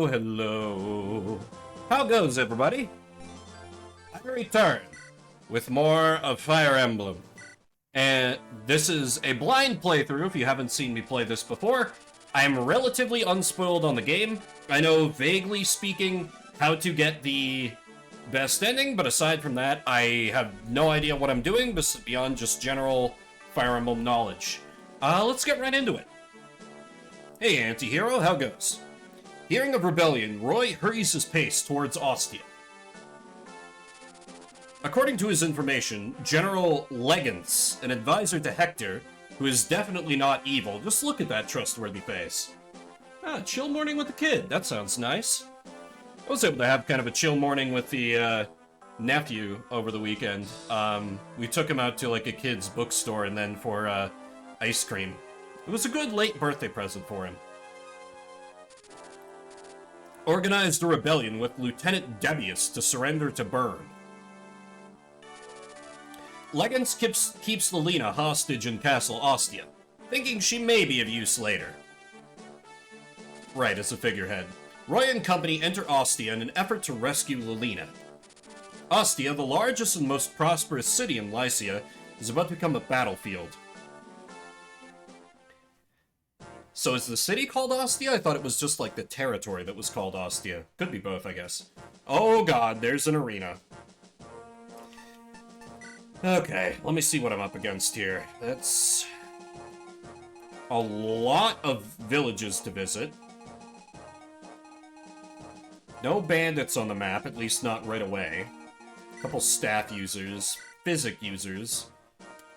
Oh, hello. How goes, everybody? I return with more of Fire Emblem. And this is a blind playthrough if you haven't seen me play this before. I'm relatively unspoiled on the game. I know, vaguely speaking, how to get the best ending, but aside from that, I have no idea what I'm doing beyond just general Fire Emblem knowledge. Let's get right into it. Hey, anti-hero, how goes? Hearing of rebellion, Roy hurries his pace towards Ostia. According to his information, General Legance, an advisor to Hector, who is definitely not evil. Just look at that trustworthy face. Chill morning with the kid. That sounds nice. I was able to have kind of a chill morning with the nephew over the weekend. We took him out to like a kid's bookstore and then for ice cream. It was a good late birthday present for him. Organized a rebellion with Lieutenant Debius to surrender to Byrne. Legance keeps Lelina hostage in Castle Ostia, thinking she may be of use later. Right, as a figurehead. Roy and company enter Ostia in an effort to rescue Lelina. Ostia, the largest and most prosperous city in Lycia, is about to become a battlefield. So is the city called Ostia? I thought it was just like the territory that was called Ostia. Could be both, I guess. Oh god, there's an arena. Okay, let me see what I'm up against here. That's a lot of villages to visit. No bandits on the map, at least not right away. A couple staff users, physic users.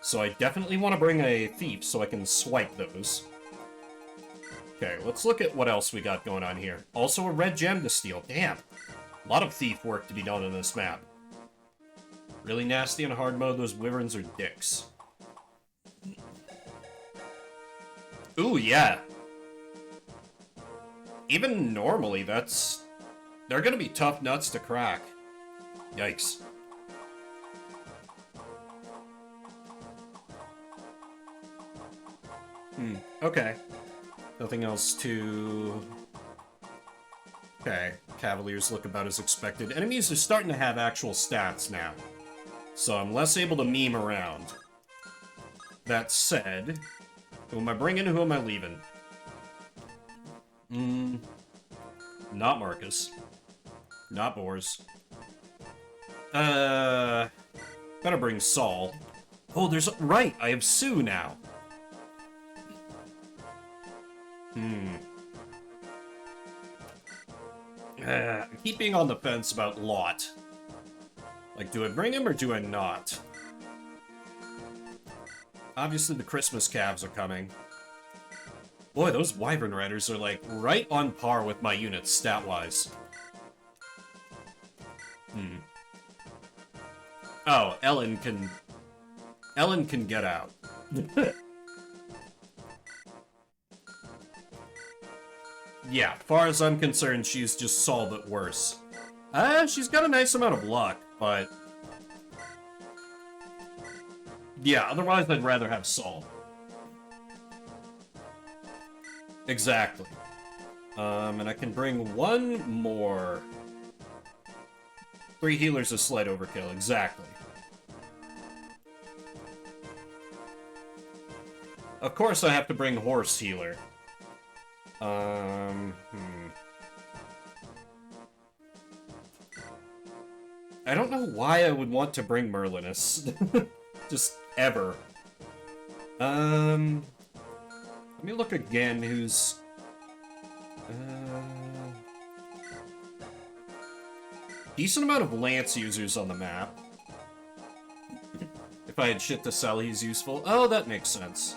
So I definitely want to bring a thief so I can swipe those. Okay, let's look at what else we got going on here. Also a red gem to steal. Damn. A lot of thief work to be done on this map. Really nasty on hard mode, those wyverns are dicks. Ooh, yeah. Even normally, they're gonna be tough nuts to crack. Yikes. Okay. Nothing else to... Okay, Cavaliers look about as expected. Enemies are starting to have actual stats now, so I'm less able to meme around. That said, who am I bringing, who am I leaving? Not Marcus. Not Boris. Gotta bring Saul. Oh, right, I have Sue now. I keep being on the fence about Lot. Like, do I bring him or do I not? Obviously, the Christmas calves are coming. Boy, those Wyvern Riders are, like, right on par with my units, stat-wise. Oh, Ellen can get out. Yeah, far as I'm concerned, she's just Saul, but worse. She's got a nice amount of luck, but... Yeah, otherwise I'd rather have Saul. Exactly. And I can bring one more. 3 healers is slight overkill, exactly. Of course I have to bring Horse Healer. I don't know why I would want to bring Merlinus. Just ever. Let me look again who's... Decent amount of Lance users on the map. If I had shit to sell, he's useful. Oh, that makes sense.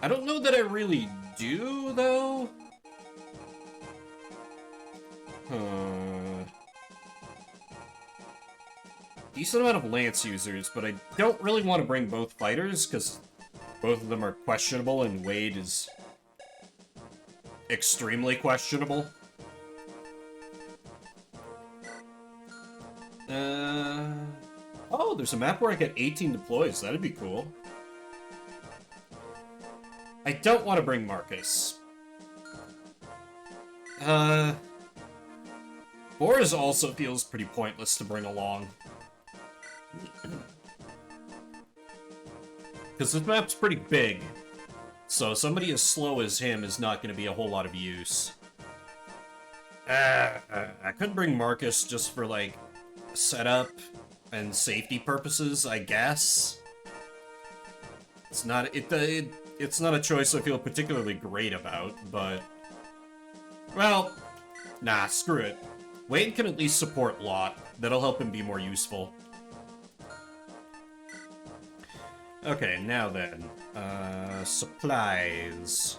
I don't know that I really do, though. Decent amount of Lance users, but I don't really want to bring both fighters, because both of them are questionable, and Wade is extremely questionable. Oh, there's a map where I get 18 deploys. That'd be cool. I don't want to bring Marcus. Boars also feels pretty pointless to bring along. Because this map's pretty big. So somebody as slow as him is not going to be a whole lot of use. I could bring Marcus just for, like, setup and safety purposes, I guess. It's not it's not a choice I feel particularly great about, but... Well, nah, screw it. Wade can at least support Lot. That'll help him be more useful. Okay, now then. Supplies.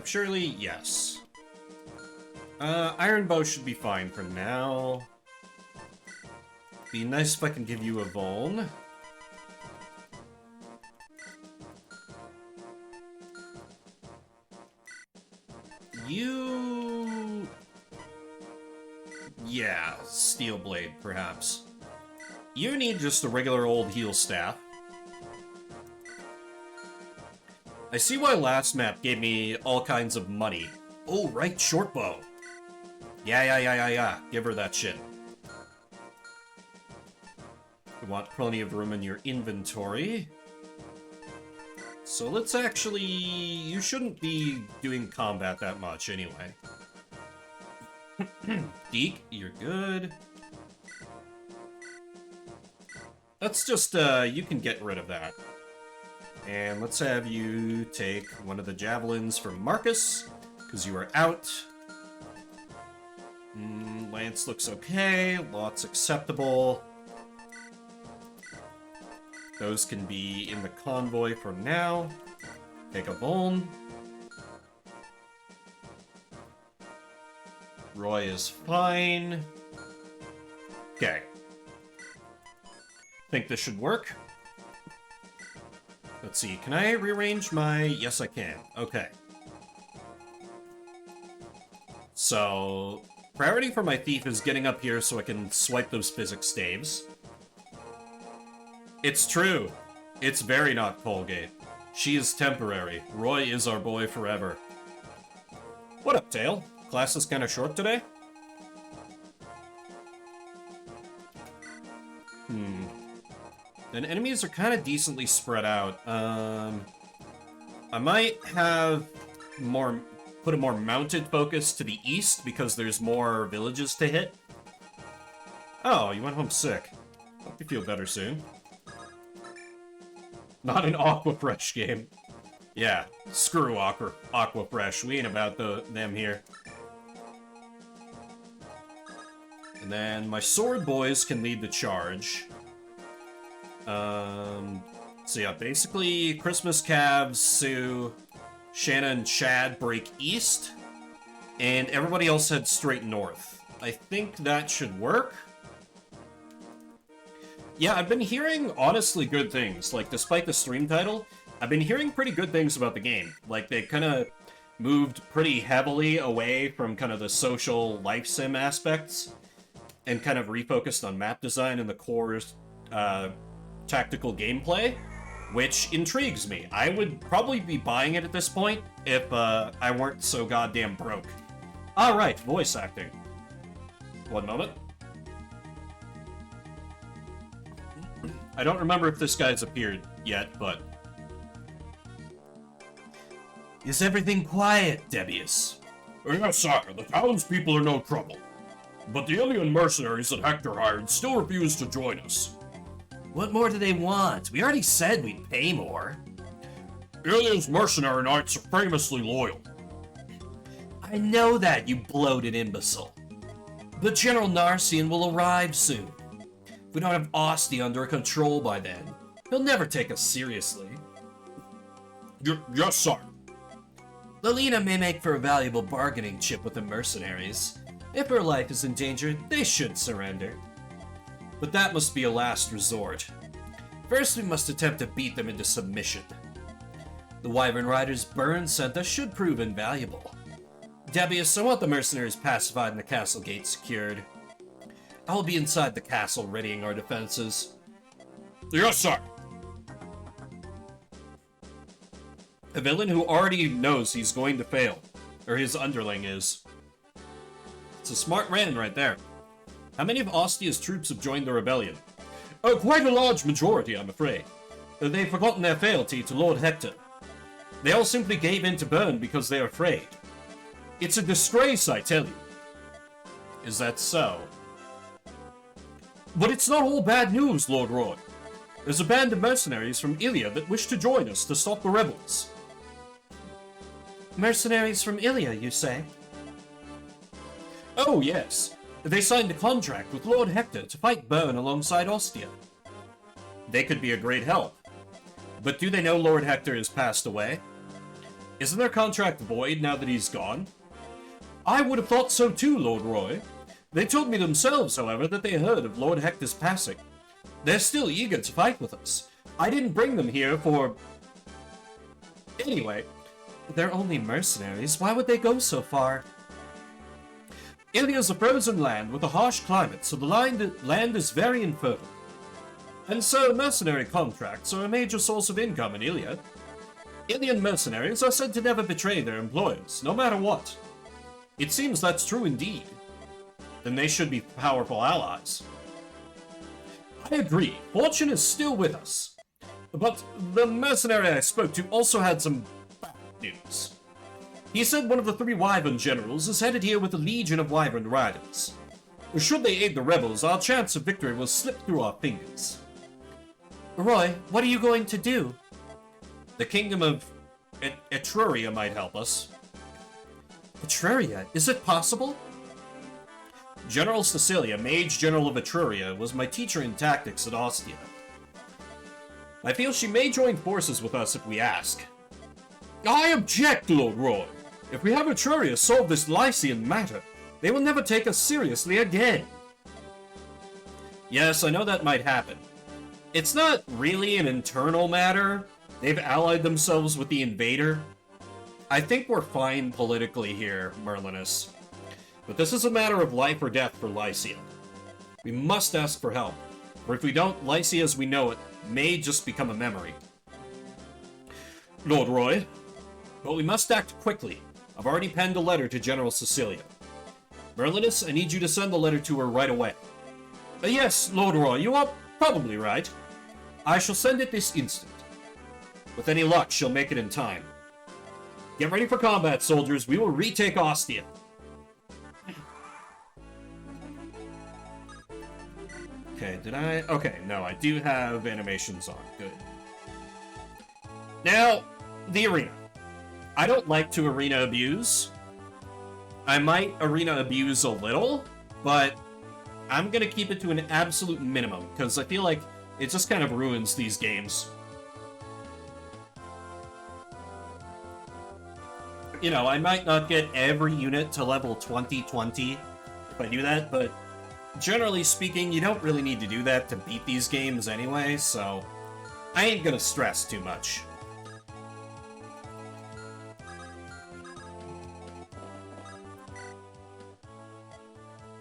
Surely, yes. Iron bow should be fine for now. Be nice if I can give you a Vuln. You... Yeah, Steel Blade, perhaps. You need just a regular old heal staff. I see why last map gave me all kinds of money. Oh, right, short bow. Yeah. Give her that shit. You want plenty of room in your inventory. So let's actually... You shouldn't be doing combat that much anyway. Deke, you're good. Let's just, you can get rid of that. And let's have you take one of the javelins from Marcus, because you are out. Lance looks okay, Lot's acceptable. Those can be in the convoy for now. Take a Vuln. Roy is fine. Okay. Think this should work. Let's see, can I rearrange my... Yes, I can. Okay. So, priority for my thief is getting up here so I can swipe those physics staves. It's true. It's very not Colgate. She is temporary. Roy is our boy forever. What up, Tail? Class is kinda short today? And enemies are kind of decently spread out. I might have put a more mounted focus to the east because there's more villages to hit. Oh, you went home sick. Hope you feel better soon. Not an Aquafresh game. Yeah, screw Aquafresh. We ain't about them here. And then my sword boys can lead the charge. So yeah, basically, Christmas Cavs, Sue, Shanna, and Chad break east, and everybody else heads straight north. I think that should work. Yeah, I've been hearing honestly good things. Like, despite the stream title, I've been hearing pretty good things about the game. Like, they kind of moved pretty heavily away from kind of the social life sim aspects, and kind of refocused on map design and the core, tactical gameplay, which intrigues me. I would probably be buying it at this point if I weren't so goddamn broke. Alright, voice acting. One moment. I don't remember if this guy's appeared yet, but... Is everything quiet, Debius? Yes, sir. The townspeople are no trouble. But the alien mercenaries that Hector hired still refuse to join us. What more do they want? We already said we'd pay more. Alien's mercenary knights are famously loyal. I know that, you bloated imbecile. But General Narcian will arrive soon. If we don't have Asti under control by then, he'll never take us seriously. Yes, sir. Lelina may make for a valuable bargaining chip with the mercenaries. If her life is in danger, they should surrender. But that must be a last resort. First, we must attempt to beat them into submission. The Wyvern Rider's burn sent us should prove invaluable. Debius, I want the mercenaries pacified and the castle gate secured. I will be inside the castle readying our defenses. Yes, sir. A villain who already knows he's going to fail. Or his underling is. It's a smart man right there. How many of Ostia's troops have joined the rebellion? Oh, quite a large majority, I'm afraid. They've forgotten their fealty to Lord Hector. They all simply gave in to Byrne because they're afraid. It's a disgrace, I tell you. Is that so? But it's not all bad news, Lord Roy. There's a band of mercenaries from Ilia that wish to join us to stop the rebels. Mercenaries from Ilia, you say? Oh, yes. They signed a contract with Lord Hector to fight Byrne alongside Ostia. They could be a great help. But do they know Lord Hector has passed away? Isn't their contract void now that he's gone? I would have thought so too, Lord Roy. They told me themselves, however, that they heard of Lord Hector's passing. They're still eager to fight with us. I didn't bring them here for... Anyway, they're only mercenaries. Why would they go so far? Ilia's a frozen land with a harsh climate, so the land is very infertile. And so mercenary contracts are a major source of income in Ilia. Ilian mercenaries are said to never betray their employers, no matter what. It seems that's true indeed. Then they should be powerful allies. I agree. Fortune is still with us. But the mercenary I spoke to also had some bad news. He said one of the 3 Wyvern generals is headed here with a legion of Wyvern riders. Should they aid the rebels, our chance of victory will slip through our fingers. Roy, what are you going to do? The kingdom of Etruria might help us. Etruria? Is it possible? General Cecilia, Mage General of Etruria, was my teacher in tactics at Ostia. I feel she may join forces with us if we ask. I object, Lord Roy. If we have Etruria solve this Lycian matter, they will never take us seriously again. Yes, I know that might happen. It's not really an internal matter. They've allied themselves with the invader. I think we're fine politically here, Merlinus. But this is a matter of life or death for Lycia. We must ask for help, for if we don't, Lycia as we know it may just become a memory. Lord Roy, but we must act quickly. I've already penned a letter to General Cecilia. Merlinus, I need you to send the letter to her right away. Yes, Lord Roy, you are probably right. I shall send it this instant. With any luck, she'll make it in time. Get ready for combat, soldiers. We will retake Ostia. Okay, did I? Okay, no, I do have animations on. Good. Now, the arena. I don't like to arena abuse. I might arena abuse a little, but I'm gonna keep it to an absolute minimum, because I feel like it just kind of ruins these games. You know, I might not get every unit to level 2020 if I do that, but generally speaking, you don't really need to do that to beat these games anyway, so I ain't gonna stress too much.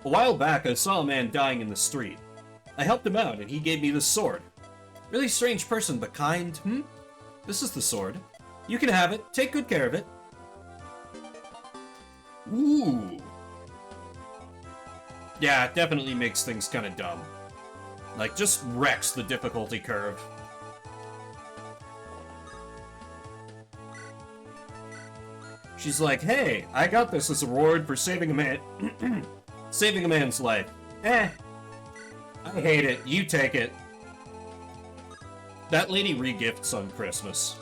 A while back, I saw a man dying in the street. I helped him out, and he gave me this sword. Really strange person, but kind, This is the sword. You can have it. Take good care of it. Ooh. Yeah, it definitely makes things kind of dumb. Like, just wrecks the difficulty curve. She's like, hey, I got this as a reward for saving a man... saving a man's life. I hate it. You take it. That lady regifts on Christmas.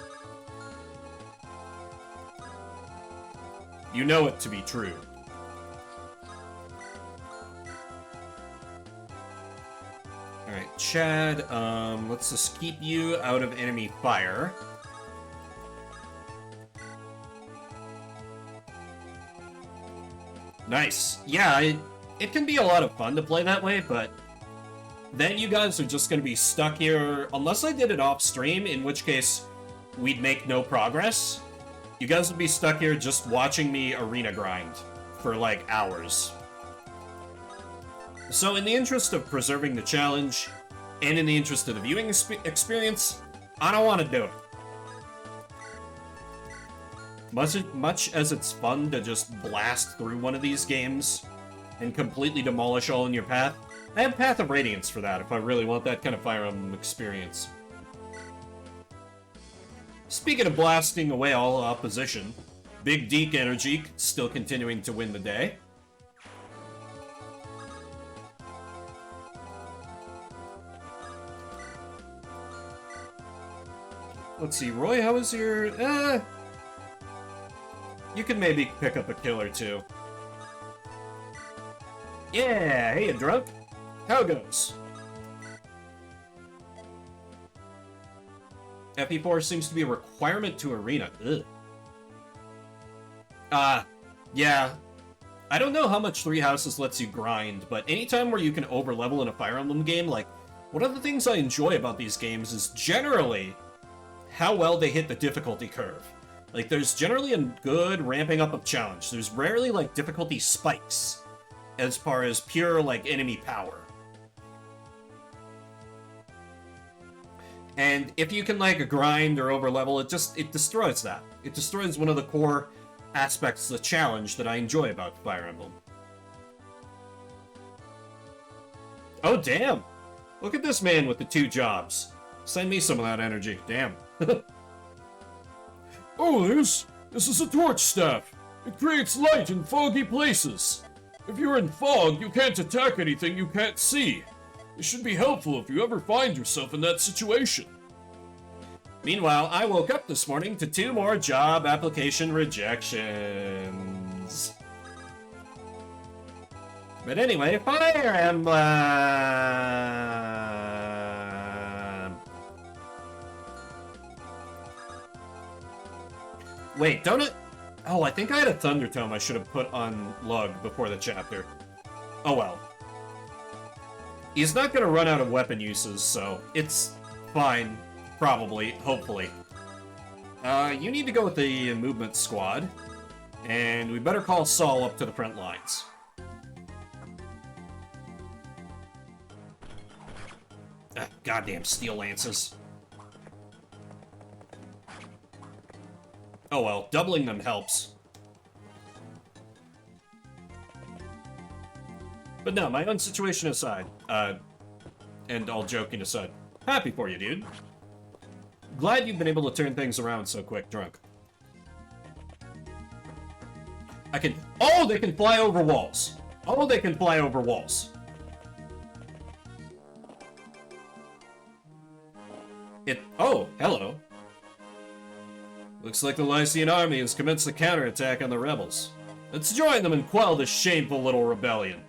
You know it to be true. Alright, Chad, let's just keep you out of enemy fire. Nice. Yeah, it can be a lot of fun to play that way, but then you guys are just going to be stuck here, unless I did it off stream, in which case we'd make no progress. You guys would be stuck here just watching me arena grind for like hours. So in the interest of preserving the challenge, and in the interest of the viewing experience, I don't want to do it. Much as it's fun to just blast through one of these games and completely demolish all in your path, I have Path of Radiance for that if I really want that kind of Fire Emblem experience. Speaking of blasting away all opposition, Big Deke Energy still continuing to win the day. Let's see, Roy, how was your... You can maybe pick up a kill or two. Yeah, hey, drunk. How goes? FE4 seems to be a requirement to Arena. Ugh. Yeah. I don't know how much Three Houses lets you grind, but anytime where you can overlevel in a Fire Emblem game, like, one of the things I enjoy about these games is generally how well they hit the difficulty curve. Like, there's generally a good ramping up of challenge. There's rarely, like, difficulty spikes as far as pure, like, enemy power. And if you can, like, grind or overlevel, it destroys that. It destroys one of the core aspects of the challenge that I enjoy about Fire Emblem. Oh, damn! Look at this man with the 2 jobs. Send me some of that energy. Damn. Oh, this is a torch staff. It creates light in foggy places. If you're in fog, you can't attack anything you can't see. It should be helpful if you ever find yourself in that situation. Meanwhile, I woke up this morning to 2 more job application rejections. But anyway, Fire Emblem... Wait, don't it... Oh, I think I had a Thunder Tome I should have put on Lug before the chapter. Oh well. He's not gonna run out of weapon uses, so it's fine. Probably. Hopefully. You need to go with the movement squad. And we better call Saul up to the front lines. Goddamn steel lances. Oh well, doubling them helps. But no, my own situation aside, and all joking aside, happy for you, dude. Glad you've been able to turn things around so quick, drunk. Oh, they can fly over walls. Oh, they can fly over walls. Oh, hello. Looks like the Lycian army has commenced a counterattack on the rebels. Let's join them and quell this shameful little rebellion.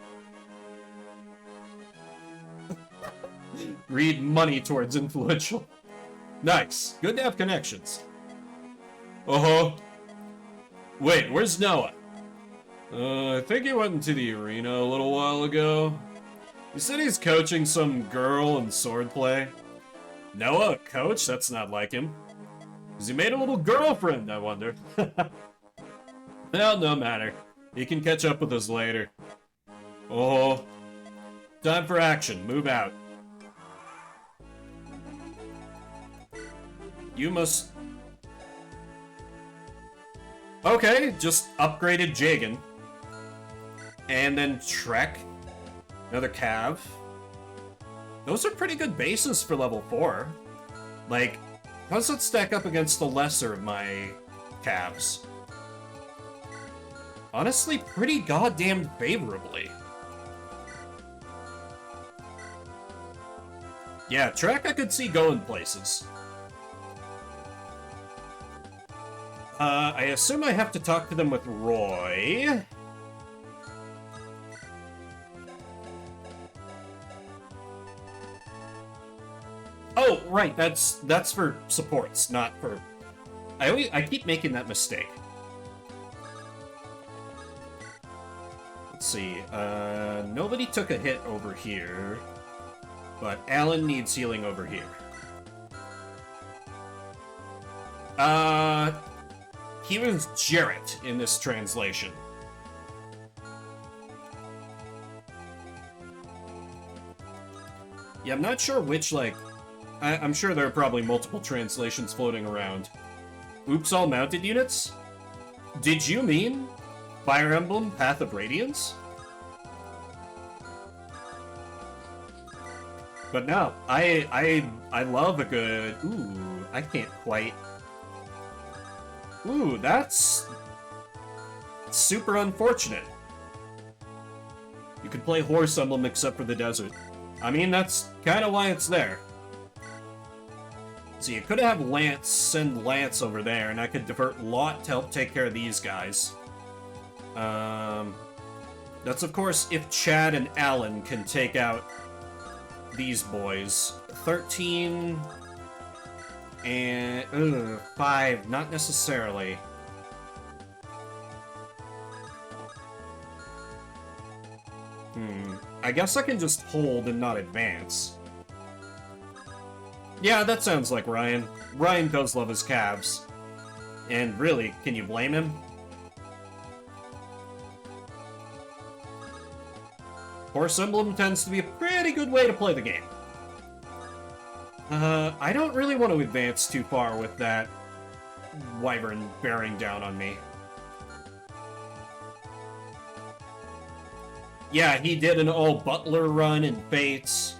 Read money towards influential. Nice. Good to have connections. Uh-huh. Wait, where's Noah? I think he went into the arena a little while ago. He said he's coaching some girl in swordplay. Noah, a coach? That's not like him. Has he made a little girlfriend, I wonder? Well, no matter. He can catch up with us later. Oh. Time for action. Move out. You must... Okay, just upgraded Jagan. And then Trek. Another Cav. Those are pretty good bases for level 4. Like, how does it stack up against the lesser of my Cavs? Honestly, pretty goddamn favorably. Yeah, Trek I could see going places. I assume I have to talk to them with Roy. Oh, right, that's for supports, not for... I keep making that mistake. Let's see, nobody took a hit over here, but Alan needs healing over here. He was Jarrett in this translation. Yeah, I'm not sure which, like... I'm sure there are probably multiple translations floating around. Oops, all mounted units? Did you mean Fire Emblem Path of Radiance? But no, I love a good... Ooh, I can't quite... Ooh, that's... super unfortunate. You could play Horse Emblem except for the desert. I mean, that's kind of why it's there. So you could have Lance send Lance over there, and I could divert Lot to help take care of these guys. That's of course if Chad and Alan can take out these boys. 13 and 5, not necessarily. I guess I can just hold and not advance. Yeah, that sounds like Ryan. Ryan does love his calves. And really, can you blame him? Horse Emblem tends to be a pretty good way to play the game. I don't really want to advance too far with that wyvern bearing down on me. Yeah, he did an all-Butler run in Fates.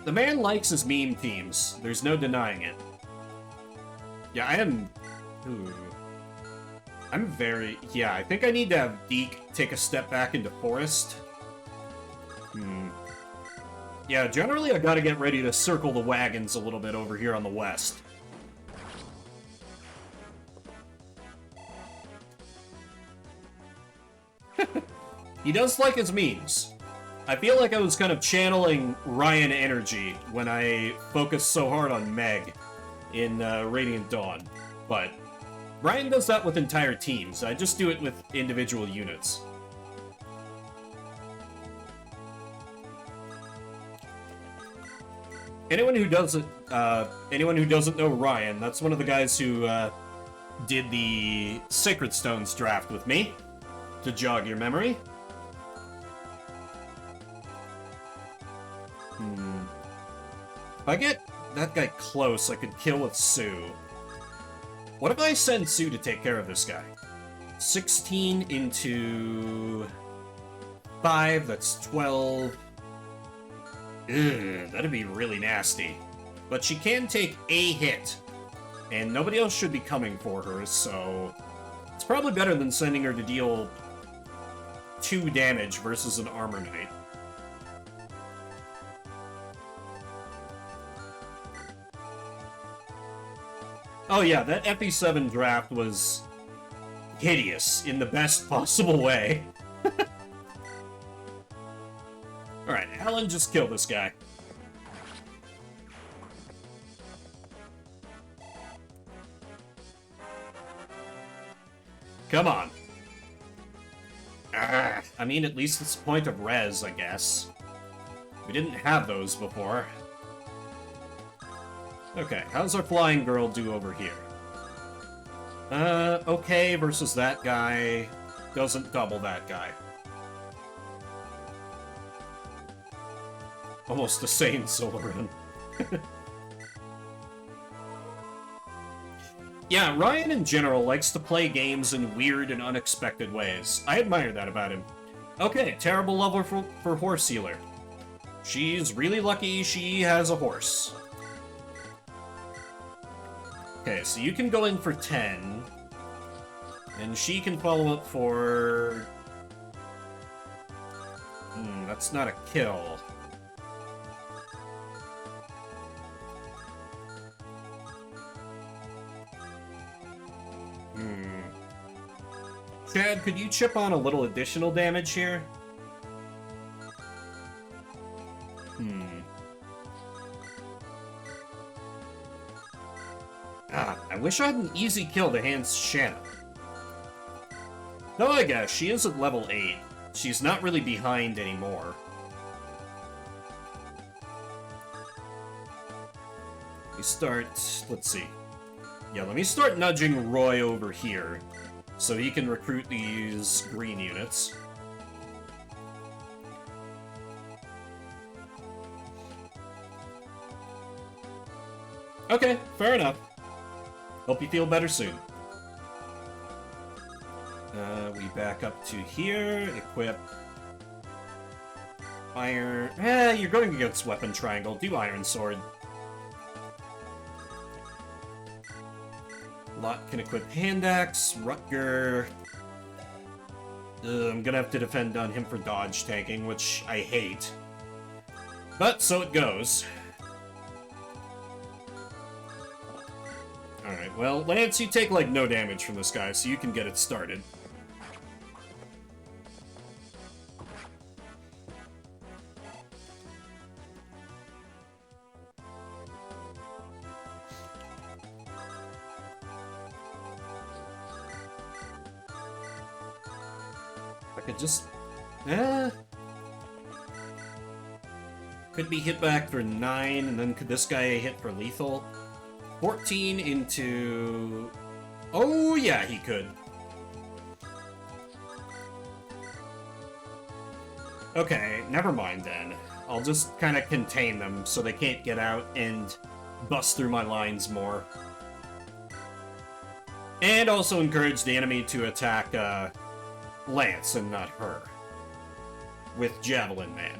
The man likes his meme teams. There's no denying it. Yeah, I am... Ooh. I'm very... Yeah, I think I need to have Deke take a step back into Forest. Yeah, generally I gotta get ready to circle the wagons a little bit over here on the west. He does like his memes. I feel like I was kind of channeling Ryan energy when I focused so hard on Meg in Radiant Dawn. But Ryan does that with entire teams. I just do it with individual units. Anyone who doesn't know Ryan, that's one of the guys who did the Sacred Stones draft with me, to jog your memory. If I get that guy close, I could kill with Sue. What if I send Sue to take care of this guy? 16 into 5, that's 12. Ugh, that'd be really nasty. But she can take a hit, and nobody else should be coming for her, so it's probably better than sending her to deal 2 damage versus an Armor Knight. Oh yeah, that FE7 draft was hideous in the best possible way. Alright, Alan, just kill this guy. Come on. I mean, at least it's a point of res, I guess. We didn't have those before. Okay, how's our flying girl do over here? Okay versus that guy. Doesn't double that guy. Almost a sane solo run. Yeah, Ryan in general likes to play games in weird and unexpected ways. I admire that about him. Okay, terrible level for Horse Healer. She's really lucky she has a horse. Okay, so you can go in for 10. And she can follow up for... that's not a kill. Chad, could you chip on a little additional damage here? I wish I had an easy kill to hand Shanna. Though I guess she is at level 8. She's not really behind anymore. We start... let's see. Yeah, let me start nudging Roy over here, so he can recruit these green units. Okay, fair enough. Hope you feel better soon. We back up to here, equip iron. You're going against weapon triangle. Do iron sword. Lot can equip hand axe. Rutger. I'm gonna have to defend on him for dodge tanking, which I hate. But so it goes. Alright, well, Lance, you take, like, no damage from this guy, so you can get it started. I could just... Could be hit back for 9, and then could this guy hit for lethal? 14 into... Oh, yeah, he could. Okay, never mind then. I'll just kind of contain them so they can't get out and bust through my lines more. And also encourage the enemy to attack Lance and not her. With Javelin Man.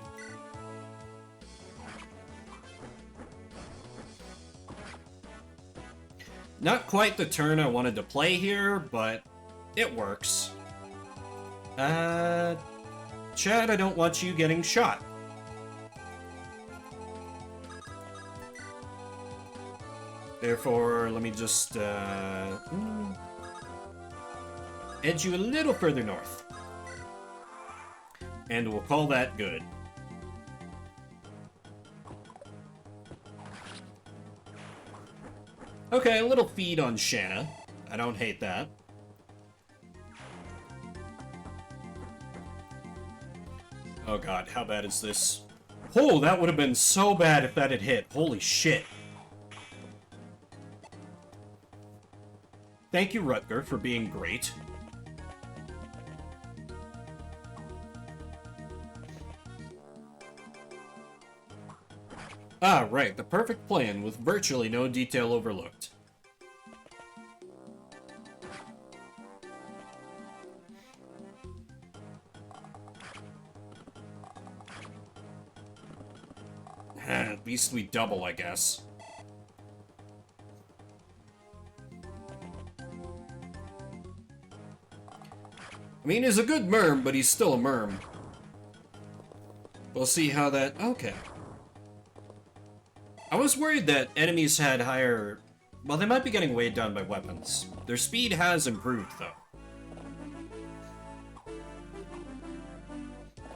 Not quite the turn I wanted to play here, but it works. Chad, I don't want you getting shot. Therefore, let me just, edge you a little further north. And we'll call that good. Okay, a little feed on Shanna. I don't hate that. Oh god, how bad is this? Oh, that would have been so bad if that had hit. Holy shit. Thank you, Rutger, for being great. Ah, right, the perfect plan with virtually no detail overlooked. At least we double, I guess. I mean, he's a good merm, but he's still a merm. We'll see how that... Okay. I was worried that enemies had higher... Well, they might be getting weighed down by weapons. Their speed has improved, though.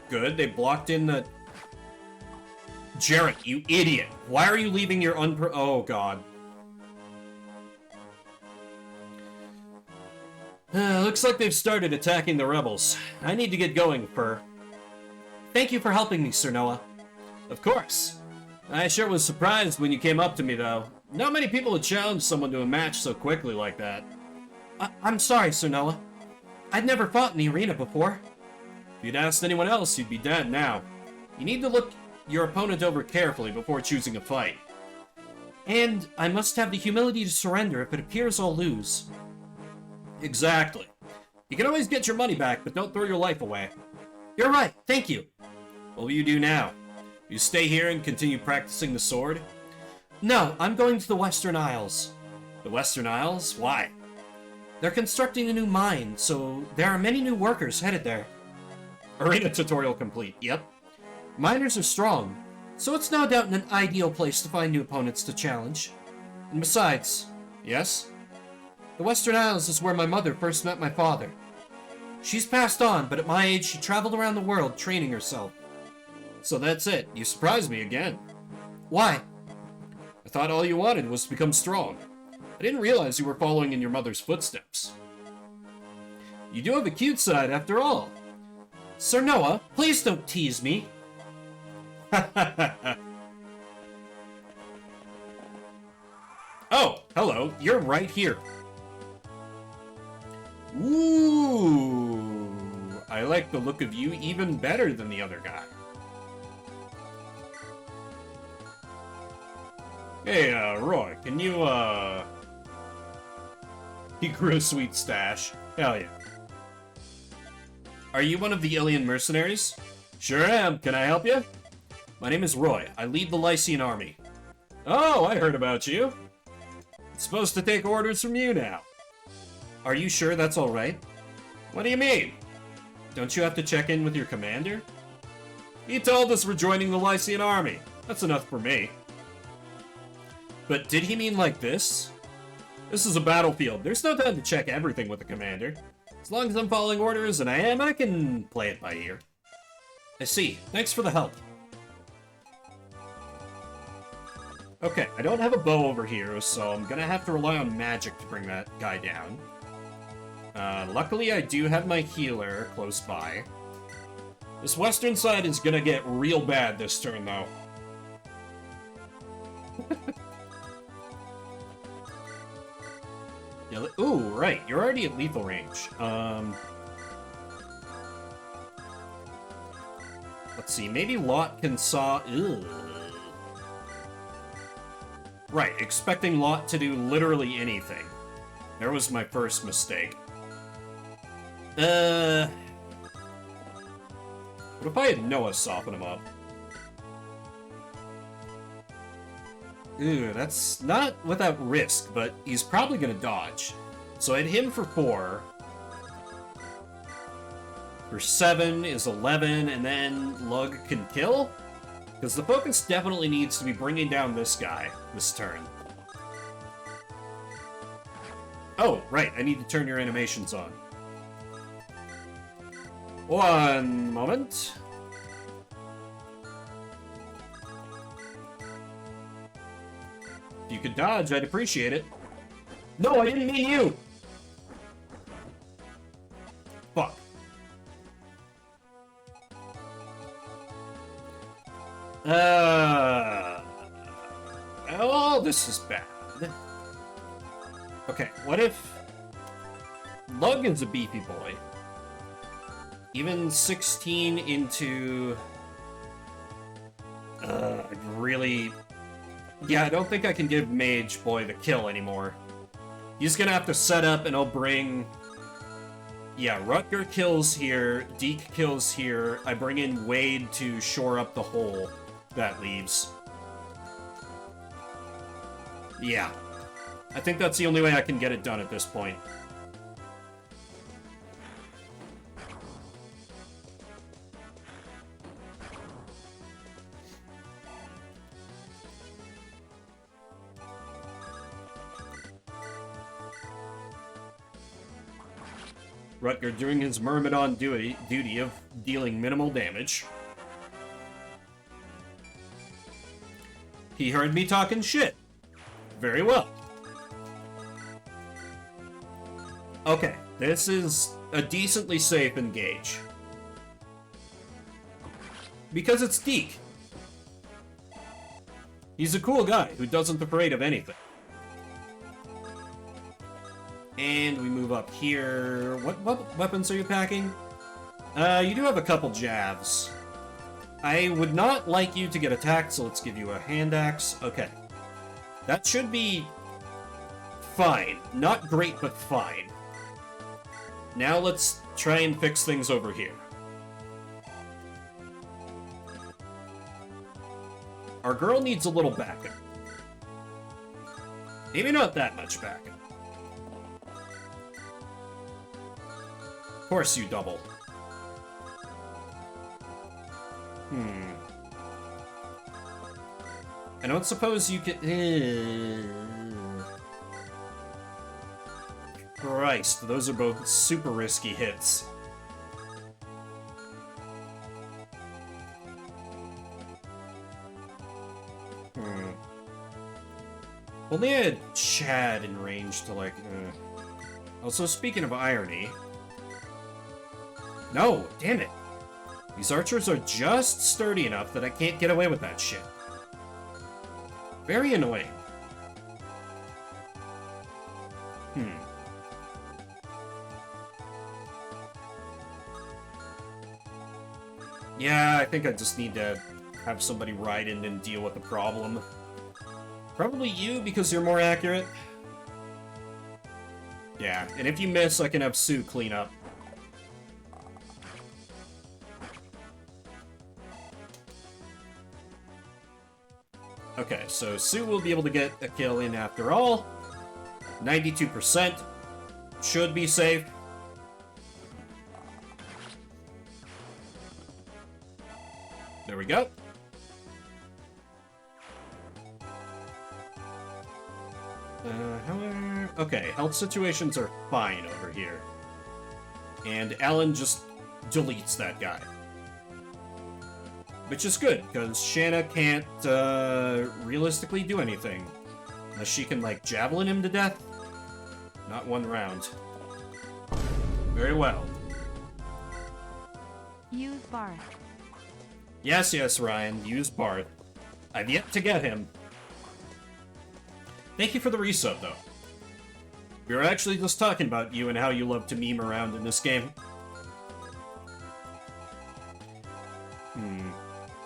Good, they blocked in the... Jarrett, you idiot! Why are you leaving your Oh, God. Looks like they've started attacking the rebels. I need to get going, Fur. Thank you for helping me, Sir Noah. Of course. I sure was surprised when you came up to me, though. Not many people would challenge someone to a match so quickly like that. I'm sorry, Sir Noah. I'd never fought in the arena before. If you'd asked anyone else, you'd be dead now. You need to look your opponent over carefully before choosing a fight. And I must have the humility to surrender if it appears I'll lose. Exactly. You can always get your money back, but don't throw your life away. You're right, thank you. What will you do now? You stay here and continue practicing the sword? No, I'm going to the Western Isles. The Western Isles? Why? They're constructing a new mine, so there are many new workers headed there. Arena tutorial complete, yep. Miners are strong, so it's no doubt an ideal place to find new opponents to challenge. And besides, yes? The Western Isles is where my mother first met my father. She's passed on, but at my age she traveled around the world training herself. So that's it. You surprised me again. Why? I thought all you wanted was to become strong. I didn't realize you were following in your mother's footsteps. You do have a cute side after all. Sir Noah, please don't tease me. Oh, hello. You're right here. Ooh. I like the look of you even better than the other guy. Hey, Roy, can you, He grew a sweet stash. Hell yeah. Are you one of the alien mercenaries? Sure am. Can I help you? My name is Roy. I lead the Lycian army. Oh, I heard about you. I'm supposed to take orders from you now. Are you sure that's alright? What do you mean? Don't you have to check in with your commander? He told us we're joining the Lycian army. That's enough for me. But did he mean like this? This is a battlefield. There's no time to check everything with the commander. As long as I'm following orders, and I am, I can play it by ear. I see. Thanks for the help. Okay, I don't have a bow over here, so I'm gonna have to rely on magic to bring that guy down. Luckily, I do have my healer close by. This western side is gonna get real bad this turn, though. Yeah, ooh, right, you're already at lethal range. Let's see, maybe Lot can saw... Ugh. Right, expecting Lot to do literally anything. There was my first mistake. What if I had Noah soften him up? Ooh, that's not without risk, but he's probably gonna dodge. So I'd hit him for 4. For 7 is 11, and then Lug can kill? Because the focus definitely needs to be bringing down this guy this turn. Oh, right, I need to turn your animations on. One moment. If you could dodge, I'd appreciate it. No, I didn't mean you! Fuck. Oh, this is bad. Okay, what if... Lug is a beefy boy. Even 16 into... really... Yeah, I don't think I can give Mage Boy the kill anymore. He's gonna have to set up and I'll bring... Yeah, Rutger kills here, Deke kills here, I bring in Wade to shore up the hole that leaves. Yeah. I think that's the only way I can get it done at this point. Rutger doing his Myrmidon duty of dealing minimal damage. He heard me talking shit. Very well. Okay, this is a decently safe engage. Because it's Deke. He's a cool guy who doesn't afraid of anything. And we move up here. What weapons are you packing? You do have a couple jabs. I would not like you to get attacked, so let's give you a hand axe. Okay. That should be fine. Not great, but fine. Now let's try and fix things over here. Our girl needs a little backup. Maybe not that much backup. Of course you double. I don't suppose you could... Christ, those are both super risky hits. Only had Chad in range to, like... Also, speaking of irony... No, damn it. These archers are just sturdy enough that I can't get away with that shit. Very annoying. Yeah, I think I just need to have somebody ride in and deal with the problem. Probably you, because you're more accurate. Yeah, and if you miss, I can have Sue clean up. Okay, so Sue will be able to get a kill in after all. 92%. Should be safe. There we go. Okay, health situations are fine over here. And Alan just deletes that guy. Which is good, because Shanna can't, realistically do anything. Unless she can, like, javelin him to death. Not one round. Very well. Use Barth. Yes, yes, Ryan, use Barth. I've yet to get him. Thank you for the resub, though. We were actually just talking about you and how you love to meme around in this game.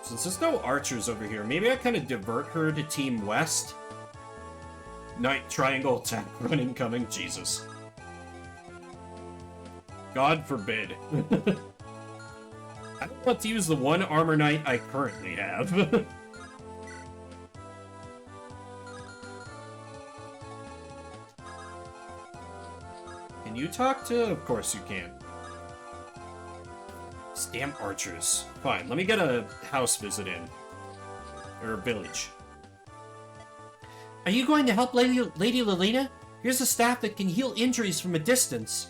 Since there's no archers over here, maybe I kind of divert her to Team West? Night triangle attack run incoming, Jesus. God forbid. I don't want to use the one armor knight I currently have. Can you talk to? Of course you can. Damn archers. Fine, let me get a house visit in. Or a village. Are you going to help Lady Lilina? Here's a staff that can heal injuries from a distance.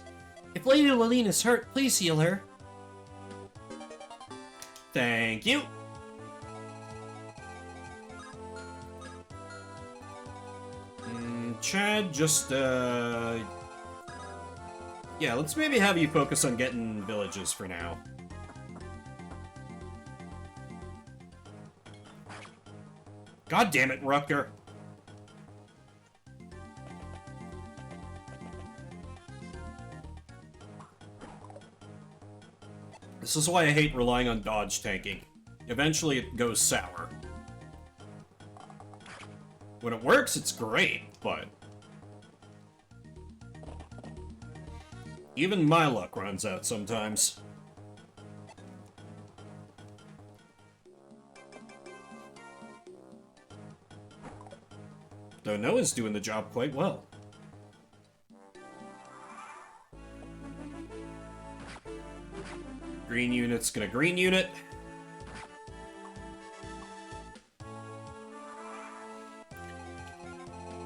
If Lady Lilina's hurt, please heal her. Thank you. Chad, just, yeah, let's maybe have you focus on getting villages for now. God damn it, Rutger. This is why I hate relying on dodge tanking. Eventually it goes sour. When it works, it's great, but... even my luck runs out sometimes. Though Noah's doing the job quite well. Green unit's gonna green unit.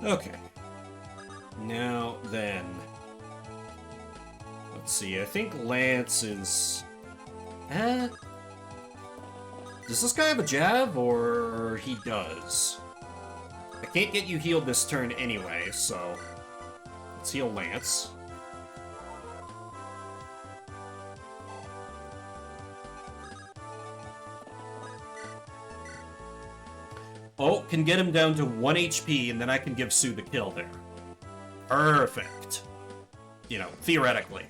Okay. Now then. Let's see, I think Lance is... does this guy have a jab, or he does? I can't get you healed this turn anyway, so... let's heal Lance. Oh, can get him down to 1 HP, and then I can give Sue the kill there. Perfect. You know, theoretically.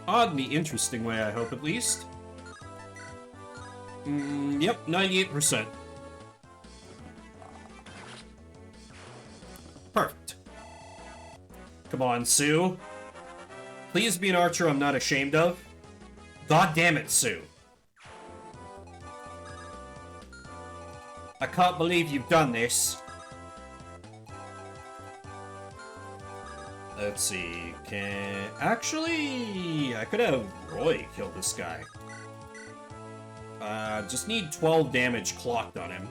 Oddly interesting way, I hope, at least. Yep, 98%. Perfect. Come on, Sue. Please be an archer I'm not ashamed of. God damn it, Sue. I can't believe you've done this. Let's see, can... actually, I could have Roy kill this guy. Just need 12 damage clocked on him.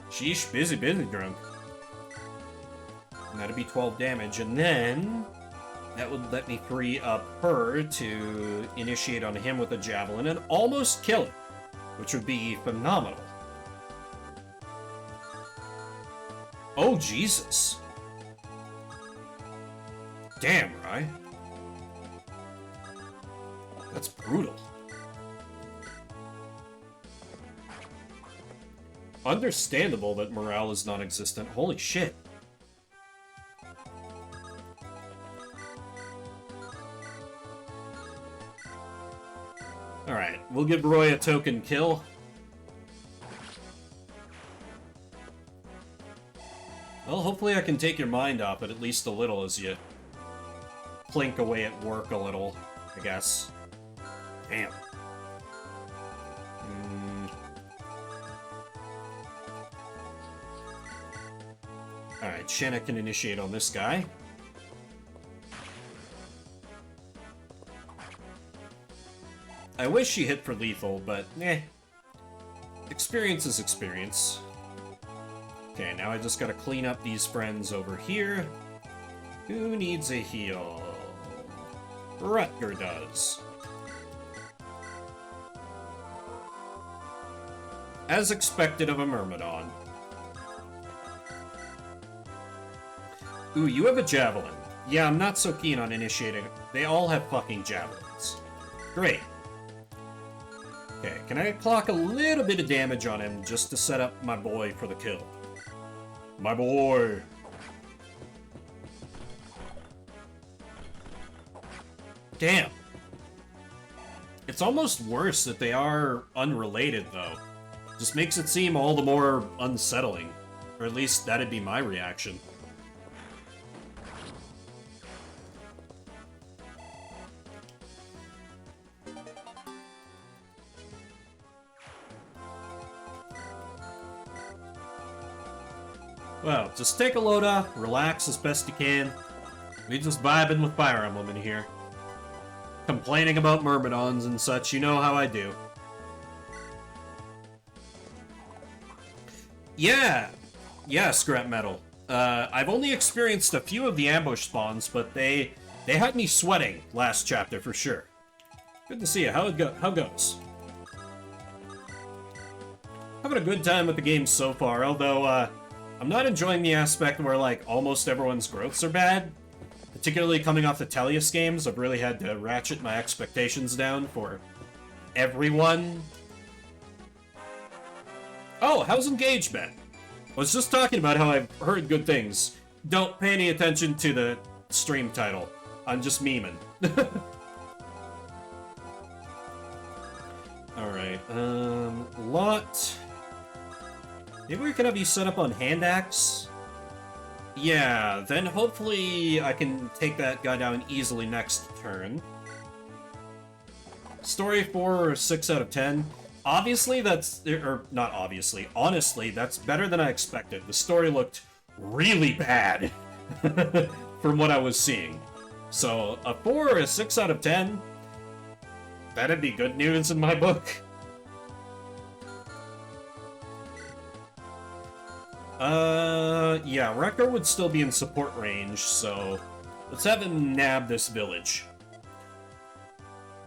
Sheesh, busy drunk. And that'd be 12 damage, and then... that would let me free up her to initiate on him with a javelin and almost kill him. Which would be phenomenal. Oh, Jesus. Damn, right? That's brutal. Understandable that morale is non-existent. Holy shit. Alright, we'll give Roy a token kill. hopefully I can take your mind off it at least a little as you plink away at work a little, I guess. Damn. Alright, Shanna can initiate on this guy. I wish she hit for lethal, but eh. Experience is experience. Okay, now I just gotta clean up these friends over here. Who needs a heal? Rutger does. As expected of a Myrmidon. Ooh, you have a javelin. Yeah, I'm not so keen on initiating. They all have fucking javelins. Great. Okay, can I clock a little bit of damage on him just to set up my boy for the kill? My boy! Damn. It's almost worse that they are unrelated, though. Just makes it seem all the more unsettling. Or at least that'd be my reaction. Well, just take a load off, relax as best you can. We just vibing with Fire Emblem in here. Complaining about Myrmidons and such, you know how I do. Yeah, scrap metal. I've only experienced a few of the ambush spawns, but they had me sweating last chapter for sure. Good to see you. How goes? Having a good time with the game so far, although I'm not enjoying the aspect where like almost everyone's growths are bad. Particularly coming off the Tellius games, I've really had to ratchet my expectations down for everyone. Oh, how's engagement? I was just talking about how I've heard good things. Don't pay any attention to the stream title. I'm just memeing. Alright, lot... Maybe we could have you set up on hand axe? Yeah, then hopefully I can take that guy down easily next turn. Story 4 or 6 out of 10. Obviously that's... or not obviously. Honestly, that's better than I expected. The story looked really bad from what I was seeing. So, a 4 or a 6 out of 10? That'd be good news in my book. Yeah, Wrecker would still be in support range, so let's have him nab this village.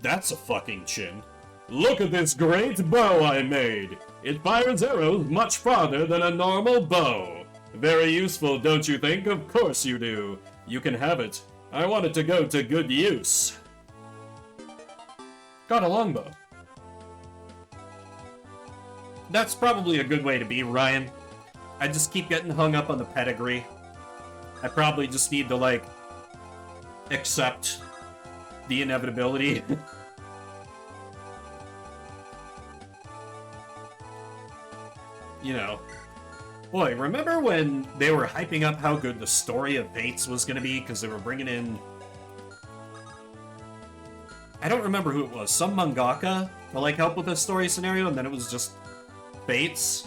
That's a fucking chin. Look at this great bow I made! It fires arrows much farther than a normal bow. Very useful, don't you think? Of course you do. You can have it. I want it to go to good use. Got a longbow. That's probably a good way to be, Ryan. I just keep getting hung up on the pedigree. I probably just need to, like, accept the inevitability. You know. Boy, remember when they were hyping up how good the story of Fates was gonna be because they were bringing in... I don't remember who it was. Some mangaka to, like, help with the story scenario, and then it was just Fates.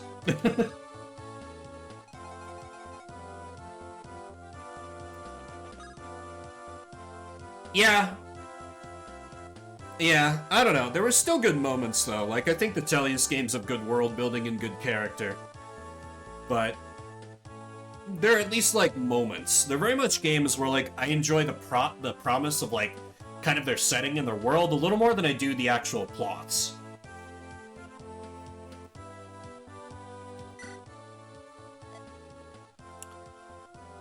Yeah, I don't know. There were still good moments, though. Like, I think the Tellius games have good world building and good character. But they're at least, like, moments. They're very much games where, like, I enjoy the promise of, like, kind of their setting and their world a little more than I do the actual plots.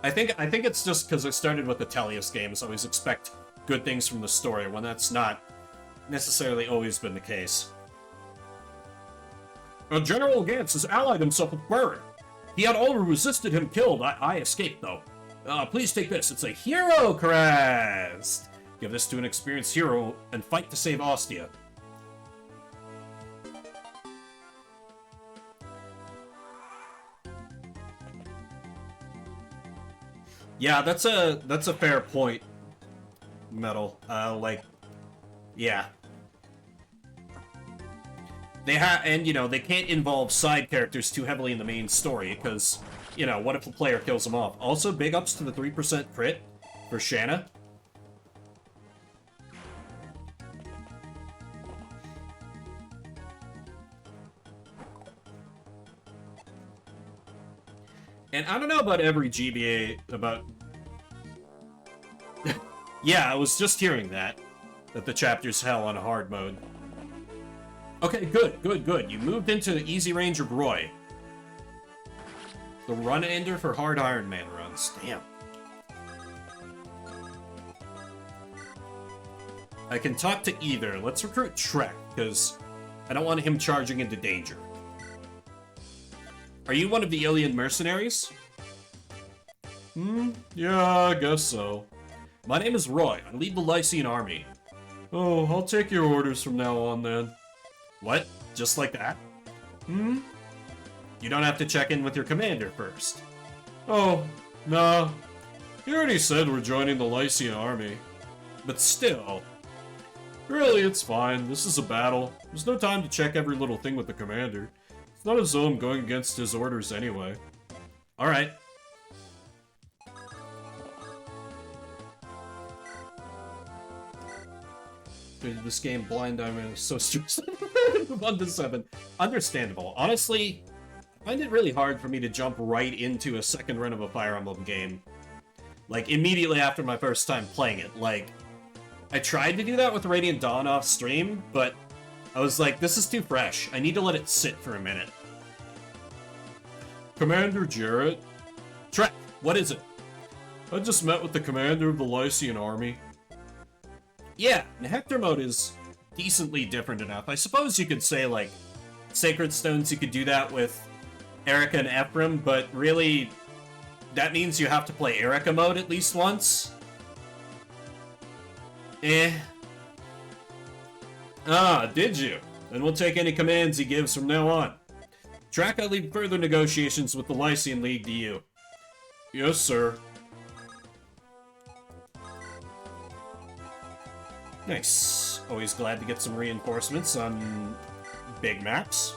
I think it's just because I started with the Tellius games, I always expect good things from the story, when that's not necessarily always been the case. General Gantz has allied himself with Burr. He had all who resisted him killed. I escaped, though. Please take this. It's a hero crest. Give this to an experienced hero and fight to save Ostia. Yeah, that's a fair point, Metal. Yeah. And they can't involve side characters too heavily in the main story, because, what if the player kills them off? Also, big ups to the 3% crit for Shanna. And I don't know about every GBA, about... Yeah, I was just hearing that the chapter's hell on hard mode. Okay, good. You moved into the easy range of Roy. The run ender for hard Iron Man runs. Damn. I can talk to either. Let's recruit Trek, because I don't want him charging into danger. Are you one of the alien mercenaries? Yeah, I guess so. My name is Roy. I lead the Lycian army. Oh, I'll take your orders from now on, then. What? Just like that? You don't have to check in with your commander first. Oh, nah. He already said we're joining the Lycian army. But still... Really, it's fine. This is a battle. There's no time to check every little thing with the commander. It's not as though I'm going against his orders anyway. Alright. This game blind, I'm so stressed. Move on to 7. Understandable. Honestly, I find it really hard for me to jump right into a second run of a Fire Emblem game. Like, immediately after my first time playing it. Like, I tried to do that with Radiant Dawn off stream, but I was like, this is too fresh. I need to let it sit for a minute. Commander Jarrett? Trek, what is it? I just met with the commander of the Lycian army. Yeah, and Hector mode is decently different enough. I suppose you could say, like, Sacred Stones, you could do that with Erica and Ephraim, but really, that means you have to play Erica mode at least once. Ah, did you? Then we'll take any commands he gives from now on. Track, I leave further negotiations with the Lycian League to you. Yes, sir. Nice. Always glad to get some reinforcements on big maps.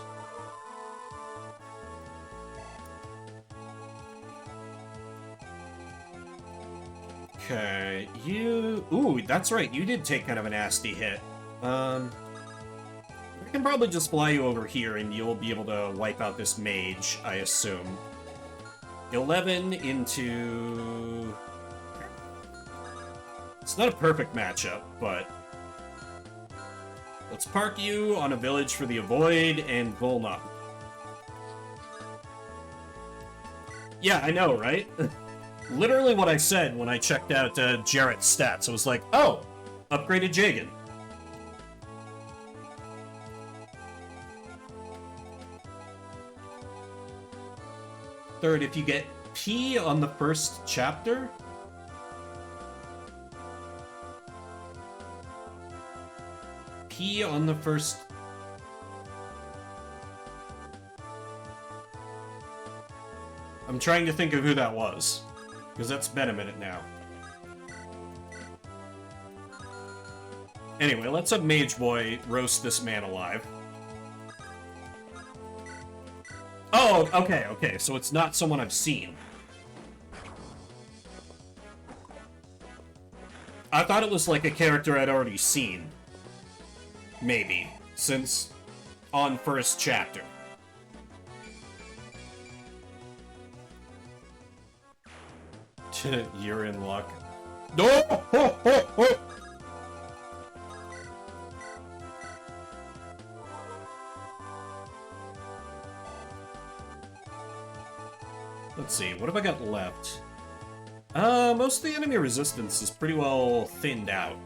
Okay, you... Ooh, that's right, you did take kind of a nasty hit. I can probably just fly you over here and you'll be able to wipe out this mage, I assume. 11 into... It's not a perfect matchup, but... Let's park you on a village for the Avoid and Volna. Yeah, I know, right? Literally what I said when I checked out Jarrett's stats. I was like, oh, upgraded Jagan. Third, if you get P on the first chapter... P on the first... I'm trying to think of who that was, because that's been a minute now. Anyway, let's have Mage Boy roast this man alive. Oh, okay, so it's not someone I've seen. I thought it was like a character I'd already seen. Maybe, since on first chapter. You're in luck. No! Let's see, what have I got left? Most of the enemy resistance is pretty well thinned out.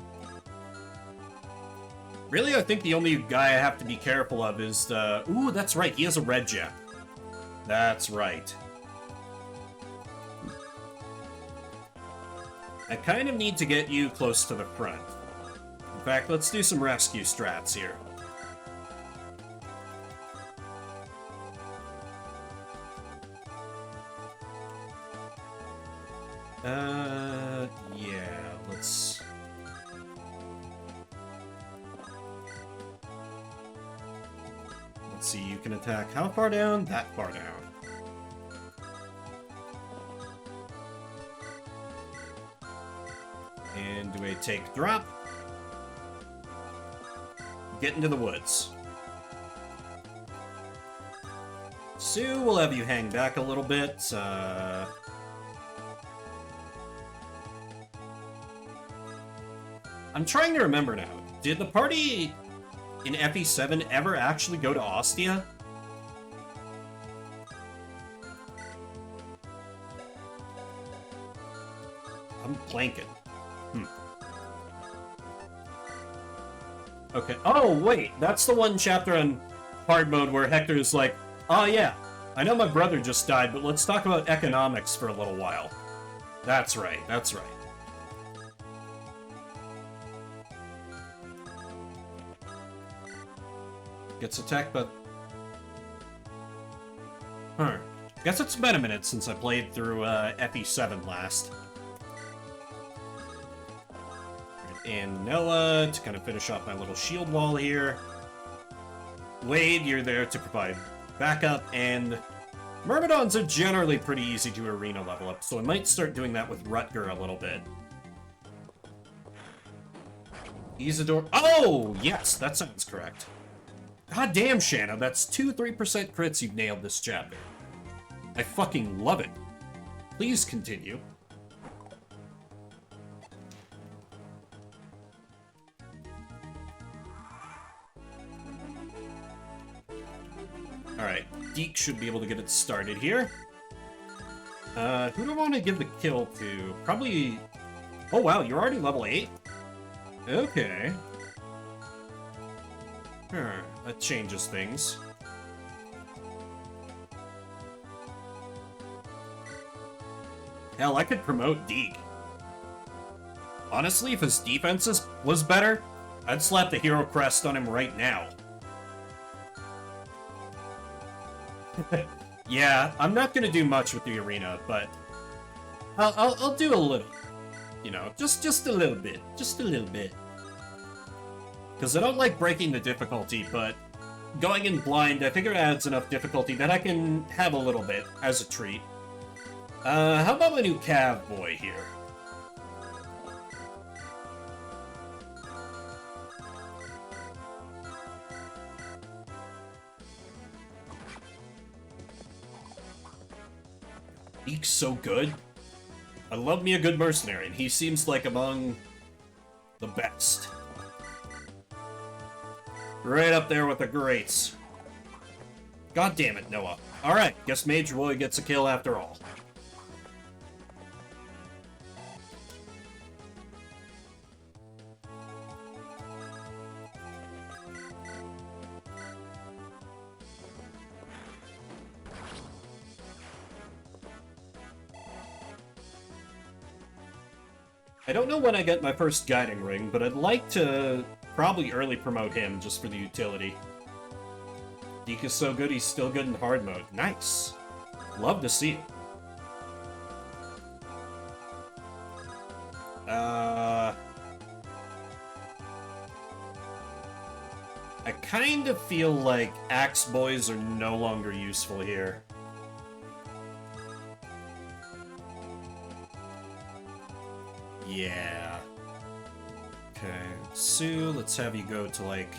Really, I think the only guy I have to be careful of is the... Ooh, that's right, he has a red gem. That's right. I kind of need to get you close to the front. In fact, let's do some rescue strats here. Yeah, let's... Let's see, you can attack how far down? That far down. And do a take drop. Get into the woods. Sue, we'll have you hang back a little bit. I'm trying to remember now. Did the party in FE7 ever actually go to Ostia? I'm blanking. Okay. Oh, wait. That's the one chapter on hard mode where Hector's like, oh, yeah. I know my brother just died, but let's talk about economics for a little while. That's right. That's right. Gets attacked, but... Guess it's been a minute since I played through FE7 last. And Noah to kind of finish off my little shield wall here. Wade, you're there to provide backup, and Myrmidons are generally pretty easy to arena level up, so I might start doing that with Rutger a little bit. Isidore. Oh, yes, that sounds correct. God damn, Shanna, that's 2-3% crits you've nailed this chapter. I fucking love it. Please continue. Alright, Deke should be able to get it started here. Who do I want to give the kill to? Probably... Oh wow, you're already level 8? Okay. That changes things. Hell, I could promote Deke. Honestly, if his defense was better, I'd slap the hero crest on him right now. Yeah, I'm not gonna do much with the arena, but I'll do a little. You know, just a little bit. Just a little bit. Because I don't like breaking the difficulty, but going in blind, I figure it adds enough difficulty that I can have a little bit as a treat. How about my new Cav boy here? Deke's so good. I love me a good mercenary, and he seems like among the best. Right up there with the greats. God damn it, Noah. Alright, guess Major Boy gets a kill after all. I don't know when I get my first guiding ring, but I'd like to probably early promote him just for the utility. Deke is so good, he's still good in hard mode. Nice. Love to see it. I kind of feel like Axe Boys are no longer useful here. Yeah. Okay, Sue, let's have you go to, like...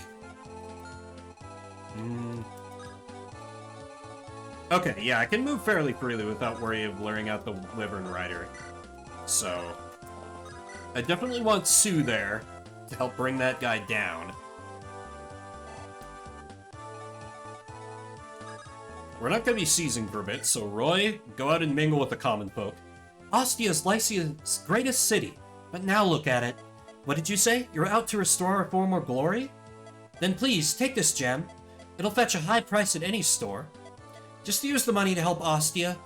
Okay, yeah, I can move fairly freely without worry of blurring out the Wyvern Rider. So... I definitely want Sue there to help bring that guy down. We're not going to be seizing for a bit, so Roy, go out and mingle with the common folk. Ostia is Lycia's greatest city, but now look at it. What did you say? You're out to restore our former glory? Then please, take this gem. It'll fetch a high price at any store. Just use the money to help Ostia.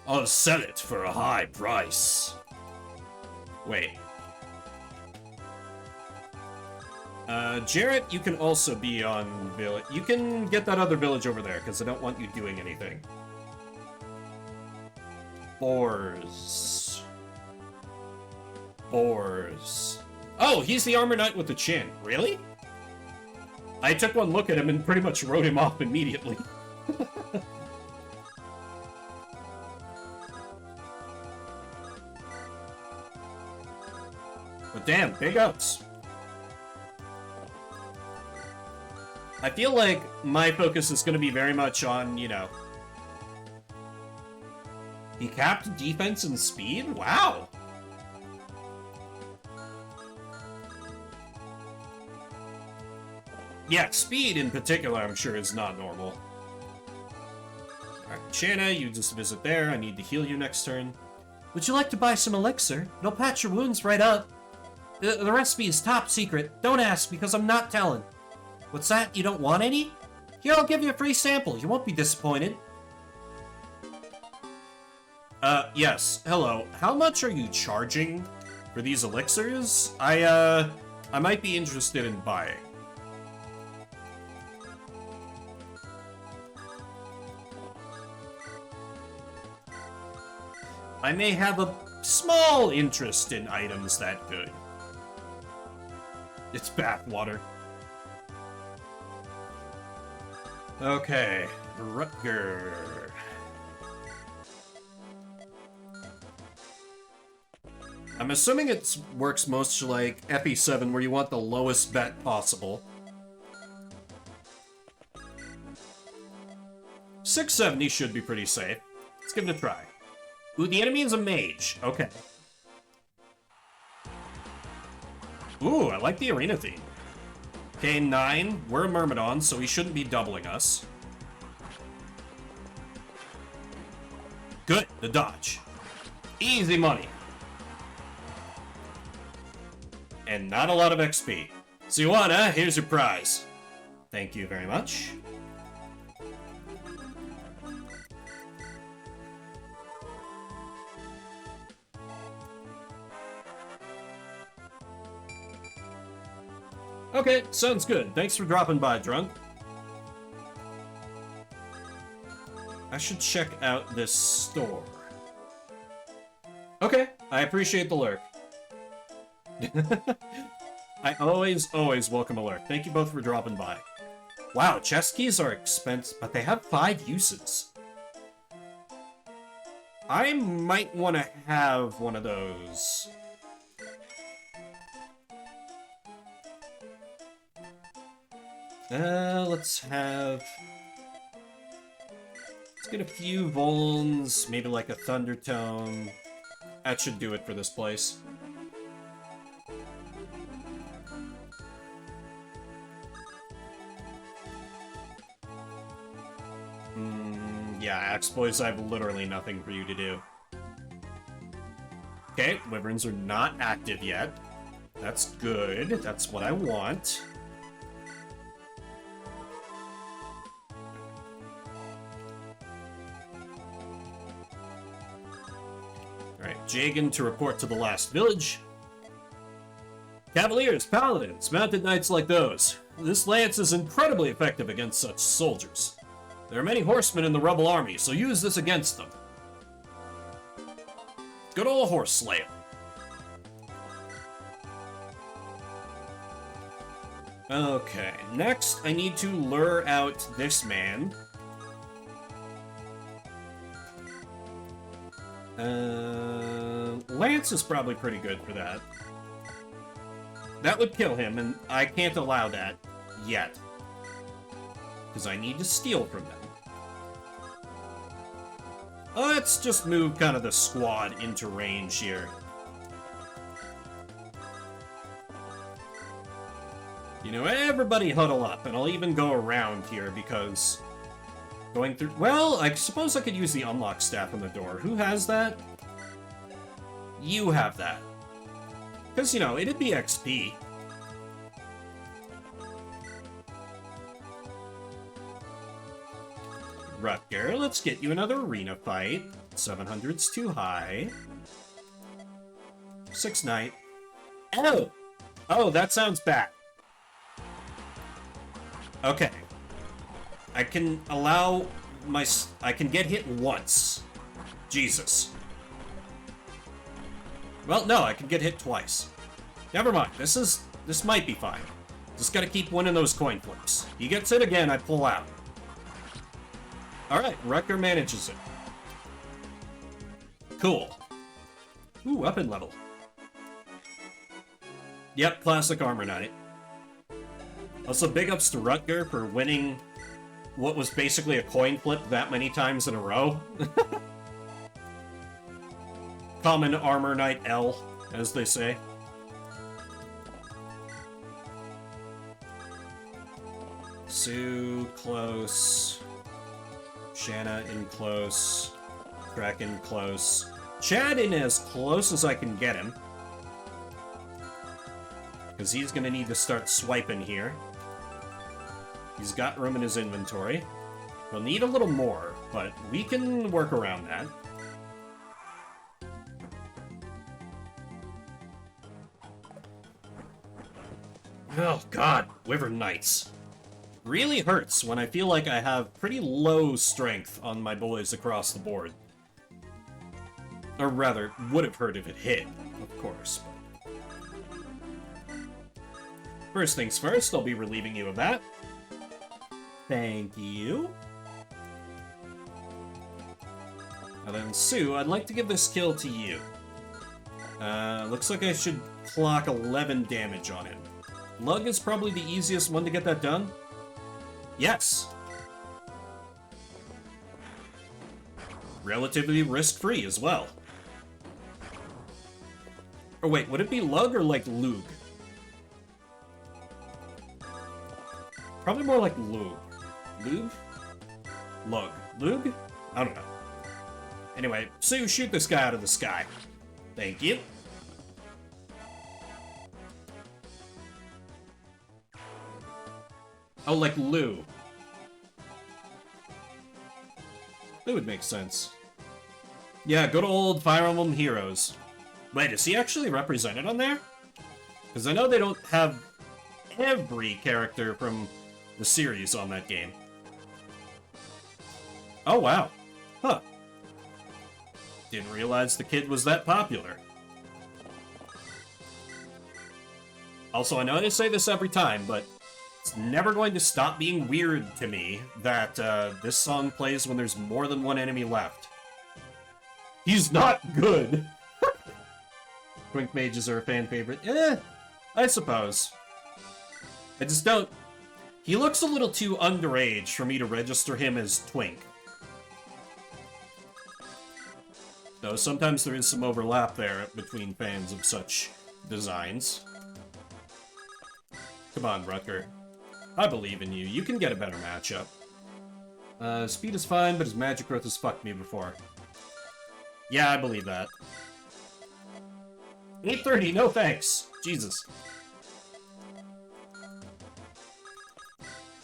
I'll sell it for a high price. Wait. Jarrett, you can also be on village. You can get that other village over there, because I don't want you doing anything. Boars. Boars. Oh, he's the armor knight with the chin. Really? I took one look at him and pretty much wrote him off immediately. But damn, big ups. I feel like my focus is going to be very much on, you know... He capped defense and speed? Wow! Yeah, speed in particular, I'm sure, is not normal. Alright, Shanna, you just visit there. I need to heal you next turn. Would you like to buy some elixir? It'll patch your wounds right up. The recipe is top secret. Don't ask, because I'm not telling. What's that? You don't want any? Here, I'll give you a free sample. You won't be disappointed. Yes. Hello. How much are you charging for these elixirs? I might be interested in buying. I may have a small interest in items that good. It's bathwater. Okay, Rutger. I'm assuming it works most like FE7, where you want the lowest bet possible. 670 should be pretty safe. Let's give it a try. Ooh, the enemy is a mage. Okay. Ooh, I like the arena theme. Okay, 9. We're a Myrmidon, so he shouldn't be doubling us. Good, the dodge. Easy money. And not a lot of XP. So you want, huh? Here's your prize. Thank you very much. Okay, sounds good. Thanks for dropping by, Drunk. I should check out this store. Okay, I appreciate the lurk. I always welcome a lurk. Thank you both for dropping by. Wow, chest keys are expensive, but they have 5 uses. I might want to have one of those. Let's get a few Volns, maybe like a Thundertone. That should do it for this place. Yeah, Axe Boys, I have literally nothing for you to do. Okay, Wyverns are not active yet. That's good. That's what I want. Jagan to report to the last village. Cavaliers, paladins, mounted knights like those. This lance is incredibly effective against such soldiers. There are many horsemen in the rebel army, so use this against them. Good old horse slayer. Okay, next I need to lure out this man. Lance is probably pretty good for that. That would kill him, and I can't allow that yet. Because I need to steal from them. Let's just move kind of the squad into range here. You know, everybody huddle up, and I'll even go around here because... Going through... Well, I suppose I could use the unlock staff on the door. Who has that? You have that. Because, you know, it'd be XP. Rutger, let's get you another arena fight. 700's too high. 6 Knight. Oh! Oh, that sounds bad. Okay. I can allow my... I can get hit once. Jesus. Well, no, I can get hit twice. Never mind, this might be fine. Just gotta keep winning those coin flips. He gets hit again, I pull out. Alright, Rutger manages it. Cool. Ooh, up in level. Yep, classic Armor Knight. Also, big ups to Rutger for winning what was basically a coin flip that many times in a row. Common Armor Knight L, as they say. Sue, close. Shanna in close. Kraken close. Chad in as close as I can get him. Because he's going to need to start swiping here. He's got room in his inventory. We'll need a little more, but we can work around that. Oh god, Wyvern Knights. Really hurts when I feel like I have pretty low strength on my boys across the board. Or rather, would have hurt if it hit, of course. First things first, I'll be relieving you of that. Thank you. And then Sue, I'd like to give this kill to you. Looks like I should clock 11 damage on him. Lug is probably the easiest one to get that done. Yes. Relatively risk-free as well. Or wait, would it be Lug or like Lug? Probably more like Lug. Lug? Lug. Lug? I don't know. Anyway, Sue, shoot this guy out of the sky. Thank you. Oh, like Lou. That would make sense. Yeah, good old Fire Emblem Heroes. Wait, is he actually represented on there? Because I know they don't have every character from the series on that game. Oh, wow. Huh. Didn't realize the kid was that popular. Also, I know I say this every time, but it's never going to stop being weird to me that this song plays when there's more than one enemy left. He's not good! Twink Mages are a fan favorite. I suppose. I just don't... He looks a little too underage for me to register him as Twink. Though sometimes there is some overlap there between fans of such designs. Come on, Rutger. I believe in you. You can get a better matchup. Speed is fine, but his magic growth has fucked me before. Yeah, I believe that. 830, no thanks. Jesus.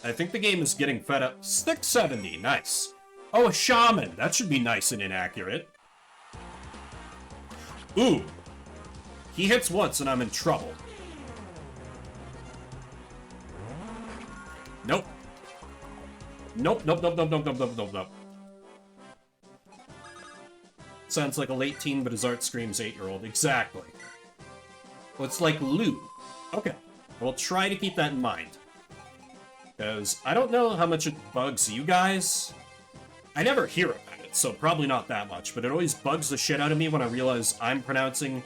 I think the game is getting fed up. 670, nice. Oh, a shaman. That should be nice and inaccurate. Ooh. He hits once and I'm in trouble. Nope. Nope, nope, nope, nope, nope, nope, nope, nope, nope. Sounds like a late teen, but his art screams 8-year-old. Exactly. Well, it's like Lou. Okay. We'll try to keep that in mind. Because I don't know how much it bugs you guys. I never hear about it, so probably not that much, but it always bugs the shit out of me when I realize I'm pronouncing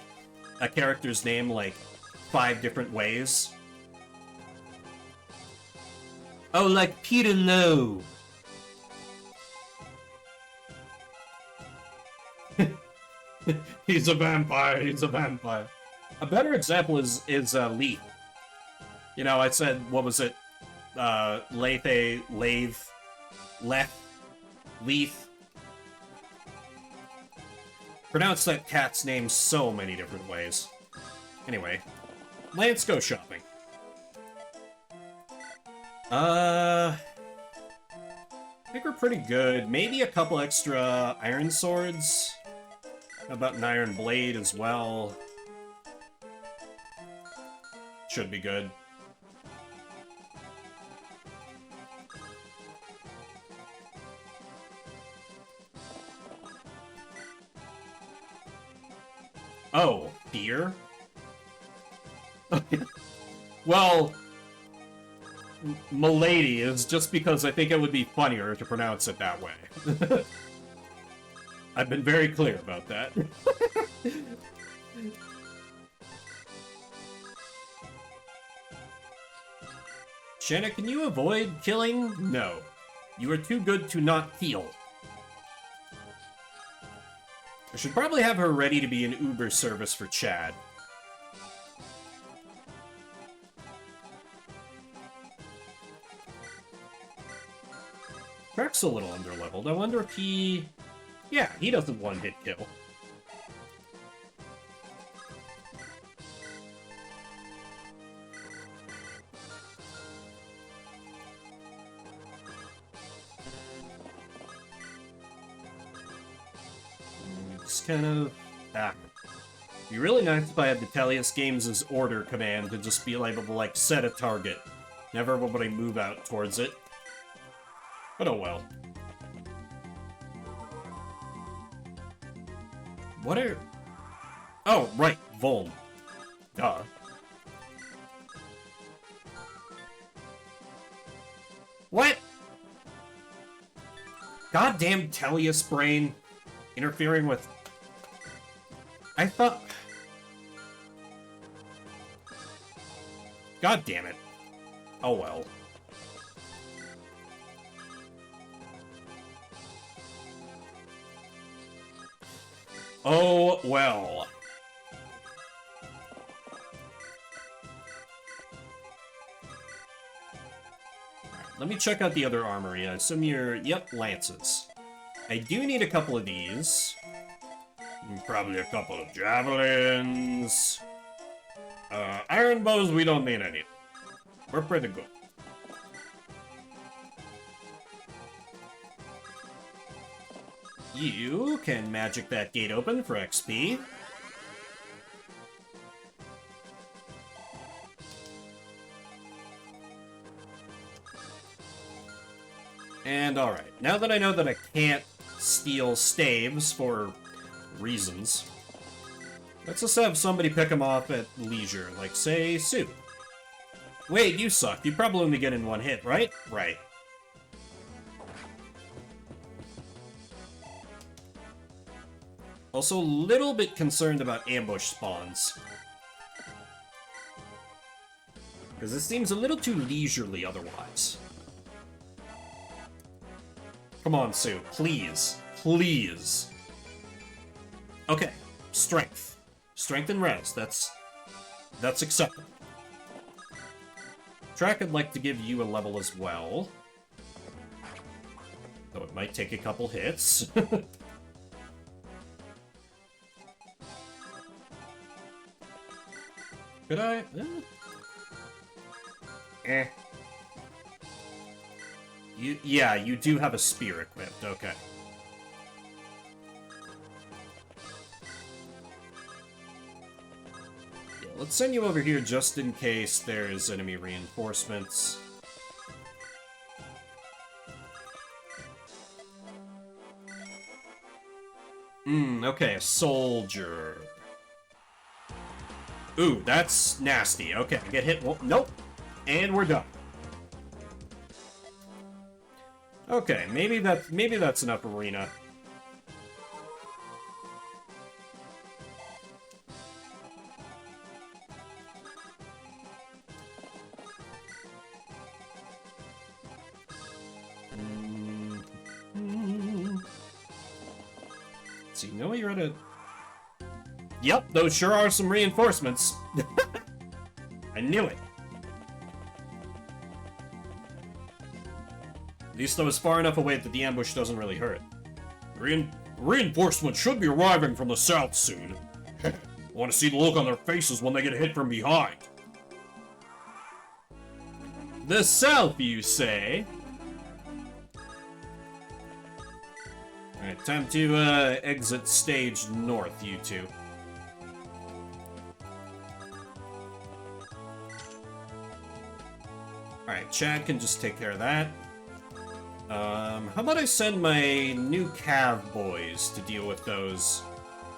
a character's name like 5 different ways. Oh, like Peter Lowe. He's a vampire, he's a vampire. A better example is Leaf. You know, I said, what was it? Leaf. Pronounce that cat's name so many different ways. Anyway, let's go shopping. I think we're pretty good. Maybe a couple extra iron swords. How about an iron blade as well? Should be good. Oh, deer. Well, Milady is just because I think it would be funnier to pronounce it that way. I've been very clear about that. Shanna, can you avoid killing? No. You are too good to not heal. I should probably have her ready to be an Uber service for Chad. Crack's a little underleveled. I wonder if he... Yeah, he doesn't one-hit kill. Just kind of... It'd be really nice if I had the Tellius Games' order command to just be able to, like, set a target. Never everybody move out towards it. But oh well. What are... Oh, right, Volm. Duh. What? Goddamn Tellius brain interfering with... I thought... God damn it. Oh well. Oh well. Let me check out the other armory. I assume you're... Yep, lances. I do need a couple of these. Probably a couple of javelins. Iron bows, we don't need any. We're pretty good. You can magic that gate open for XP. And alright, now that I know that I can't steal staves for reasons, let's just have somebody pick them off at leisure, like, say, Sue. Wait, you suck. You probably only get in one hit, right? Right. Also, a little bit concerned about ambush spawns. Because it seems a little too leisurely otherwise. Come on, Sue. Please. Please. Okay. Strength. Strength and res. That's acceptable. Track, I'd like to give you a level as well. Though it might take a couple hits. Could I? Yeah, you do have a spear equipped, okay. Yeah, let's send you over here just in case there's enemy reinforcements. Okay, a soldier. Ooh, that's nasty. Okay, get hit. Well, nope. And we're done. Okay, maybe that's enough arena. So you know you're at a... Yep, those sure are some reinforcements. I knew it. At least I was far enough away that the ambush doesn't really hurt. Reinforcements should be arriving from the south soon. I want to see the look on their faces when they get hit from behind. The south, you say? Alright, time to exit stage north, you two. Alright, Chad can just take care of that. How about I send my new Cav boys to deal with those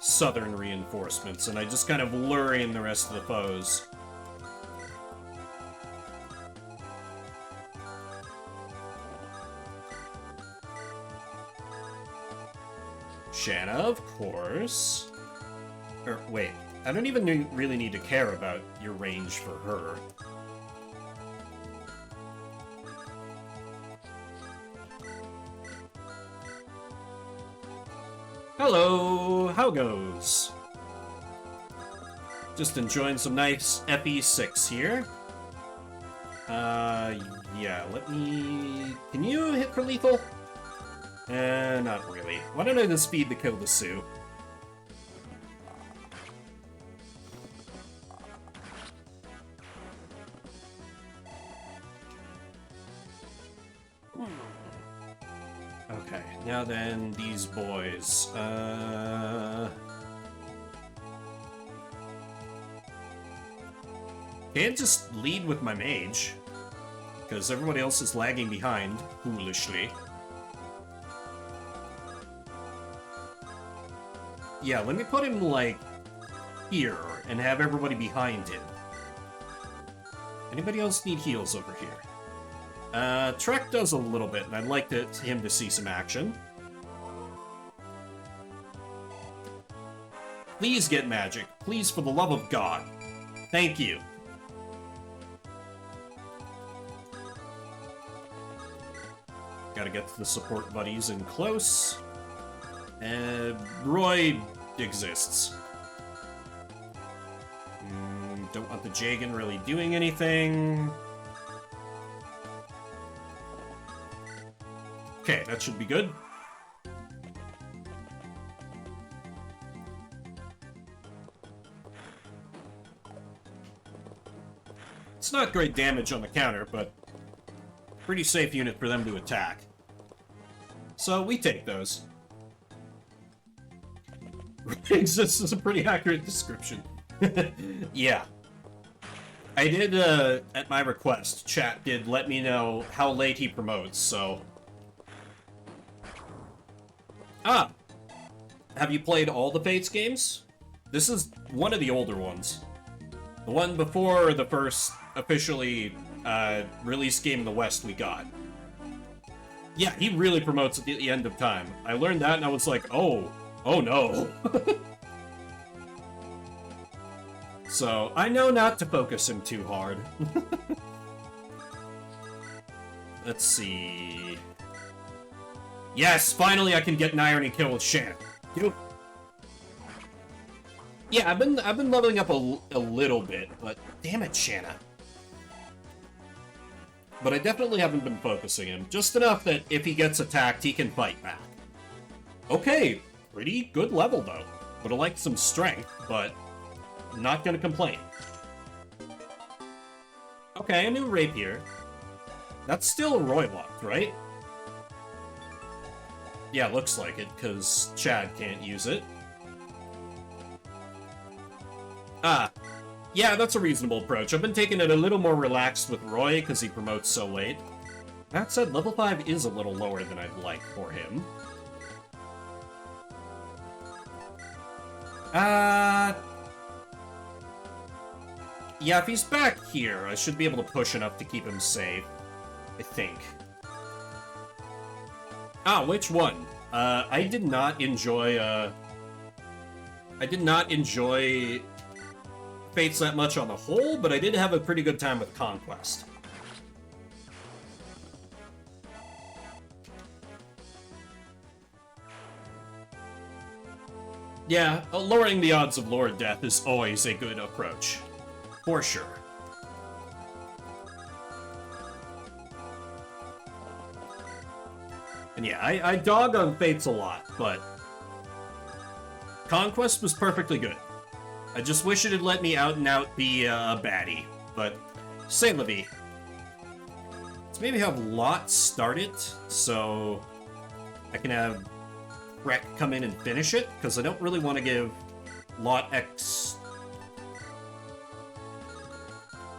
southern reinforcements, and I just kind of lure in the rest of the foes. Shanna, of course. Or, wait, I don't even really need to care about your range for her. Hello, how goes? Just enjoying some nice FE6 here. Yeah, let me... Can you hit for lethal? Not really. Why don't I just speed to kill the Sioux? Okay, now then, these boys. Can't just lead with my mage, because everybody else is lagging behind, foolishly. Yeah, let me put him, like, here, and have everybody behind him. Anybody else need heals over here? Trek does a little bit, and I'd like him to see some action. Please get magic. Please, for the love of God. Thank you. Gotta get the support buddies in close. Roy exists. Don't want the Jagan really doing anything. Okay, that should be good. It's not great damage on the counter, but pretty safe unit for them to attack. So we take those. Exists is a pretty accurate description. Yeah. I did, at my request, chat did let me know how late he promotes, so... Ah! Have you played all the Fates games? This is one of the older ones. The one before the first officially, released game in the West we got. Yeah, he really promotes at the end of time. I learned that and I was like, oh no. So, I know not to focus him too hard. Let's see... Yes, finally I can get an irony kill with Shan. Yeah, I've been leveling up a little bit, but damn it, Shanna. But I definitely haven't been focusing him. Just enough that if he gets attacked, he can fight back. Okay, pretty good level though. Would've liked some strength, but not gonna complain. Okay, a new rapier. That's still Roy locked, right? Yeah, looks like it, because Chad can't use it. Ah, yeah, that's a reasonable approach. I've been taking it a little more relaxed with Roy, because he promotes so late. That said, level 5 is a little lower than I'd like for him. Yeah, if he's back here, I should be able to push enough to keep him safe. I think. Ah, which one? I did not enjoy, I did not enjoy Fates that much on the whole, but I did have a pretty good time with Conquest. Yeah, lowering the odds of Lord Death is always a good approach. For sure. And yeah, I dog on Fates a lot, but Conquest was perfectly good. I just wish it had let me out and out be a baddie, but c'est la vie. Let's maybe have Lot start it, so I can have Rek come in and finish it, because I don't really want to give Lot X...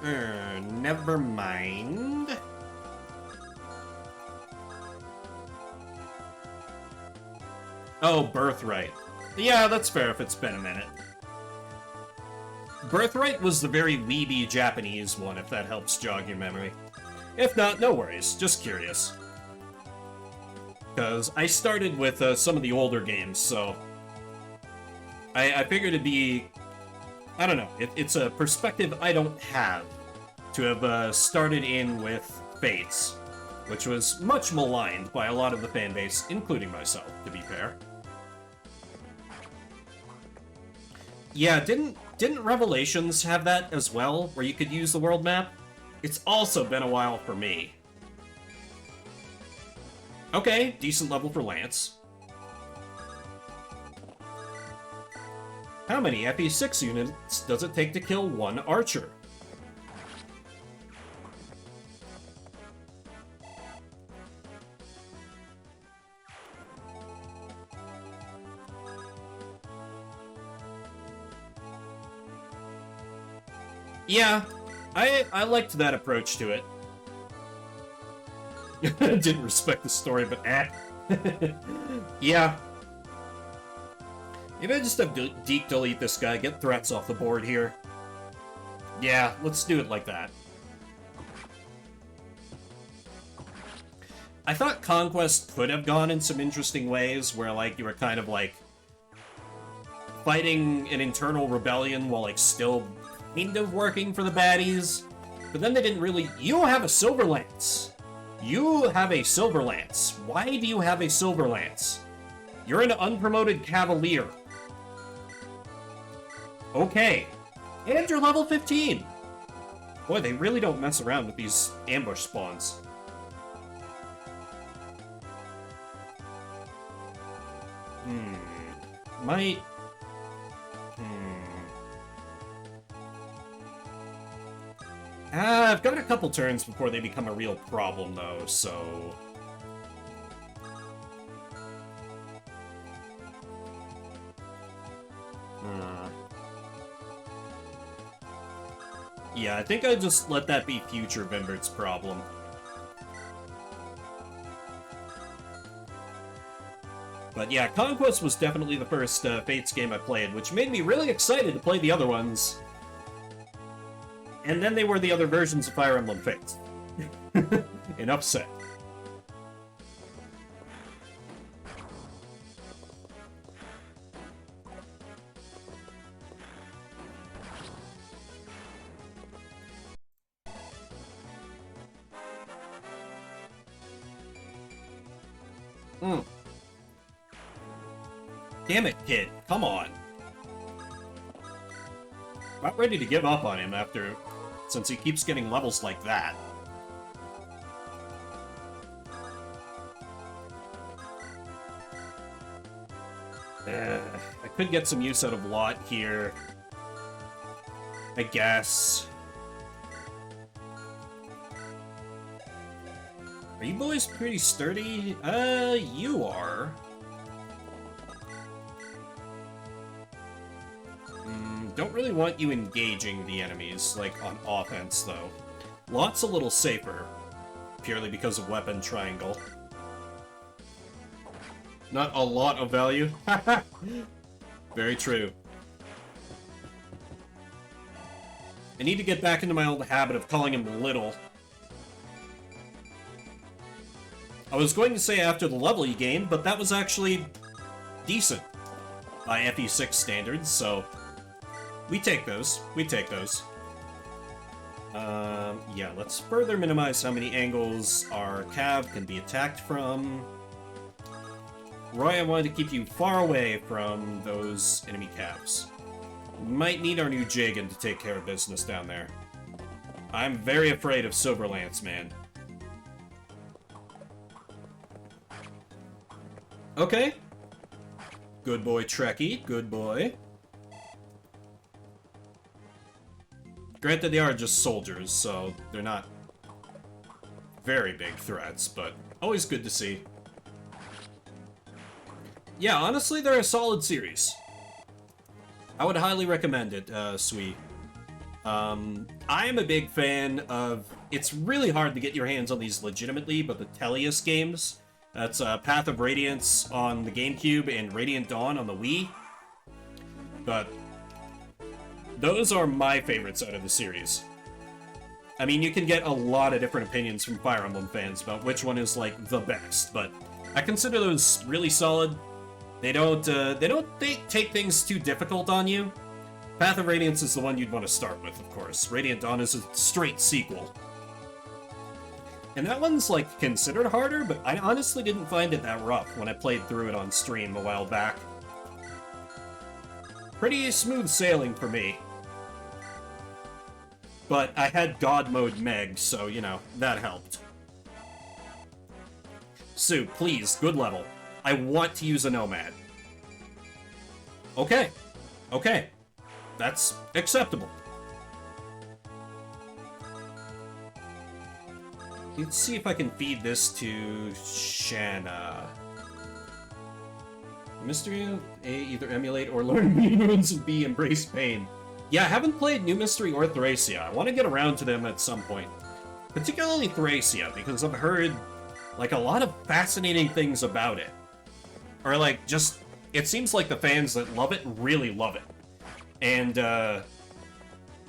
never mind. Oh, Birthright. Yeah, that's fair if it's been a minute. Birthright was the very weeby Japanese one, if that helps jog your memory. If not, no worries, just curious. Because I started with some of the older games, so... I figured it'd be... I don't know, it's a perspective I don't have to have started in with Fates, which was much maligned by a lot of the fanbase, including myself, to be fair. Yeah, didn't Revelations have that as well, where you could use the world map? It's also been a while for me. Okay, decent level for Lance. How many FE6 units does it take to kill one archer? Yeah, I liked that approach to it. Didn't respect the story, but yeah. Maybe I just have Deke delete this guy, get threats off the board here. Yeah, let's do it like that. I thought Conquest could have gone in some interesting ways, where, like, you were kind of, like, fighting an internal rebellion while, like, still kind of working for the baddies. But then they didn't really... You have a Silver Lance. You have a Silver Lance. Why do you have a Silver Lance? You're an unpromoted Cavalier. Okay. And you're level 15. Boy, they really don't mess around with these ambush spawns. Might... I've got a couple turns before they become a real problem, though, so... Yeah, I think I'd just let that be future Vimbert's problem. But yeah, Conquest was definitely the first Fates game I played, which made me really excited to play the other ones. And then they were the other versions of Fire Emblem Fates. Enough said. Damn it, kid. Come on. About ready to give up on him since he keeps getting levels like that. I could get some use out of Lot here, I guess. Are you boys pretty sturdy? You are. Don't really want you engaging the enemies, like, on offense, though. Lot's a little safer, purely because of weapon triangle. Not a lot of value. Very true. I need to get back into my old habit of calling him Little. I was going to say after the level you gained, but that was actually decent by FE6 standards, so... We take those. We take those. Yeah, let's further minimize how many angles our Cav can be attacked from. Roy, I wanted to keep you far away from those enemy Cavs. Might need our new Jagan to take care of business down there. I'm very afraid of Silverlance, man. Okay. Good boy, Trekkie. Good boy. Granted, they are just soldiers, so they're not very big threats, but always good to see. Yeah, honestly, they're a solid series. I would highly recommend it, Sui. I am a big fan of... It's really hard to get your hands on these legitimately, but the Tellius games. That's Path of Radiance on the GameCube and Radiant Dawn on the Wii. But those are my favorites out of the series. I mean, you can get a lot of different opinions from Fire Emblem fans about which one is, like, the best, but I consider those really solid. They don't take things too difficult on you. Path of Radiance is the one you'd want to start with, of course. Radiant Dawn is a straight sequel. And that one's, like, considered harder, but I honestly didn't find it that rough when I played through it on stream a while back. Pretty smooth sailing for me. But I had God Mode Meg, so, you know, that helped. Sue, please, good level. I want to use a Nomad. Okay. Okay. That's acceptable. Let's see if I can feed this to Shanna. Mystery A, either emulate or learn runes, and B, embrace pain. Yeah, I haven't played New Mystery or Thracia. I want to get around to them at some point. Particularly Thracia, because I've heard, like, a lot of fascinating things about it. Or, like, just, it seems like the fans that love it really love it. And,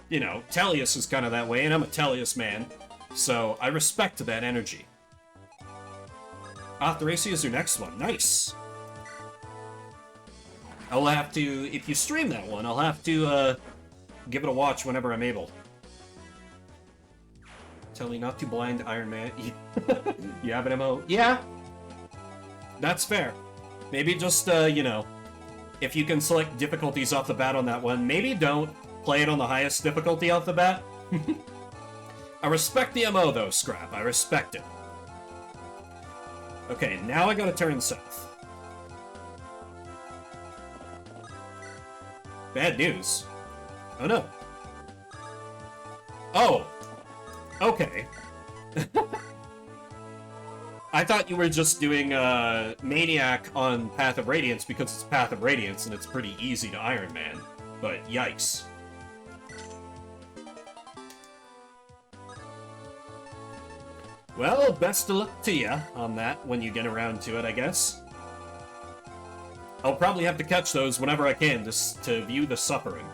you know, Tellius is kind of that way, and I'm a Tellius man. So, I respect that energy. Ah, Thracia is your next one. Nice! I'll have to, if you stream that one, I'll have to, give it a watch whenever I'm able. Tell me not to blind Iron Man. You have an MO? Yeah! That's fair. Maybe just, you know, if you can select difficulties off the bat on that one, maybe don't play it on the highest difficulty off the bat. I respect the MO, though, Scrap. I respect it. Okay, now I gotta turn south. Bad news. Oh, no. Oh! Okay. I thought you were just doing Maniac on Path of Radiance because it's Path of Radiance and it's pretty easy to Iron Man. But yikes. Well, best of luck to ya on that when you get around to it, I guess. I'll probably have to catch those whenever I can just to view the suffering.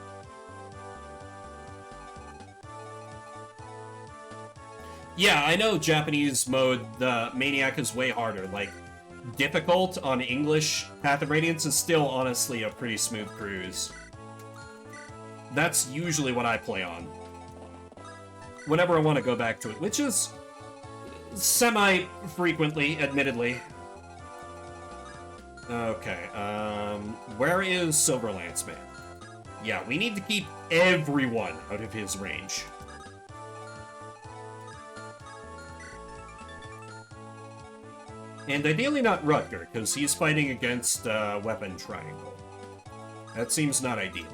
Yeah, I know Japanese mode, the Maniac is way harder. Like, difficult on English, Path of Radiance is still honestly a pretty smooth cruise. That's usually what I play on. Whenever I want to go back to it, which is semi-frequently, admittedly. Okay, where is Silverlance Man? Yeah, we need to keep everyone out of his range. And ideally not Rutger, because he's fighting against Weapon Triangle. That seems not ideal.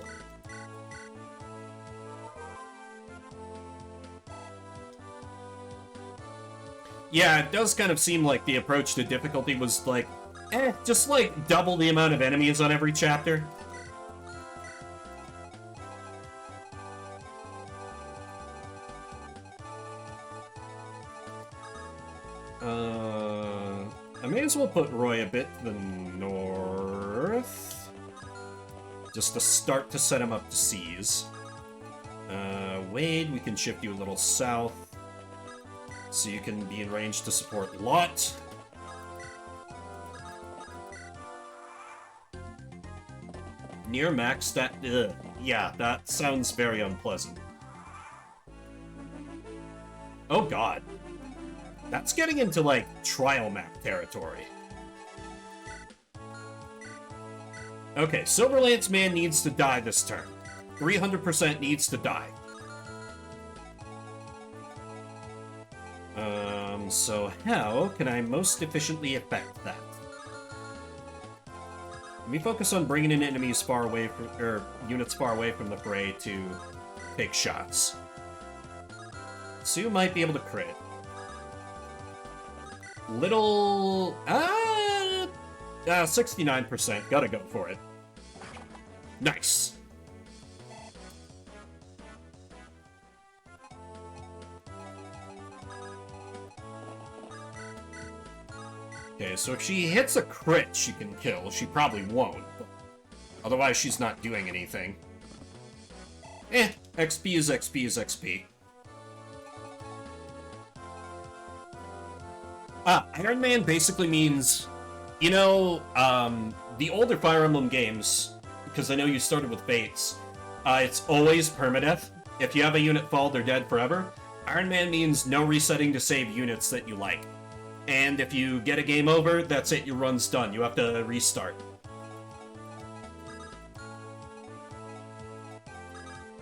Yeah, it does kind of seem like the approach to difficulty was like, just like double the amount of enemies on every chapter. I may as well put Roy a bit to the north. Just to start to set him up to seize. Wade, we can shift you a little south. So you can be in range to support Lot. Near max stat. Yeah, that sounds very unpleasant. Oh god. That's getting into, like, trial map territory. Okay, Silverlance Man needs to die this turn. 300% needs to die. So how can I most efficiently affect that? Let me focus on bringing in enemies far away from, or units far away from the fray to take shots. Sue might be able to crit. Little... 69%. Gotta go for it. Nice. Okay, so if she hits a crit, she can kill. She probably won't. But... Otherwise, she's not doing anything. XP is XP is XP. Iron Man basically means, you know, the older Fire Emblem games, because I know you started with Fates, it's always permadeath. If you have a unit fall, they're dead forever. Iron Man means no resetting to save units that you like. And if you get a game over, that's it, your run's done. You have to restart.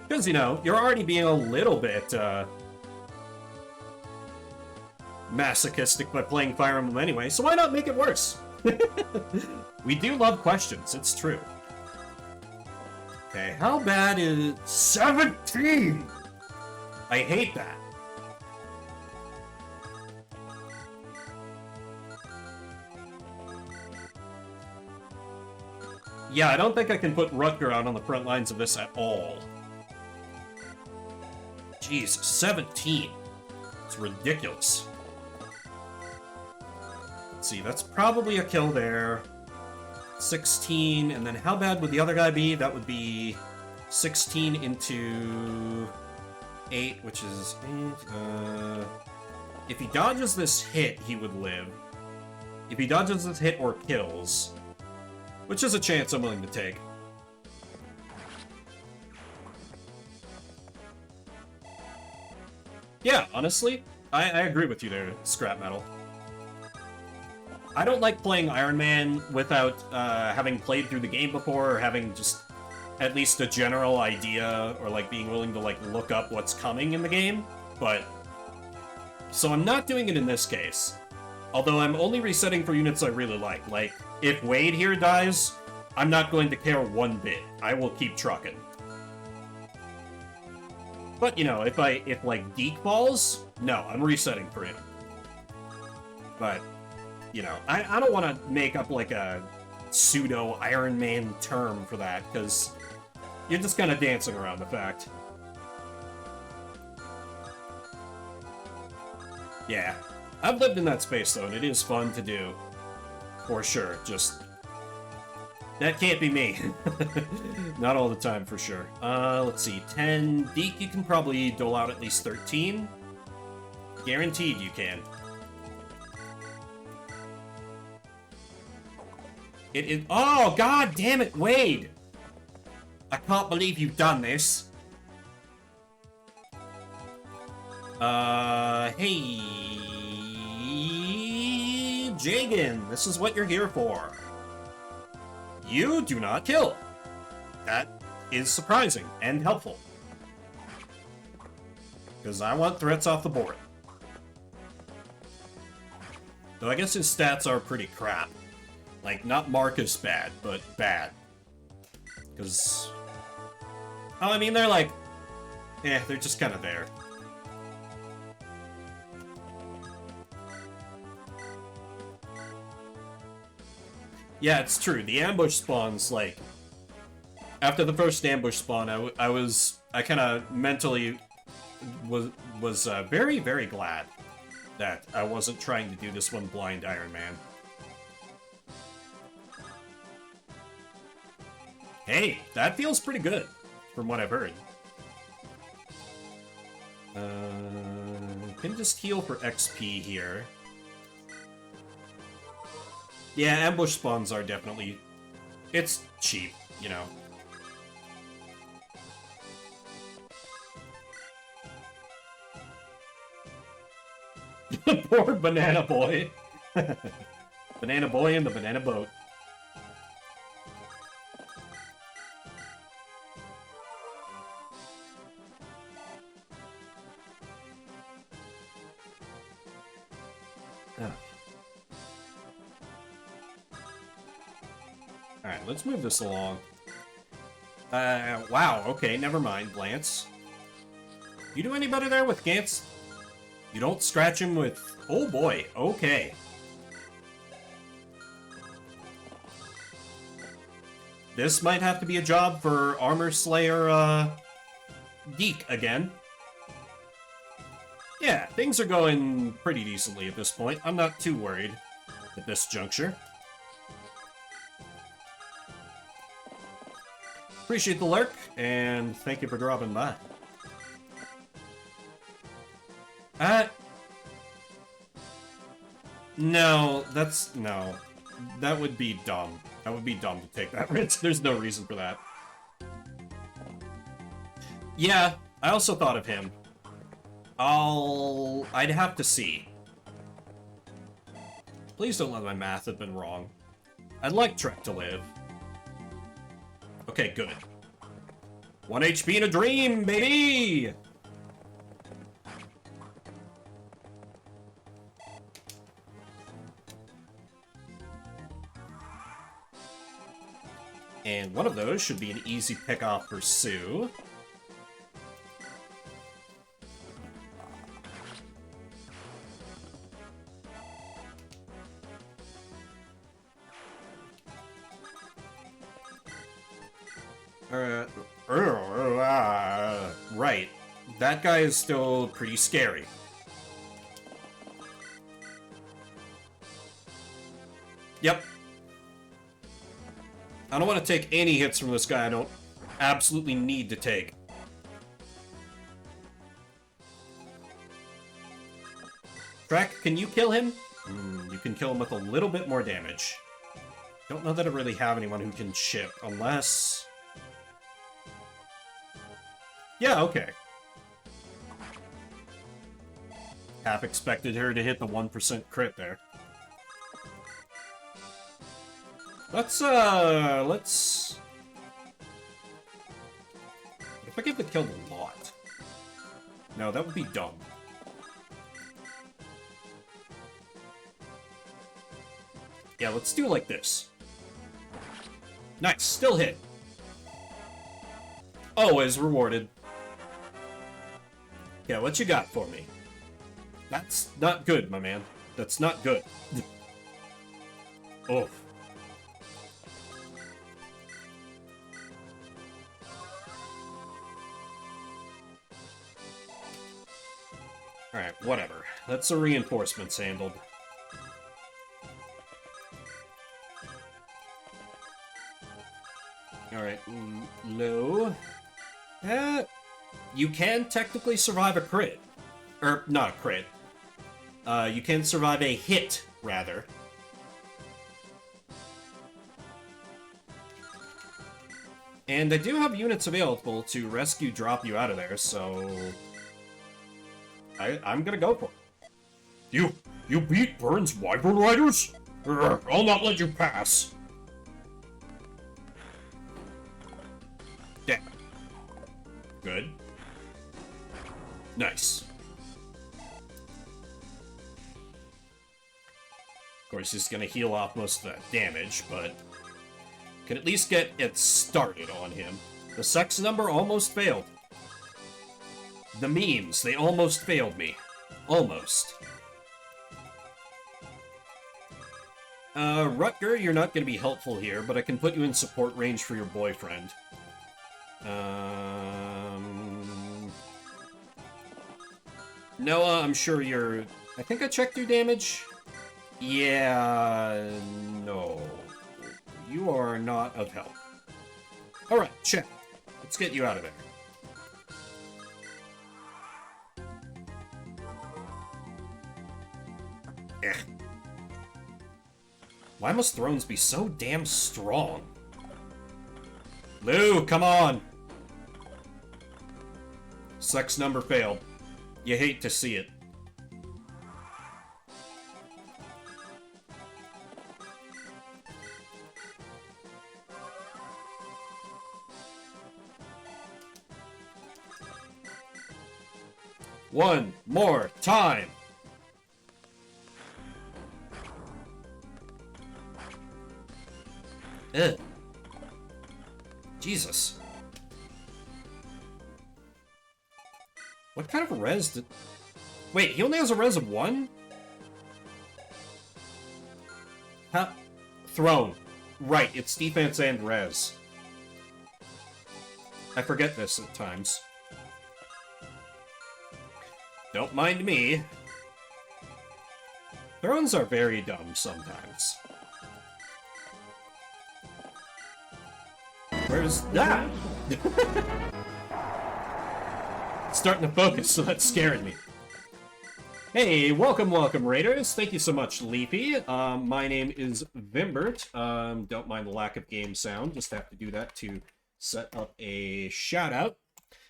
Because, you know, you're already being a little bit, masochistic by playing Fire Emblem anyway, so why not make it worse? We do love questions, it's true. Okay, how bad is 17? I hate that. Yeah, I don't think I can put Rutger out on the front lines of this at all. Jeez, 17. It's ridiculous. Let's see, that's probably a kill there. 16, and then how bad would the other guy be? That would be 16 into 8, which is 8. If he dodges this hit, he would live. If he dodges this hit or kills, which is a chance I'm willing to take. Yeah, honestly, I agree with you there, Scrap Metal. I don't like playing Iron Man without having played through the game before, or having just at least a general idea, or like being willing to like look up what's coming in the game, but... So I'm not doing it in this case. Although I'm only resetting for units I really like. Like, if Wade here dies, I'm not going to care one bit. I will keep trucking. But, you know, if like, Geek falls, no, I'm resetting for him. But, you know, I don't want to make up, like, a pseudo Iron Man term for that, because you're just kind of dancing around the fact. Yeah. I've lived in that space, though, and it is fun to do. For sure, just... That can't be me. Not all the time, for sure. Let's see. 10. Deke, you can probably dole out at least 13. Guaranteed you can. Oh, god damn it, Wade! I can't believe you've done this. Hey... Jagan, this is what you're here for. You do not kill. That is surprising and helpful. Because I want threats off the board. Though I guess his stats are pretty crap. Like, not Marcus bad, but bad. Because... Oh, I mean, they're like... they're just kind of there. Yeah, it's true. The ambush spawns, like... After the first ambush spawn, I kind of mentally was very, very glad that I wasn't trying to do this one blind Iron Man. Hey, that feels pretty good, from what I've heard. Can just heal for XP here. Yeah, ambush spawns are definitely... It's cheap, you know. Poor Banana Boy. Banana Boy and the Banana Boat. Alright, let's move this along. Wow, okay, never mind, Lance. You do any better there with Gantz? You don't scratch him with... Oh boy, okay. This might have to be a job for Armor Slayer, Geek again. Yeah, things are going pretty decently at this point. I'm not too worried at this juncture. appreciate the lurk, and thank you for dropping by. No, no. That would be dumb. That would be dumb to take that risk. There's no reason for that. Yeah, I also thought of him. I'd have to see. Please don't let my math have been wrong. I'd like Trek to live. Okay, good. 1 HP in a dream, baby! And one of those should be an easy pick-off for Sue. Right. That guy is still pretty scary. Yep. I don't want to take any hits from this guy I don't absolutely need to take. Trek, can you kill him? You can kill him with a little bit more damage. Don't know that I really have anyone who can chip, unless... Yeah, okay. Half expected her to hit the 1% crit there. Let's... What if I get the kill a lot? No, that would be dumb. Yeah, let's do it like this. Nice, still hit. Always rewarded. Yeah, what you got for me? That's not good, my man. That's not good. Oh. Alright, whatever. That's the reinforcements handled. Alright, low. You can technically survive a crit. Or, not a crit. You can survive a hit, rather. And I do have units available to rescue drop you out of there, so... I'm gonna go for it. You beat Burns' Wyvern Riders? I'll not let you pass. Yeah. Good. Nice. Of course, he's gonna heal off most of that damage, but... can at least get it started on him. The sex number almost failed. The memes, they almost failed me. Almost. Rutger, you're not gonna be helpful here, but I can put you in support range for your boyfriend. Noah, I'm sure you're... I think I checked your damage. Yeah... no. You are not of help. Alright, check. Let's get you out of there. Eh. Why must thrones be so damn strong? Lou, come on! Sex number failed. You hate to see it. One more time! Ugh. Jesus. What kind of a res did... Wait, he only has a res of 1? Huh? Throne. Right, it's defense and res. I forget this at times. Don't mind me. Thrones are very dumb sometimes. Where's that? Starting to focus, so that's scaring me. Hey, welcome, Raiders. Thank you so much, Leafy. My name is Vimbert. Don't mind the lack of game sound. Just have to do that to set up a shout-out.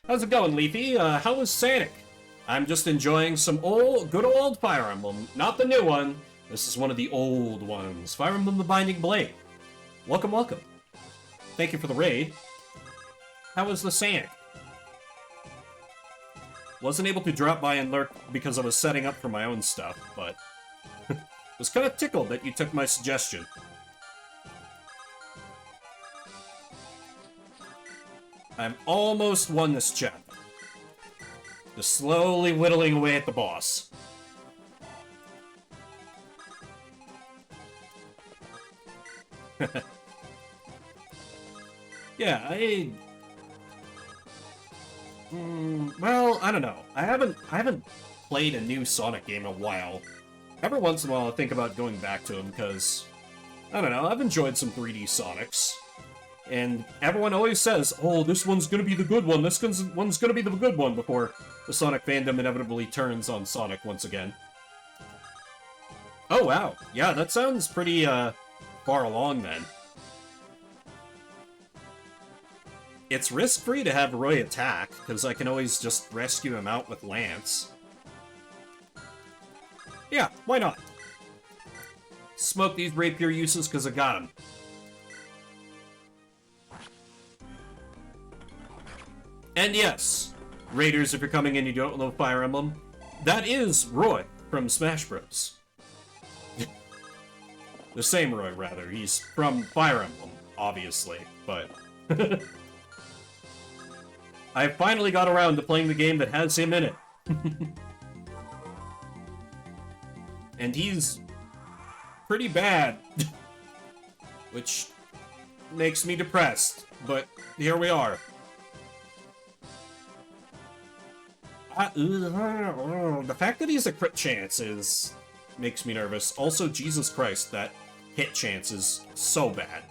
How's it going, Leafy? How was Sonic? I'm just enjoying some good old Fire Emblem. Not the new one. This is one of the old ones. Fire Emblem The Binding Blade. Welcome, welcome. Thank you for the raid. How was the Sonic? Wasn't able to drop by and lurk because I was setting up for my own stuff, but was kind of tickled that you took my suggestion. I'm almost won this chapter. Just slowly whittling away at the boss. Yeah, well, I don't know. I haven't played a new Sonic game in a while. Every once in a while I think about going back to them because, I don't know, I've enjoyed some 3D Sonics. And everyone always says, oh, this one's gonna be the good one, this one's gonna be the good one before the Sonic fandom inevitably turns on Sonic once again. Oh, wow. Yeah, that sounds pretty, far along then. It's risk-free to have Roy attack, because I can always just rescue him out with Lance. Yeah, why not? Smoke these rapier uses because I got him. And yes, Raiders, if you're coming in and you don't know Fire Emblem, that is Roy from Smash Bros. The same Roy, rather. He's from Fire Emblem, obviously, but... I finally got around to playing the game that has him in it. And he's pretty bad. Which makes me depressed, but here we are. The fact that he's a crit chance makes me nervous. Also, Jesus Christ, that hit chance is so bad.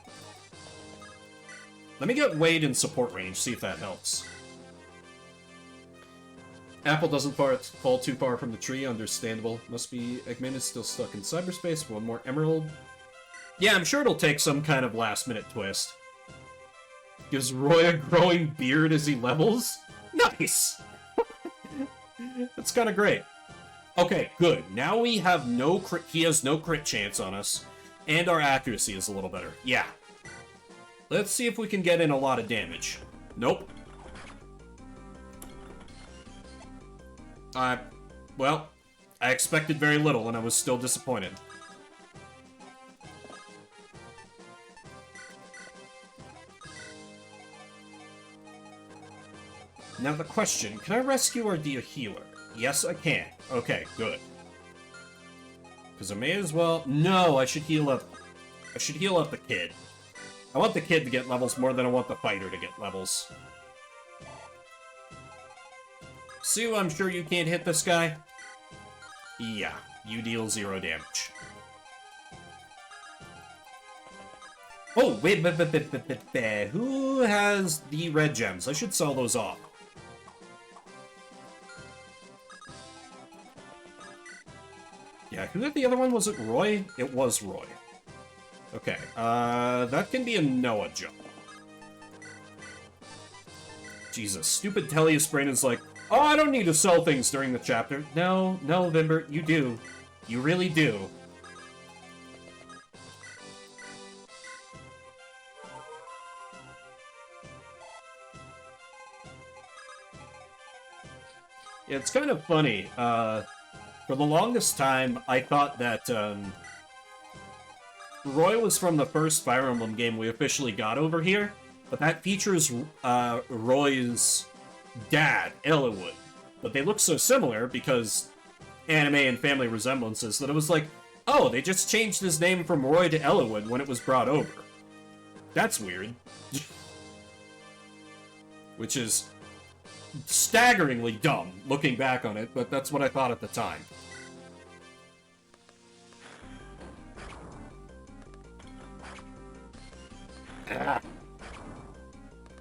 Let me get Wade in support range, see if that helps. Apple doesn't fall too far from the tree, understandable. Must be Eggman is still stuck in cyberspace. One more emerald. Yeah, I'm sure it'll take some kind of last-minute twist. Gives Roy a growing beard as he levels? Nice! That's kind of great. Okay, good. Now we have no crit. He has no crit chance on us, and our accuracy is a little better. Yeah. Let's see if we can get in a lot of damage. Nope. Well, I expected very little, and I was still disappointed. Now the question, can I rescue or be a healer? Yes, I can. Okay, good. Because I may as well... No, I should heal up... I should heal up the kid. I want the kid to get levels more than I want the fighter to get levels. Sue, I'm sure you can't hit this guy? Yeah, you deal 0 damage. Oh, wait, who has the red gems? I should sell those off. Yeah, who did the other one? Was it Roy? It was Roy. Okay, that can be a Noah jump. Jesus, stupid Tellius brain is like, oh, I don't need to sell things during the chapter. No, no, Vimbert, you do. You really do. Yeah, it's kind of funny. For the longest time, I thought that, Roy was from the first Fire Emblem game we officially got over here, but that features, Roy's dad, Eliwood. But they look so similar because anime and family resemblances that it was like, oh, they just changed his name from Roy to Eliwood when it was brought over. That's weird. Which is staggeringly dumb, looking back on it, but that's what I thought at the time. Ah.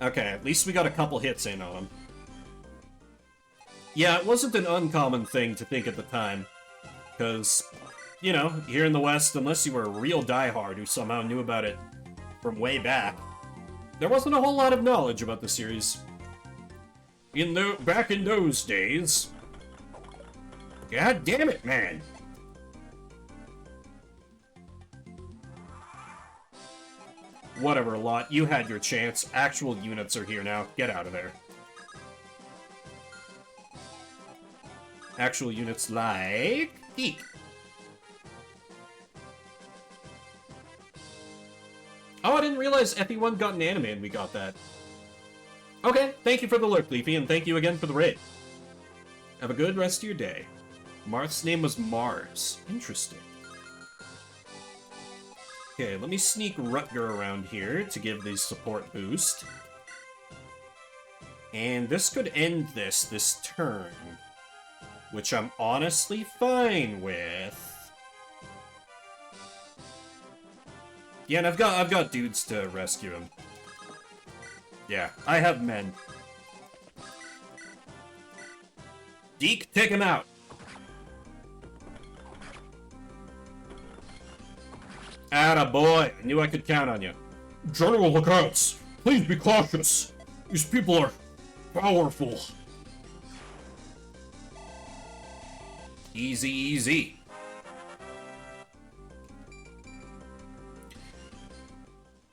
Okay, at least we got a couple hits in on him. Yeah, it wasn't an uncommon thing to think at the time. Because, you know, here in the West, unless you were a real diehard who somehow knew about it from way back, there wasn't a whole lot of knowledge about the series. Back in those days... God damn it, man! Whatever, Lot. You had your chance. Actual units are here now. Get out of there. Actual units like... Eek. Oh, I didn't realize FE1 got an anime and we got that. Okay, thank you for the lurk, Leafy, and thank you again for the raid. Have a good rest of your day. Marth's name was Mars. Interesting. Okay, let me sneak Rutger around here to give the support boost. And this could end this turn. Which I'm honestly fine with. Yeah, and I've got dudes to rescue him. Yeah, I have men. Deke, take him out! Attaboy! I knew I could count on you. General, look out! Please be cautious! These people are powerful. Easy, easy.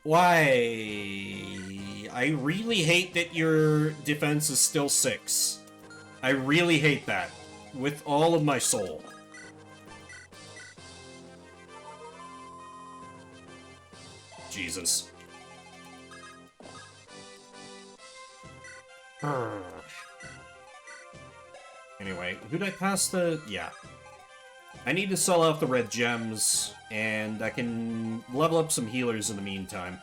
Why? I really hate that your defense is still 6. I really hate that. With all of my soul. Jesus. Anyway, who'd I pass the... Yeah. I need to sell off the red gems, and I can level up some healers in the meantime.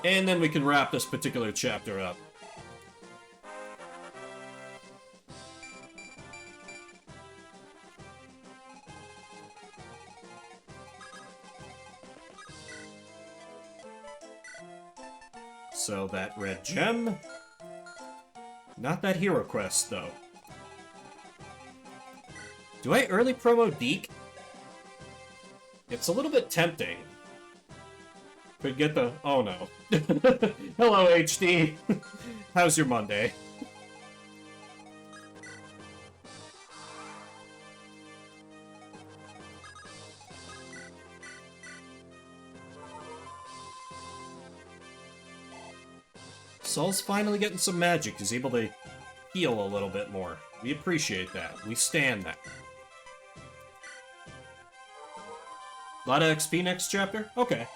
And then we can wrap this particular chapter up. So that red gem. Not that hero quest, though. Do I early promo Deke? It's a little bit tempting. Could get the... Oh, no. Hello, HD. How's your Monday? Saul's finally getting some magic. He's able to heal a little bit more. We appreciate that. We stand that. A lot of XP next chapter? Okay.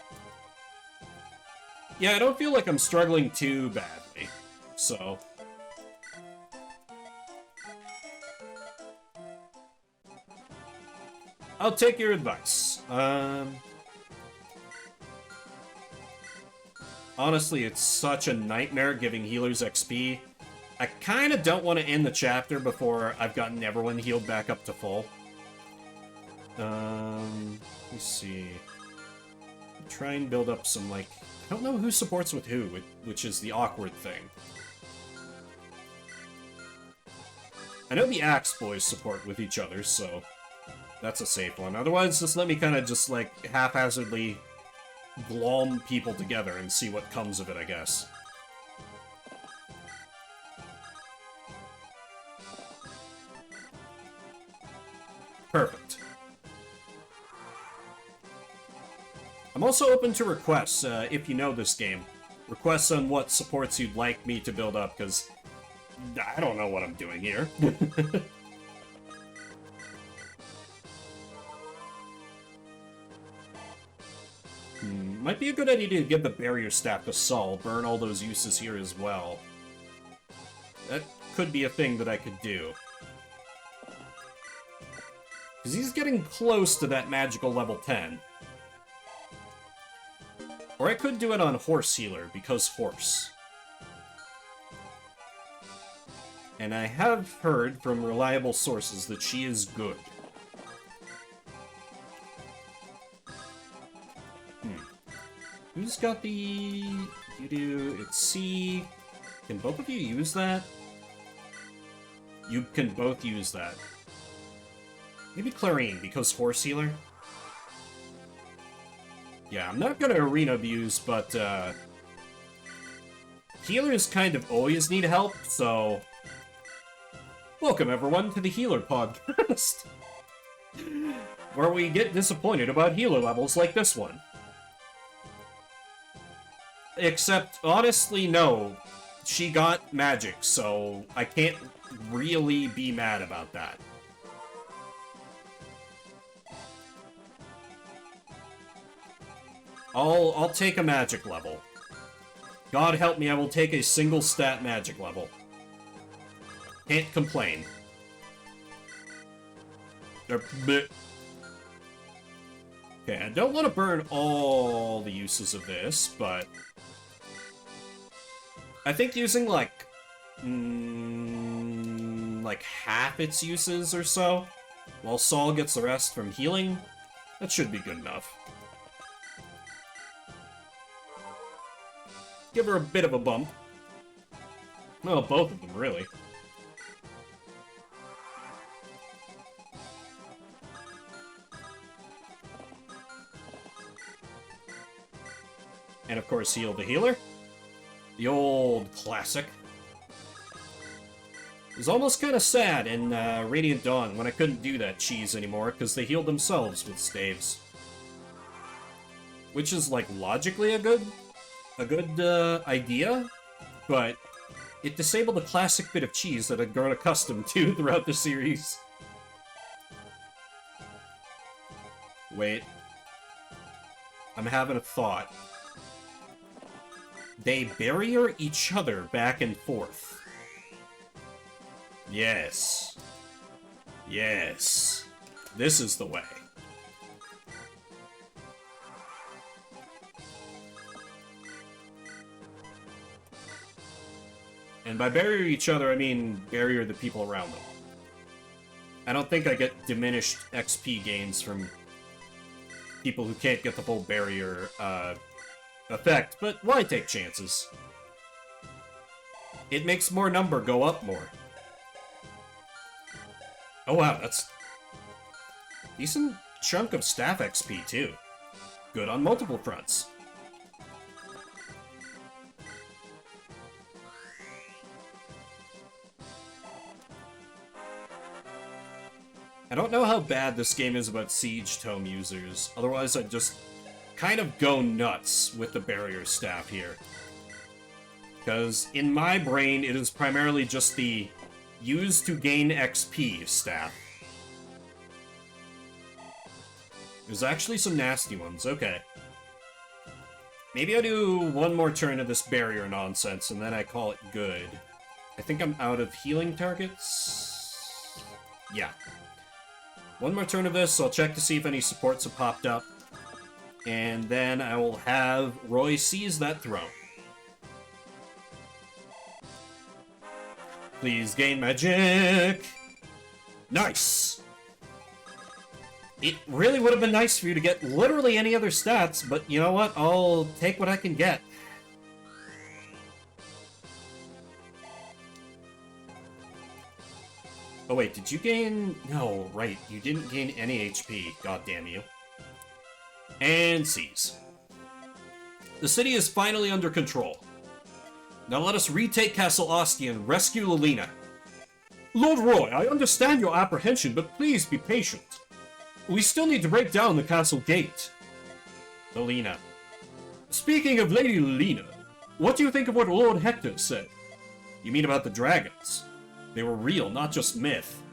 Yeah, I don't feel like I'm struggling too badly, so... I'll take your advice. Honestly, it's such a nightmare giving healers XP. I kind of don't want to end the chapter before I've gotten everyone healed back up to full. Let's see. Try and build up some, like... I don't know who supports with who, which is the awkward thing. I know the Axe Boys support with each other, so that's a safe one. Otherwise, just let me kind of just, like, haphazardly glom people together and see what comes of it, I guess. Perfect. I'm also open to requests, if you know this game. Requests on what supports you'd like me to build up, because I don't know what I'm doing here. Might be a good idea to give the barrier staff to Saul, burn all those uses here as well. That could be a thing that I could do. Because he's getting close to that magical level 10. Or I could do it on Horse Healer, because horse. And I have heard from reliable sources that she is good. Who's got the... You do... It's C... Can both of you use that? You can both use that. Maybe Clarine, because Horse Healer? Yeah, I'm not gonna Arena Abuse, but, healers kind of always need help, so... Welcome, everyone, to the Healer Podcast. Where we get disappointed about healer levels like this one. Except, honestly, no. She got magic, so I can't really be mad about that. I'll take a magic level. God help me, I will take a single stat magic level. Can't complain. Okay, I don't want to burn all the uses of this, but... I think using, like half its uses or so, while Saul gets the rest from healing, that should be good enough. Give her a bit of a bump. Well, both of them, really. And of course, heal the healer. The old classic. It was almost kind of sad in Radiant Dawn when I couldn't do that cheese anymore because they healed themselves with staves. Which is, like, logically a good idea, but it disabled a classic bit of cheese that I'd grown accustomed to throughout the series. Wait. I'm having a thought. They barrier each other back and forth. Yes. Yes. This is the way. And by barrier each other, I mean barrier the people around them. I don't think I get diminished XP gains from people who can't get the full barrier, effect, but why take chances? It makes more number go up more. Oh wow, that's... decent chunk of staff XP, too. Good on multiple fronts. I don't know how bad this game is about Siege Tome users, otherwise I'd just kind of go nuts with the barrier staff here. Because in my brain, it is primarily just the use to gain XP staff. There's actually some nasty ones, okay. Maybe I do one more turn of this barrier nonsense, and then I call it good. I think I'm out of healing targets? Yeah. One more turn of this, I'll check to see if any supports have popped up. And then I will have Roy seize that throne. Please gain magic! Nice! It really would have been nice for you to get literally any other stats, but you know what? I'll take what I can get. Oh wait, did you gain... No, right, you didn't gain any HP. God damn you. And seize. The city is finally under control. Now let us retake Castle Ostia and rescue Lilina. Lord Roy, I understand your apprehension, but please be patient. We still need to break down the castle gate. Lilina. Speaking of Lady Lilina, what do you think of what Lord Hector said? You mean about the dragons? They were real, not just myth.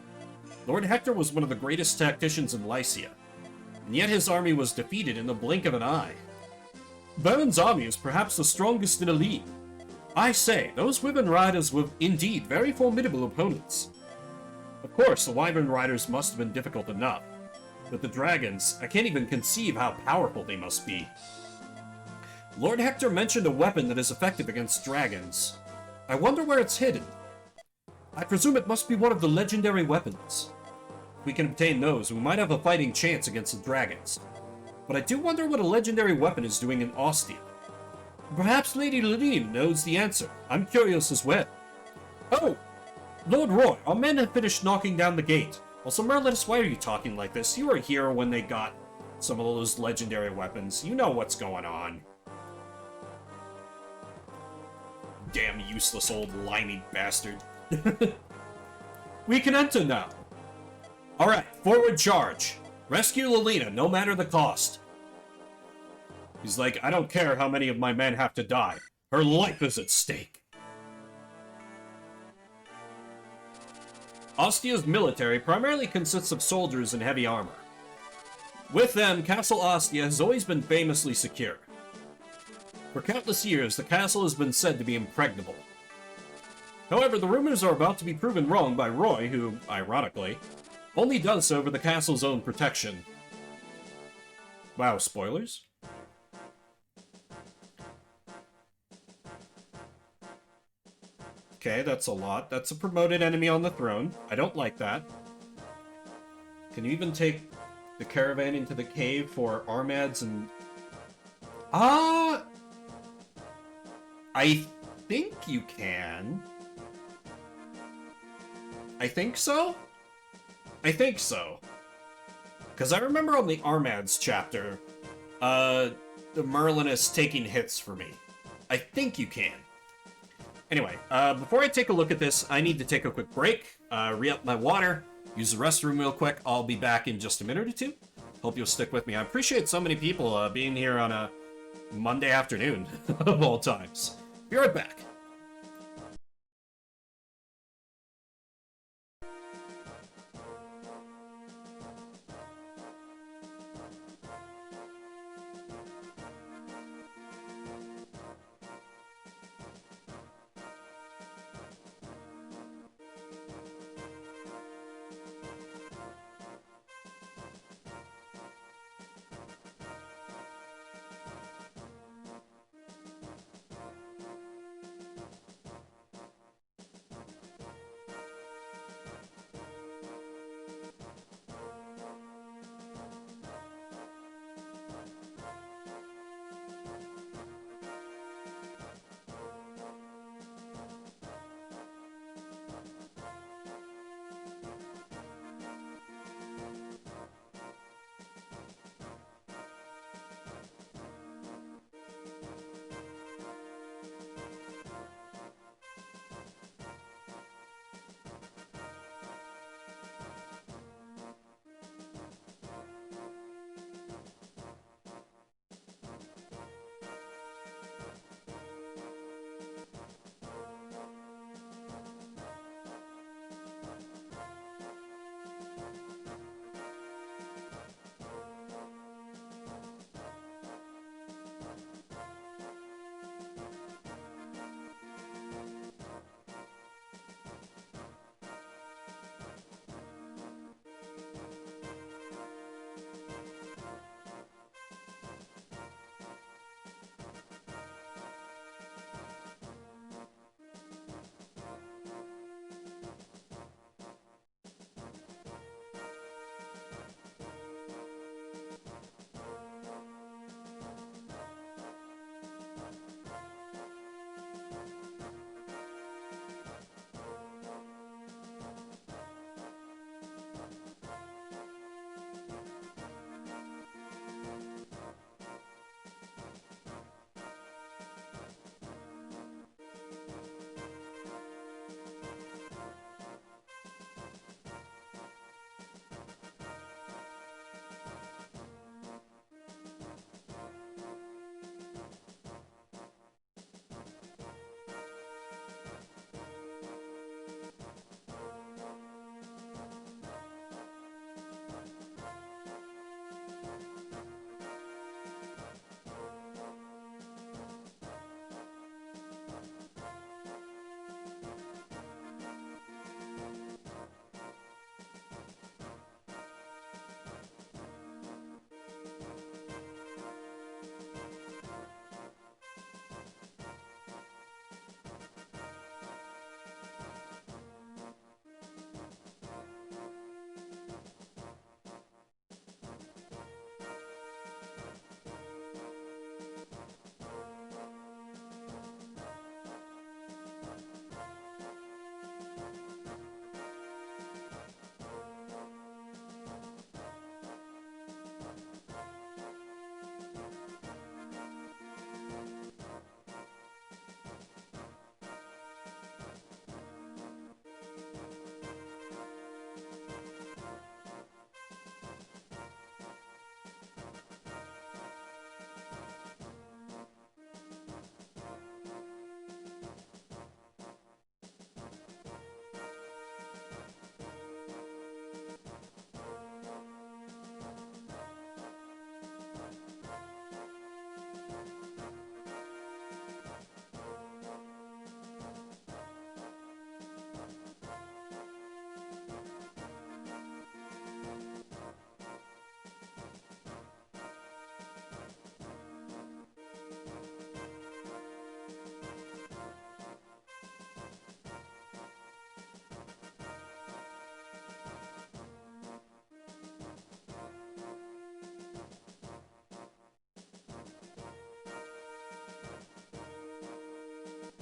Lord Hector was one of the greatest tacticians in Lycia, and yet his army was defeated in the blink of an eye. Baron's army is perhaps the strongest in Elite. I say, those Wyvern Riders were indeed very formidable opponents. Of course, the Wyvern Riders must have been difficult enough, but the dragons, I can't even conceive how powerful they must be. Lord Hector mentioned a weapon that is effective against dragons. I wonder where it's hidden. I presume it must be one of the legendary weapons. If we can obtain those, we might have a fighting chance against the dragons. But I do wonder what a legendary weapon is doing in Ostia. Perhaps Lady Levine knows the answer. I'm curious as well. Oh! Lord Roy, our men have finished knocking down the gate. Also, Merlinus, why are you talking like this? You were here when they got some of those legendary weapons. You know what's going on. Damn useless old limey bastard. We can enter now. Alright, forward charge. Rescue Lolita, no matter the cost. He's like, I don't care how many of my men have to die. Her life is at stake. Ostia's military primarily consists of soldiers in heavy armor. With them, Castle Ostia has always been famously secure. For countless years, the castle has been said to be impregnable. However, the rumors are about to be proven wrong by Roy, who, ironically, only does so for the castle's own protection. Wow, spoilers? Okay, that's a lot. That's a promoted enemy on the throne. I don't like that. Can you even take the caravan into the cave for Armads and... I think you can. I think so? I think so. Because I remember on the Armads chapter, the Merlinus taking hits for me. I think you can. Anyway, before I take a look at this, I need to take a quick break, re-up my water, use the restroom real quick. I'll be back in just a minute or two. Hope you'll stick with me. I appreciate so many people being here on a Monday afternoon, of all times. Be right back.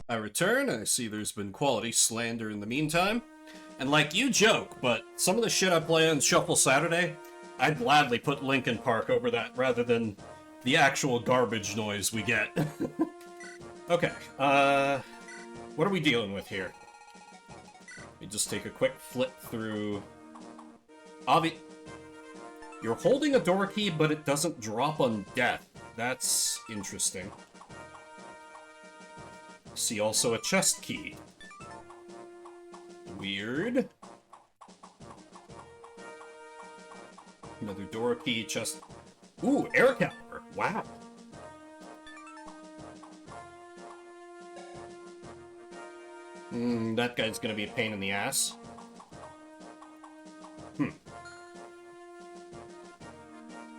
I return, and I see there's been quality slander in the meantime. And like, you joke, but some of the shit I play on Shuffle Saturday, I'd gladly put Linkin Park over that rather than the actual garbage noise we get. Okay, what are we dealing with here? Let me just take a quick flip through. You're holding a door key, but it doesn't drop on death. That's interesting. See also a chest key. Weird. Another door key, chest... Ooh, air caliber. Wow. That guy's gonna be a pain in the ass.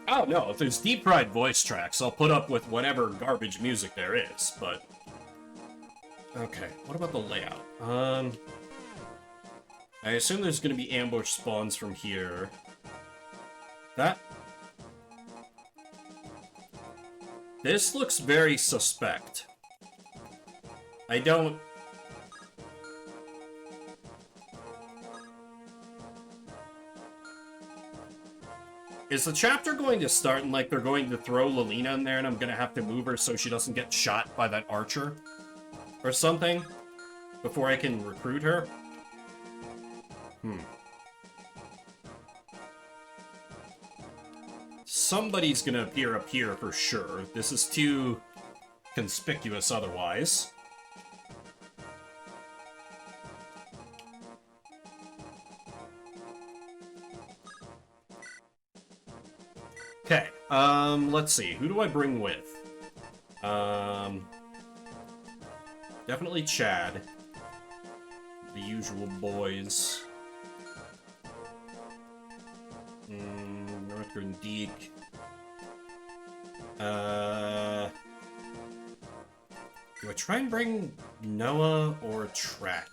Oh, no, if there's deep fried voice tracks, I'll put up with whatever garbage music there is, but... Okay, what about the layout? I assume there's gonna be ambush spawns from here. This looks very suspect. I don't... Is the chapter going to start and, like, they're going to throw Lilina in there and I'm gonna have to move her so she doesn't get shot by that archer? Or something? Before I can recruit her? Somebody's gonna appear up here for sure. This is too conspicuous otherwise. Okay, let's see. Who do I bring with? Definitely Chad. The usual boys. Northern Deke. Do I try and bring Noah or Trek?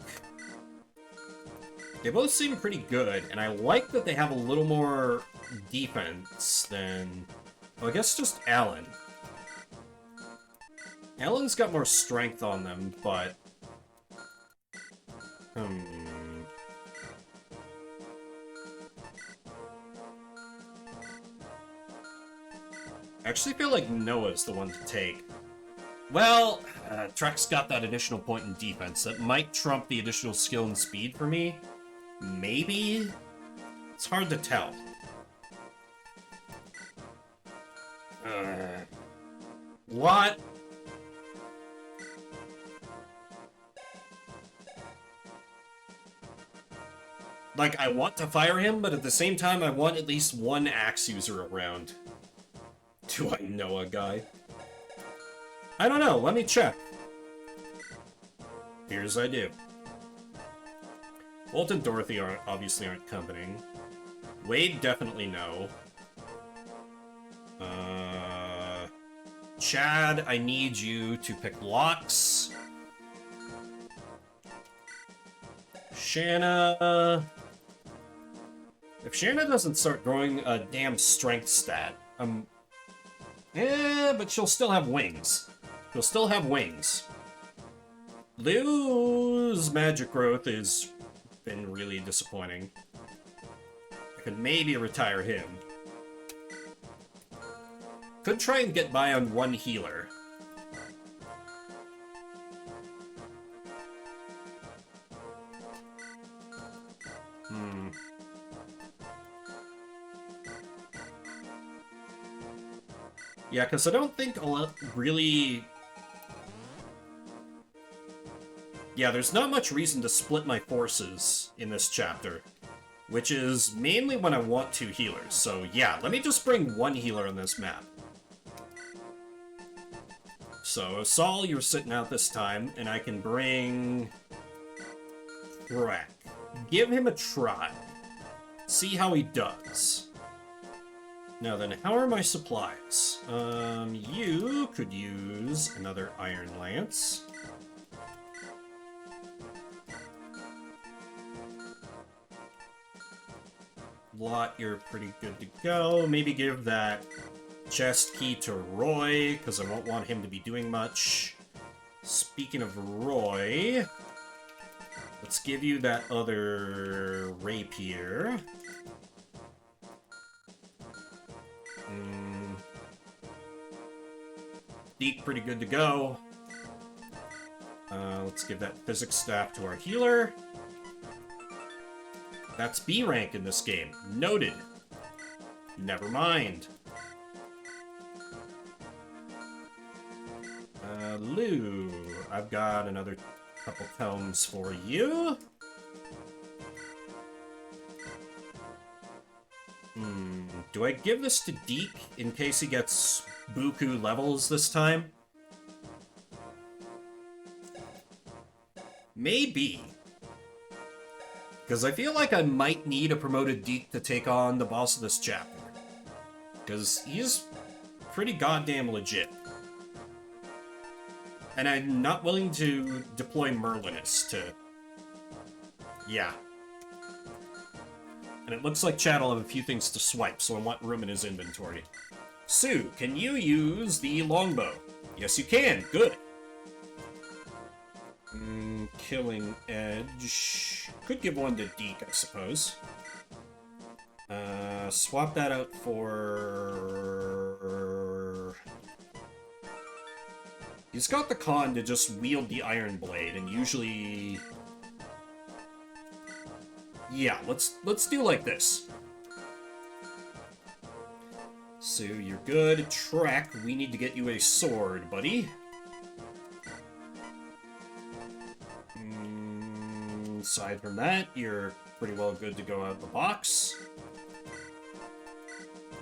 They both seem pretty good, and I like that they have a little more defense than... Well, I guess just Alan. Alan's got more strength on them, but... I actually feel like Noah's the one to take. Well, Trek's got that additional point in defense that might trump the additional skill and speed for me. Maybe? It's hard to tell. What? Like, I want to fire him, but at the same time, I want at least one axe user around. Do I know a guy? I don't know, let me check. Here's I do. Walt and Dorothy obviously aren't accompanying. Wade definitely no. Chad, I need you to pick locks. Shanna... If Shanna doesn't start growing a damn strength stat, but she'll still have wings. She'll still have wings. Lou's magic growth has been really disappointing. I could maybe retire him. Could try and get by on one healer. Yeah, because I don't think I'll really... Yeah, there's not much reason to split my forces in this chapter, which is mainly when I want two healers. So yeah, let me just bring one healer on this map. So, Saul, you're sitting out this time, and I can bring... Crack. Give him a try. See how he does. Now then, how are my supplies? You could use another Iron Lance. Lot, you're pretty good to go. Maybe give that chest key to Roy, because I won't want him to be doing much. Speaking of Roy, let's give you that other rapier. Deke, pretty good to go. Let's give that physics staff to our healer. That's B rank in this game. Noted. Never mind. Lou, I've got another couple tomes for you. Do I give this to Deke in case he gets buku levels this time? Maybe. Because I feel like I might need a promoted Deke to take on the boss of this chapter. Because he's pretty goddamn legit. And I'm not willing to deploy Merlinus to... Yeah. And it looks like Chad will have a few things to swipe, so I want room in his inventory. Sue, can you use the longbow? Yes, you can. Good. Killing Edge. Could give one to Deke, I suppose. Swap that out for... He's got the con to just wield the Iron Blade, and usually... Yeah, let's do like this. Sue, you're good. Trek, we need to get you a sword, buddy. Aside from that, you're pretty well good to go out of the box.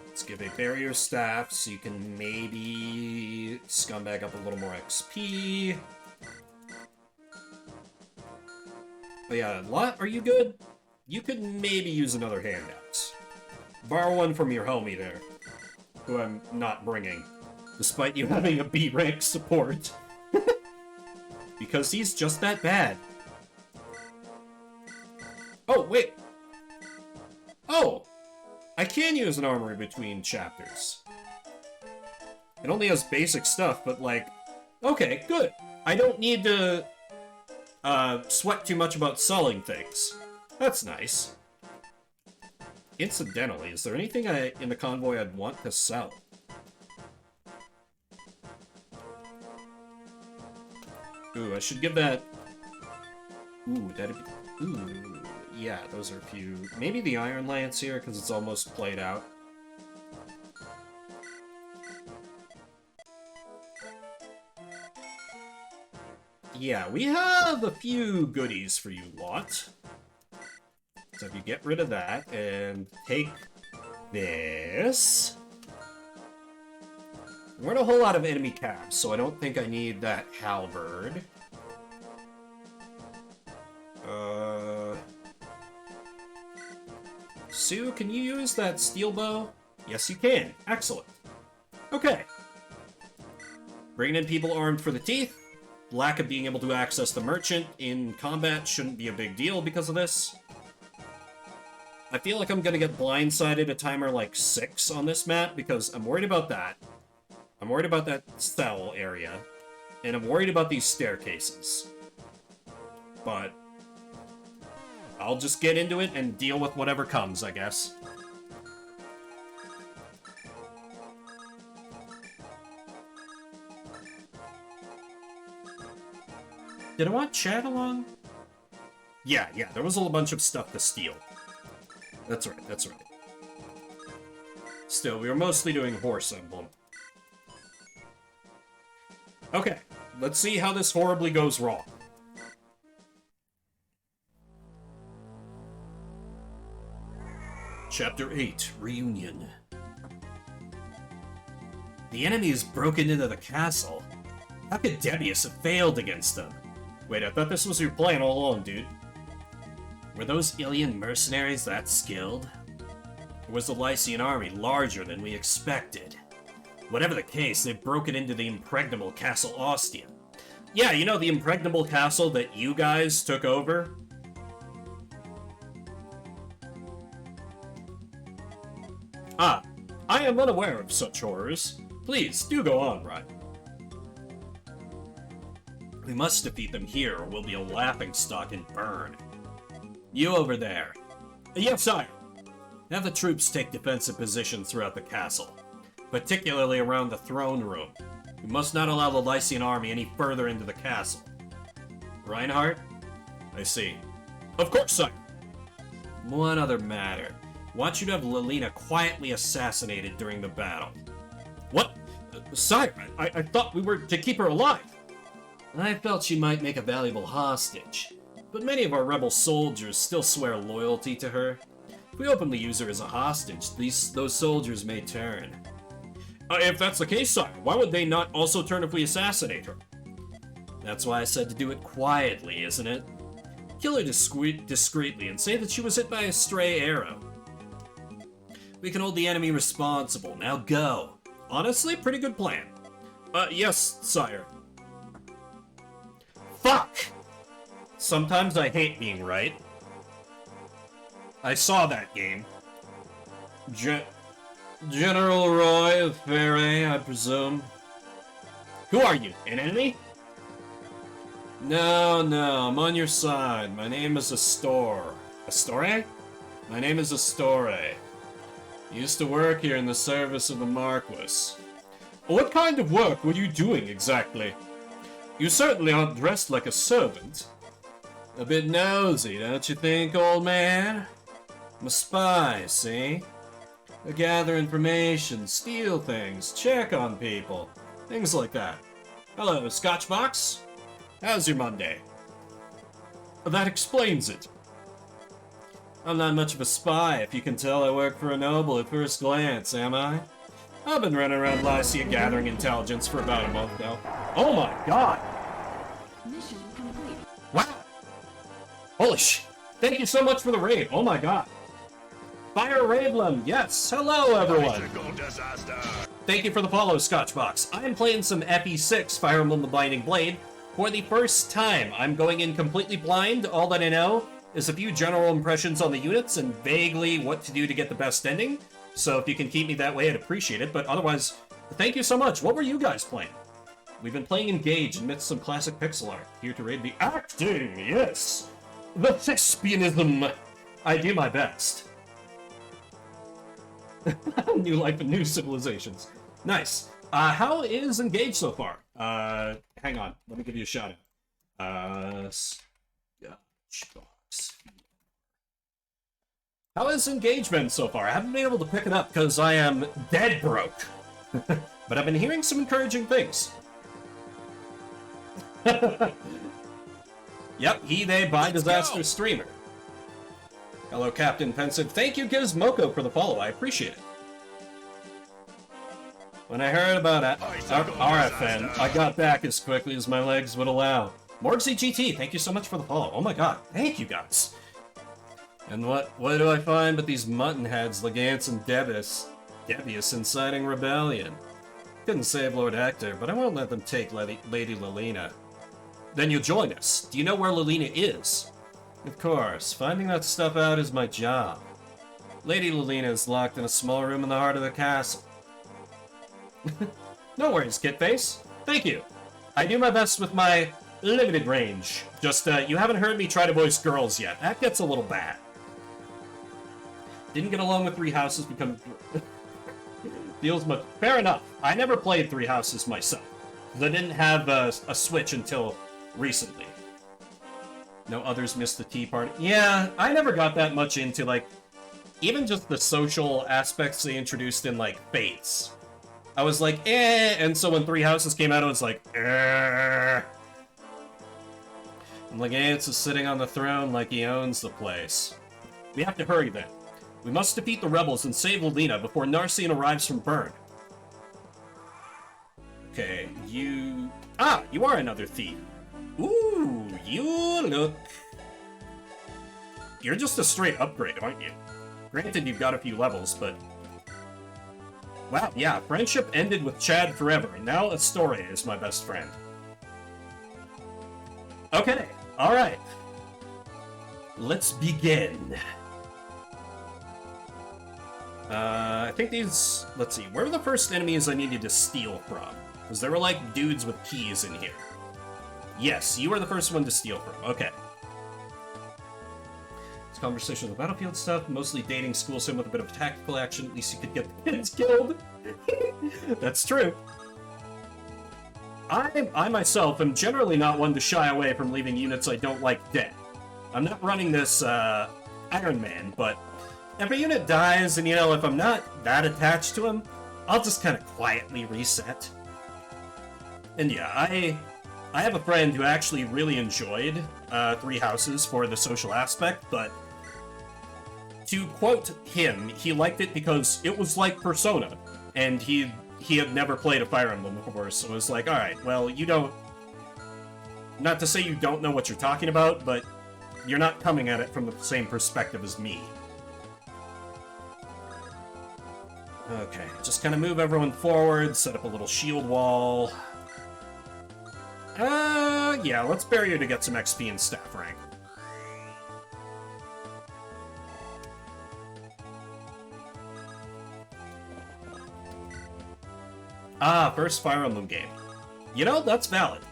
Let's give a barrier staff so you can maybe scumbag up a little more XP. But yeah, Lot, are you good? You could maybe use another handout. Borrow one from your homie there, who I'm not bringing, despite you having a B rank support. Because he's just that bad. Oh, wait. Oh! I can use an armory between chapters. It only has basic stuff, but like... Okay, good. I don't need to sweat too much about selling things. That's nice. Incidentally, is there anything in the convoy I'd want to sell? Ooh, I should give that... Ooh, that'd be... Ooh, yeah, those are a few... Maybe the Iron Lance here, because it's almost played out. Yeah, we have a few goodies for you lot. So if you get rid of that, and take this... We're in a whole lot of enemy cabs, so I don't think I need that halberd. Sue, can you use that steel bow? Yes, you can. Excellent. Okay. Bringing in people armed for the teeth. Lack of being able to access the merchant in combat shouldn't be a big deal because of this. I feel like I'm gonna get blindsided at timer like 6 on this map because I'm worried about that. I'm worried about that cell area. And I'm worried about these staircases. But I'll just get into it and deal with whatever comes, I guess. Did I want Chad along? Yeah, there was a whole bunch of stuff to steal. That's right, that's right. Still, we were mostly doing horse emblem. Okay, let's see how this horribly goes wrong. Chapter 8, Reunion. The enemy has broken into the castle. How could Debius have failed against them? Wait, I thought this was your plan all along, dude. Were those Ilian mercenaries that skilled? Or was the Lycian army larger than we expected? Whatever the case, they've broken into the impregnable Castle Ostia. Yeah, you know, the impregnable castle that you guys took over? Ah, I am unaware of such horrors. Please, do go on, Ryan. We must defeat them here, or we'll be a laughingstock in Burn. You over there. Yes, sire. Have the troops take defensive positions throughout the castle, particularly around the throne room. We must not allow the Lycian army any further into the castle. Reinhardt? I see. Of course, sire. One other matter. Want you to have Lilina quietly assassinated during the battle. What? Sire, I thought we were to keep her alive. I felt she might make a valuable hostage, but many of our rebel soldiers still swear loyalty to her. If we openly use her as a hostage, those soldiers may turn. If that's the case, sire, why would they not also turn if we assassinate her? That's why I said to do it quietly, isn't it? Kill her discreetly and say that she was hit by a stray arrow. We can hold the enemy responsible. Now go. Honestly, pretty good plan. Yes, sire. Fuck! Sometimes I hate being right. I saw that game. General Roy of Ferre, I presume. Who are you? An enemy? No, I'm on your side. My name is Astor. Astore? My name is Astore. Used to work here in the service of the Marquis. What kind of work were you doing exactly? You certainly aren't dressed like a servant. A bit nosy, don't you think, old man? I'm a spy, see? I gather information, steal things, check on people, things like that. Hello, Scotchbox. How's your Monday? That explains it. I'm not much of a spy, if you can tell I work for a noble at first glance, am I? I've been running around Lycia gathering intelligence for about a month now. Oh my god! Mission complete. Wow! Holy sh! Thank you so much for the raid, oh my god! Fire Raidlum, yes! Hello, everyone! Thank you for the follow, Scotchbox. I'm playing some FE6, Fire Emblem the Binding Blade, for the first time. I'm going in completely blind. All that I know is a few general impressions on the units and vaguely what to do to get the best ending. So if you can keep me that way, I'd appreciate it. But otherwise, thank you so much. What were you guys playing? We've been playing Engage amidst some classic pixel art. Here to raid the acting, yes! The thespianism. I do my best. New life and new civilizations. Nice. How is Engage so far? Hang on. Let me give you a shout out. Scotchbox. How has Engage been so far? I haven't been able to pick it up because I am dead broke. But I've been hearing some encouraging things. Yep, he, they, by disaster streamer. Hello, Captain Pensive. Thank you, Gizmoko, for the follow. I appreciate it. When I heard about RFN, I got back as quickly as my legs would allow. Morgsy GT, thank you so much for the follow. Oh my god, thank you guys. And what do I find but these mutton heads, Legance and Debius inciting rebellion? Couldn't save Lord Hector, but I won't let them take Lady Lilina. Then you join us. Do you know where Lilina is? Of course, finding that stuff out is my job. Lady Lilina is locked in a small room in the heart of the castle. No worries, Kitface. Thank you. I do my best with my limited range. Just, you haven't heard me try to voice girls yet. That gets a little bad. Didn't get along with Three Houses because... feels much... Fair enough. I never played Three Houses myself. Because I didn't have a Switch until recently. No others missed the tea party. Yeah, I never got that much into, like... Even just the social aspects they introduced in, like, Fates. I was like, eh, and so when Three Houses came out, I was like, eh. And Legance is sitting on the throne like he owns the place. We have to hurry then. We must defeat the rebels and save Lilina before Narcian arrives from Bern. Okay, you... Ah, you are another thief. Ooh, you look... You're just a straight upgrade, aren't you? Granted, you've got a few levels, but... Wow, yeah, friendship ended with Chad forever, and now Astore is my best friend. Okay, alright. Let's begin. I think these... Let's see, where are the first enemies I needed to steal from? Because there were, like, dudes with keys in here. Yes, you were the first one to steal from. Okay. This conversation with the battlefield stuff, mostly dating school sim with a bit of tactical action. At least you could get the kids killed. That's true. I myself am generally not one to shy away from leaving units I don't like dead. I'm not running this Iron Man, but if a unit dies and, you know, if I'm not that attached to him, I'll just kind of quietly reset. And yeah, I have a friend who actually really enjoyed Three Houses for the social aspect, but to quote him, he liked it because it was like Persona, and he had never played a Fire Emblem before, so it was like, alright, well, you don't... Not to say you don't know what you're talking about, but you're not coming at it from the same perspective as me. Okay, just kind of move everyone forward, set up a little shield wall. Yeah, let's bury you to get some XP and staff rank. Ah, first Fire Emblem game. You know, that's valid.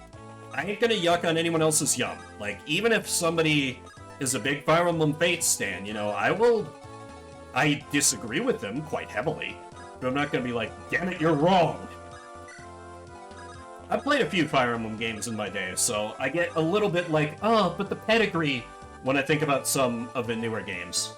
I ain't gonna yuck on anyone else's yum. Like, even if somebody is a big Fire Emblem Fates stan, you know, I disagree with them quite heavily, but I'm not gonna be like, damn it, you're wrong. I've played a few Fire Emblem games in my day, so I get a little bit like, oh, but the pedigree when I think about some of the newer games.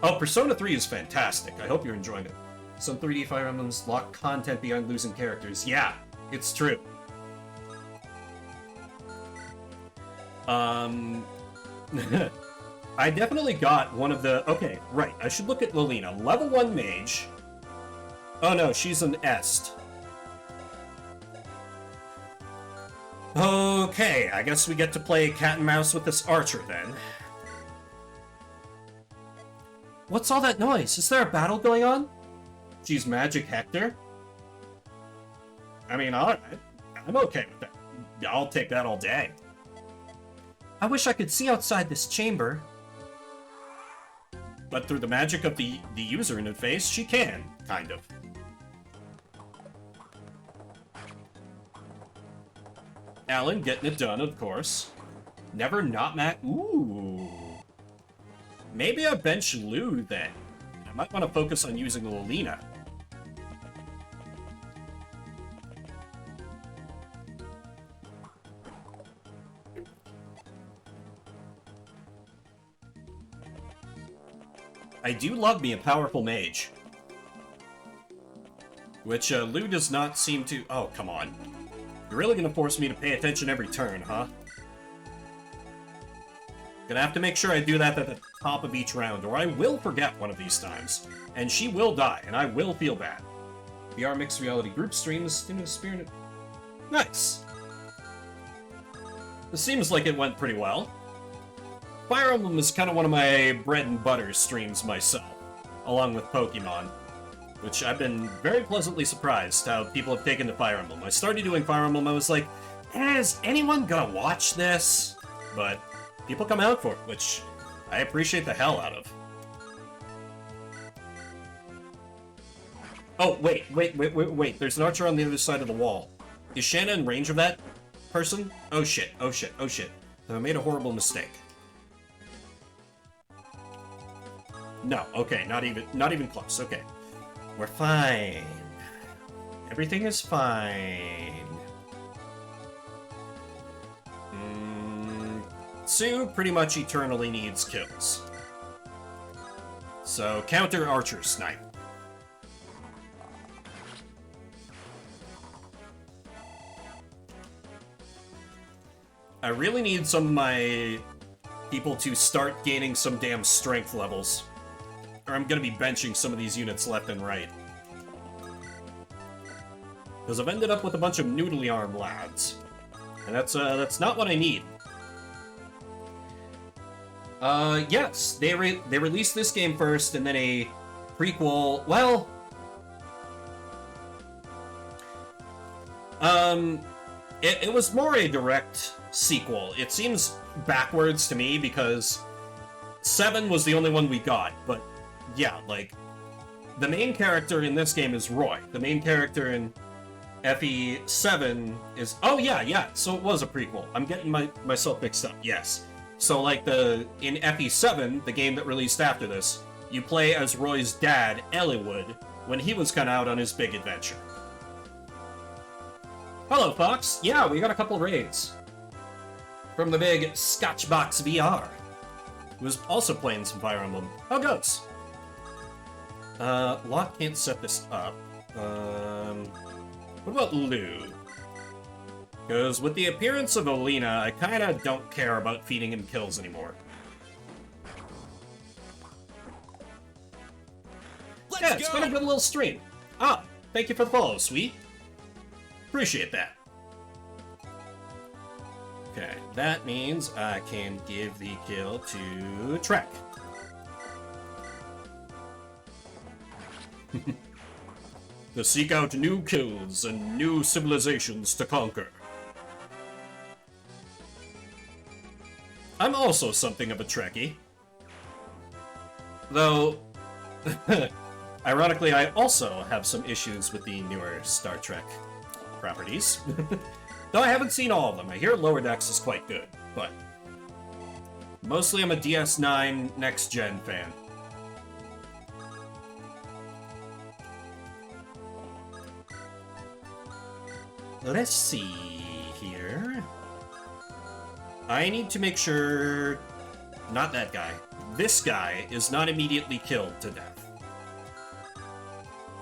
Oh, Persona 3 is fantastic. I hope you're enjoying it. Some 3D Fire Emblems lock content beyond losing characters. Yeah, it's true. I definitely got one of the... Okay, right. I should look at Lilina. Level 1 mage. Oh no, she's an Est. Okay, I guess we get to play cat and mouse with this archer then. What's all that noise? Is there a battle going on? She's Magic Hector? I mean, alright. I'm okay with that. I'll take that all day. I wish I could see outside this chamber. But through the magic of the user interface, she can, kind of. Alan getting it done, of course. Never not Mac. Ooh. Maybe I bench Lou then. I might want to focus on using Lilina. I do love me a powerful mage. Which Lou does not seem to... Oh, come on. You're really gonna force me to pay attention every turn, huh? Gonna have to make sure I do that at the top of each round, or I will forget one of these times. And she will die, and I will feel bad. VR Mixed Reality Group streams in a spirit. Nice! This seems like it went pretty well. Fire Emblem is kind of one of my bread and butter streams myself, along with Pokemon, which I've been very pleasantly surprised how people have taken to Fire Emblem. I started doing Fire Emblem, I was like, is anyone gonna watch this? But people come out for it, which I appreciate the hell out of. Oh, wait, there's an archer on the other side of the wall. Is Shanna in range of that person? Oh shit, oh shit, oh shit. I made a horrible mistake. No, okay, not even close, okay. We're fine. Everything is fine. Sue pretty much eternally needs kills. So, counter archer snipe. I really need some of my people to start gaining some damn strength levels. Or I'm gonna be benching some of these units left and right. Because I've ended up with a bunch of noodly arm lads. And that's not what I need. Yes, they released this game first, and then a prequel, well... It was more a direct sequel. It seems backwards to me, because 7 was the only one we got, but yeah, like, the main character in this game is Roy. The main character in FE7 is... Oh, yeah, so it was a prequel. I'm getting myself mixed up, yes. So, like, in FE7, the game that released after this, you play as Roy's dad, Eliwood, when he was kind of out on his big adventure. Hello, Fox. Yeah, we got a couple raids. From the big Scotchbox VR, who was also playing some Fire Emblem. How goes? Locke can't set this up. What about Lou? Because with the appearance of Olina, I kinda don't care about feeding him kills anymore. Yeah, it's been a good little stream. Ah, thank you for the follow, sweet. Appreciate that. Okay, that means I can give the kill to Trek. To seek out new kills and new civilizations to conquer. I'm also something of a Trekkie. Though, ironically, I also have some issues with the newer Star Trek properties. Though I haven't seen all of them. I hear Lower Decks is quite good, but mostly I'm a DS9 Next Gen fan. Let's see here. I need to make sure... Not that guy. This guy is not immediately killed to death.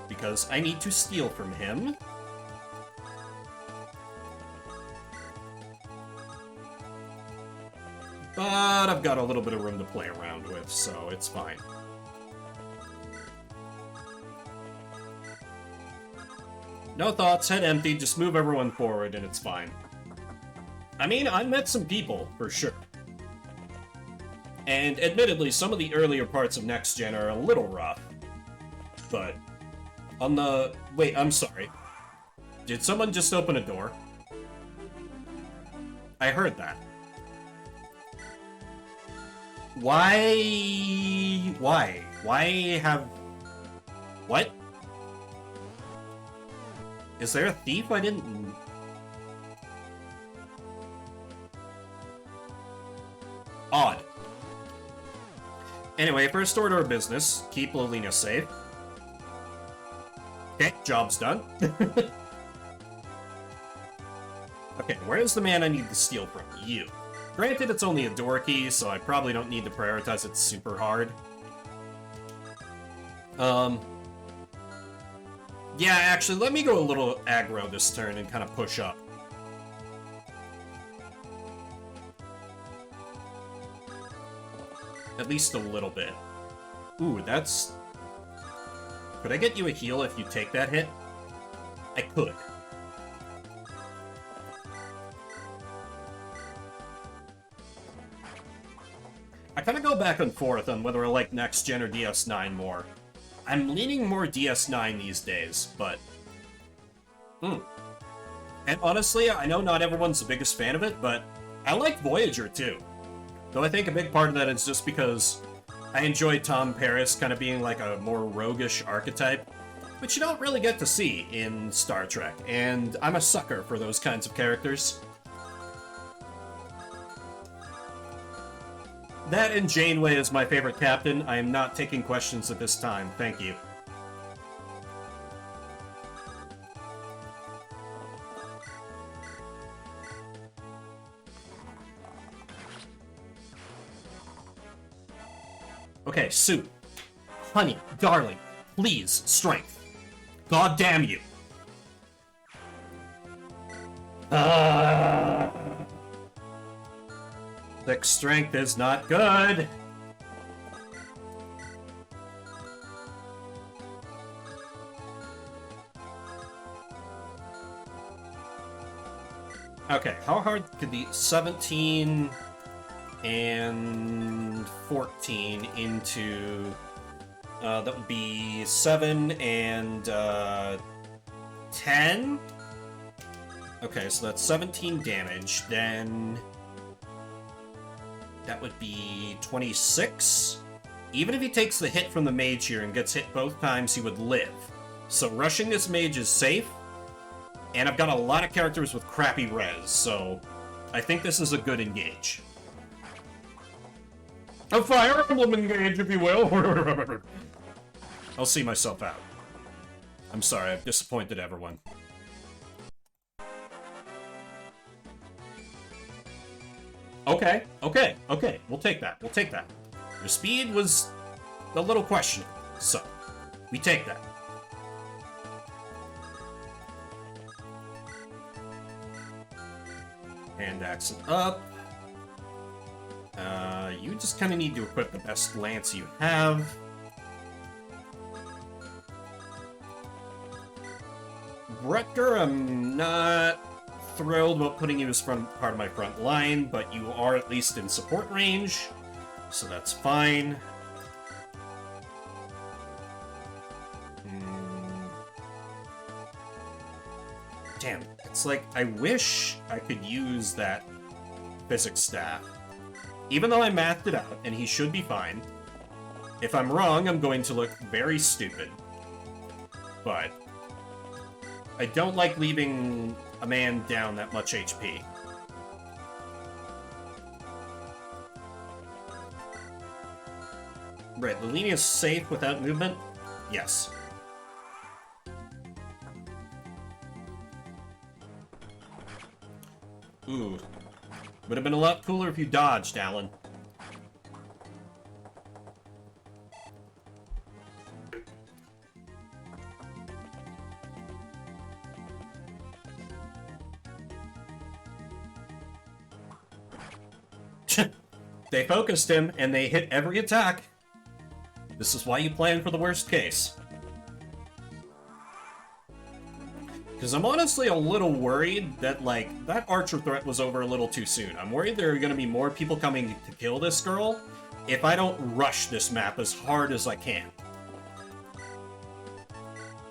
Because I need to steal from him. But I've got a little bit of room to play around with, so it's fine. No thoughts, head empty, just move everyone forward and it's fine. I mean, I met some people, for sure. And admittedly, some of the earlier parts of Next Gen are a little rough. But on the... Wait, I'm sorry. Did someone just open a door? I heard that. Why? Why have... What? Is there a thief? I didn't... Odd. Anyway, first order of business, keep Lolina safe. Okay, job's done. Okay, where's the man I need to steal from? You. Granted, it's only a door key, so I probably don't need to prioritize it super hard. Yeah, actually, let me go a little aggro this turn and kind of push up. At least a little bit. Ooh, that's... Could I get you a heal if you take that hit? I could. I kind of go back and forth on whether I like Next Gen or DS9 more. I'm leaning more DS9 these days, but... And honestly, I know not everyone's the biggest fan of it, but I like Voyager too. Though I think a big part of that is just because I enjoy Tom Paris kind of being like a more roguish archetype, which you don't really get to see in Star Trek, and I'm a sucker for those kinds of characters. That and Janeway is my favorite captain. I am not taking questions at this time. Thank you. Okay, Sue. Honey, darling, please, strength. God damn you. Thick strength is not good. Okay, how hard could the 17 and 14 into... that would be 7 and 10? Okay, so that's 17 damage, then... That would be 26? Even if he takes the hit from the mage here and gets hit both times, he would live. So rushing this mage is safe, And I've got a lot of characters with crappy res, so I think this is a good engage. A Fire Emblem engage, if you will. I'll see myself out. I'm sorry, I've disappointed everyone. Okay, okay, okay. We'll take that. We'll take that. Your speed was a little questionable, so we take that. Hand axe it up. You just kind of need to equip the best lance you have. Rutger, I'm not thrilled about putting you as part of my front line, but you are at least in support range, so that's fine. Damn, it's like, I wish I could use that physics staff. Even though I mathed it out, and he should be fine. If I'm wrong, I'm going to look very stupid. But I don't like leaving a man down that much HP. Right, Lilini is safe without movement? Yes. Ooh. Would have been a lot cooler if you dodged, Alan. They focused him, and they hit every attack. This is why you plan for the worst case. Because I'm honestly a little worried that, like, that archer threat was over a little too soon. I'm worried there are going to be more people coming to kill this girl if I don't rush this map as hard as I can.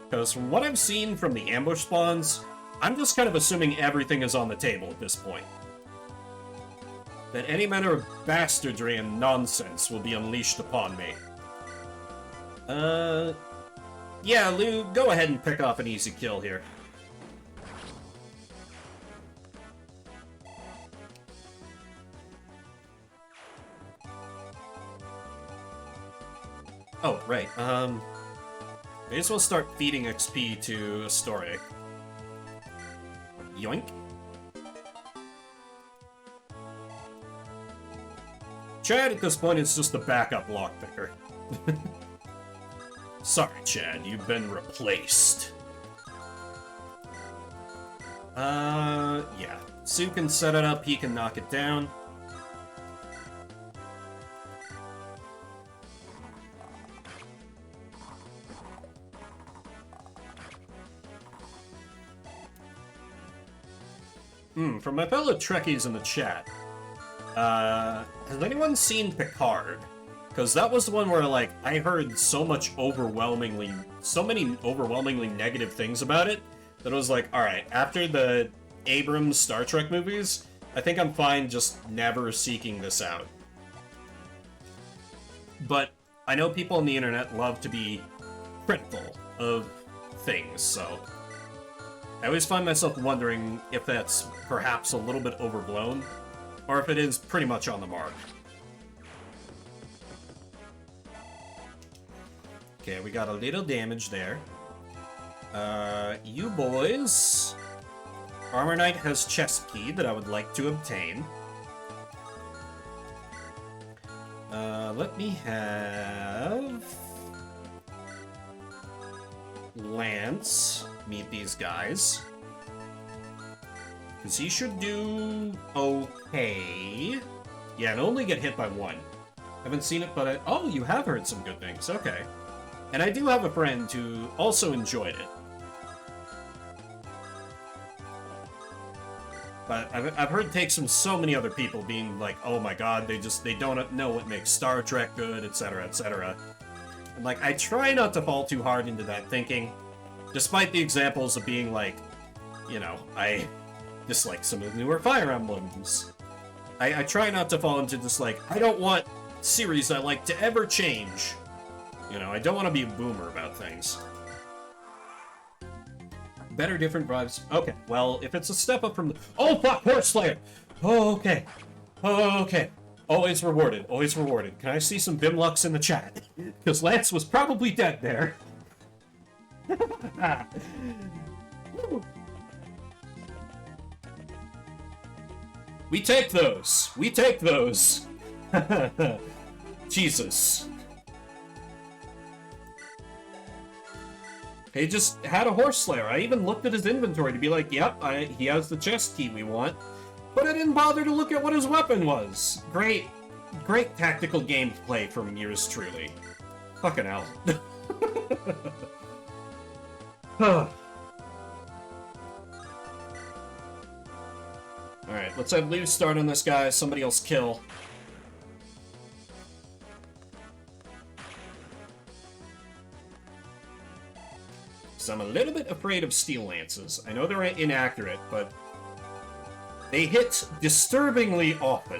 Because from what I've seen from the ambush spawns, I'm just kind of assuming everything is on the table at this point. That any manner of bastardry and nonsense will be unleashed upon me. Yeah, Lou, go ahead and pick off an easy kill here. Oh, right, may as well start feeding XP to Astoria. Yoink. Chad, at this point, is just a backup lockpicker. Sorry, Chad, you've been replaced. Yeah. Sue can set it up, he can knock it down. From my fellow Trekkies in the chat, has anyone seen Picard? Because that was the one where, like, I heard so many overwhelmingly negative things about it, that it was like, alright, after the Abrams Star Trek movies, I think I'm fine just never seeking this out. But I know people on the internet love to be critical of things, so I always find myself wondering if that's perhaps a little bit overblown, or if it is pretty much on the mark. Okay, we got a little damage there. You boys... Armor Knight has chest key that I would like to obtain. Let me have... Lance meet these guys. Because he should do okay. Yeah, and only get hit by one. Haven't seen it, but oh, you have heard some good things. Okay. And I do have a friend who also enjoyed it. But I've heard takes from so many other people being like, oh my god, they don't know what makes Star Trek good, etc., etc. And like, I try not to fall too hard into that thinking, despite the examples of being like, you know, I dislike some of the newer Fire Emblems. I try not to fall into just like, I don't want series I like to ever change. You know, I don't want to be a boomer about things. better, different vibes. Okay, well, if it's a step up from the... Oh, fuck, Horse Slayer! Oh, okay. Oh, okay. Always rewarded, always rewarded. Can I see some Bimlux in the chat? Because Lance was probably dead there. We take those. We take those. Jesus. He just had a Horse Slayer. I even looked at his inventory to be like, yep, he has the chest key we want. But I didn't bother to look at what his weapon was. Great tactical gameplay from yours truly. Fucking hell. Alright, let's have Lou start on this guy, somebody else kill. So I'm a little bit afraid of Steel Lances. I know they're inaccurate, but they hit disturbingly often,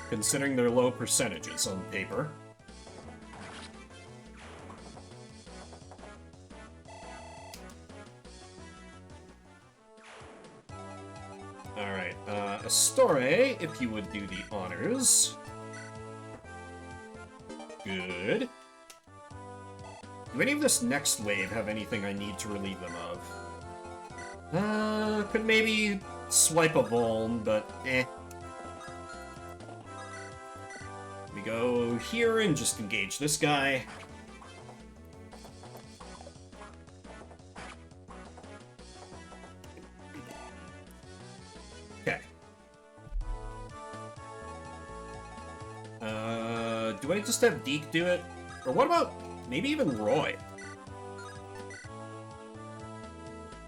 considering their low percentages on paper. Alright, Astore, if you would do the honors. Good. Do any of this next wave have anything I need to relieve them of? Could maybe swipe a Vuln, but eh. We go here and just engage this guy. Okay. Do I just have Deke do it? Or what about maybe even Roy?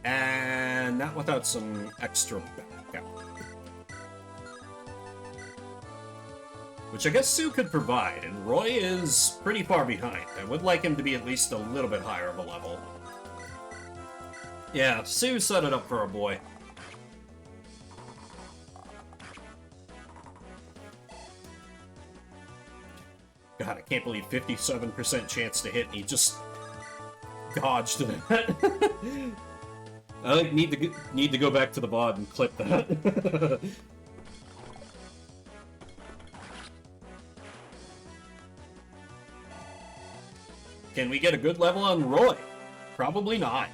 And not without some extra backup. Which I guess Sue could provide, and Roy is pretty far behind. I would like him to be at least a little bit higher of a level. Yeah, Sue set it up for our boy. God, I can't believe 57% chance to hit, and he just dodged that. I like need to go back to the VOD and clip that. Can we get a good level on Roy? Probably not.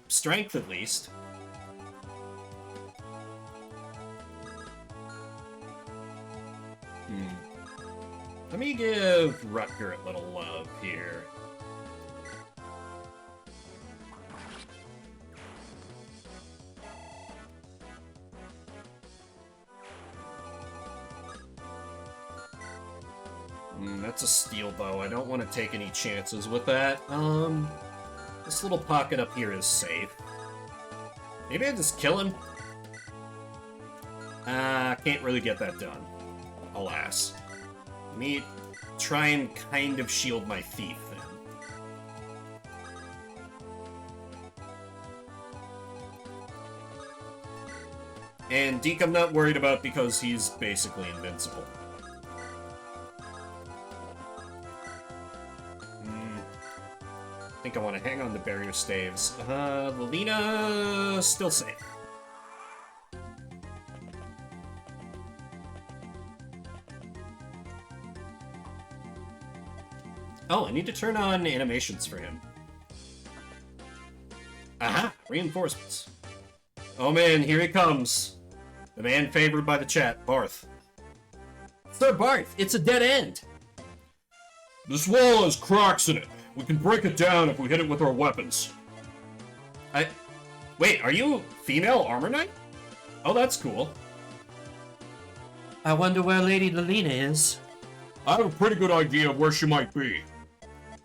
Strength at least. Let me give Rutger a little love here. That's a steel bow. I don't want to take any chances with that. This little pocket up here is safe. Maybe I just kill him? Can't really get that done. Alas. Let me try and kind of shield my thief then. And Deke I'm not worried about because he's basically invincible. I think I want to hang on to barrier staves. Lilina still safe. Oh, I need to turn on animations for him. Aha! Reinforcements. Oh man, here he comes. The man favored by the chat, Barth. Sir Barth, it's a dead end. This wall has cracks in it. We can break it down if we hit it with our weapons. Wait, are you female armor knight? Oh, that's cool. I wonder where Lady Lilina is. I have a pretty good idea of where she might be.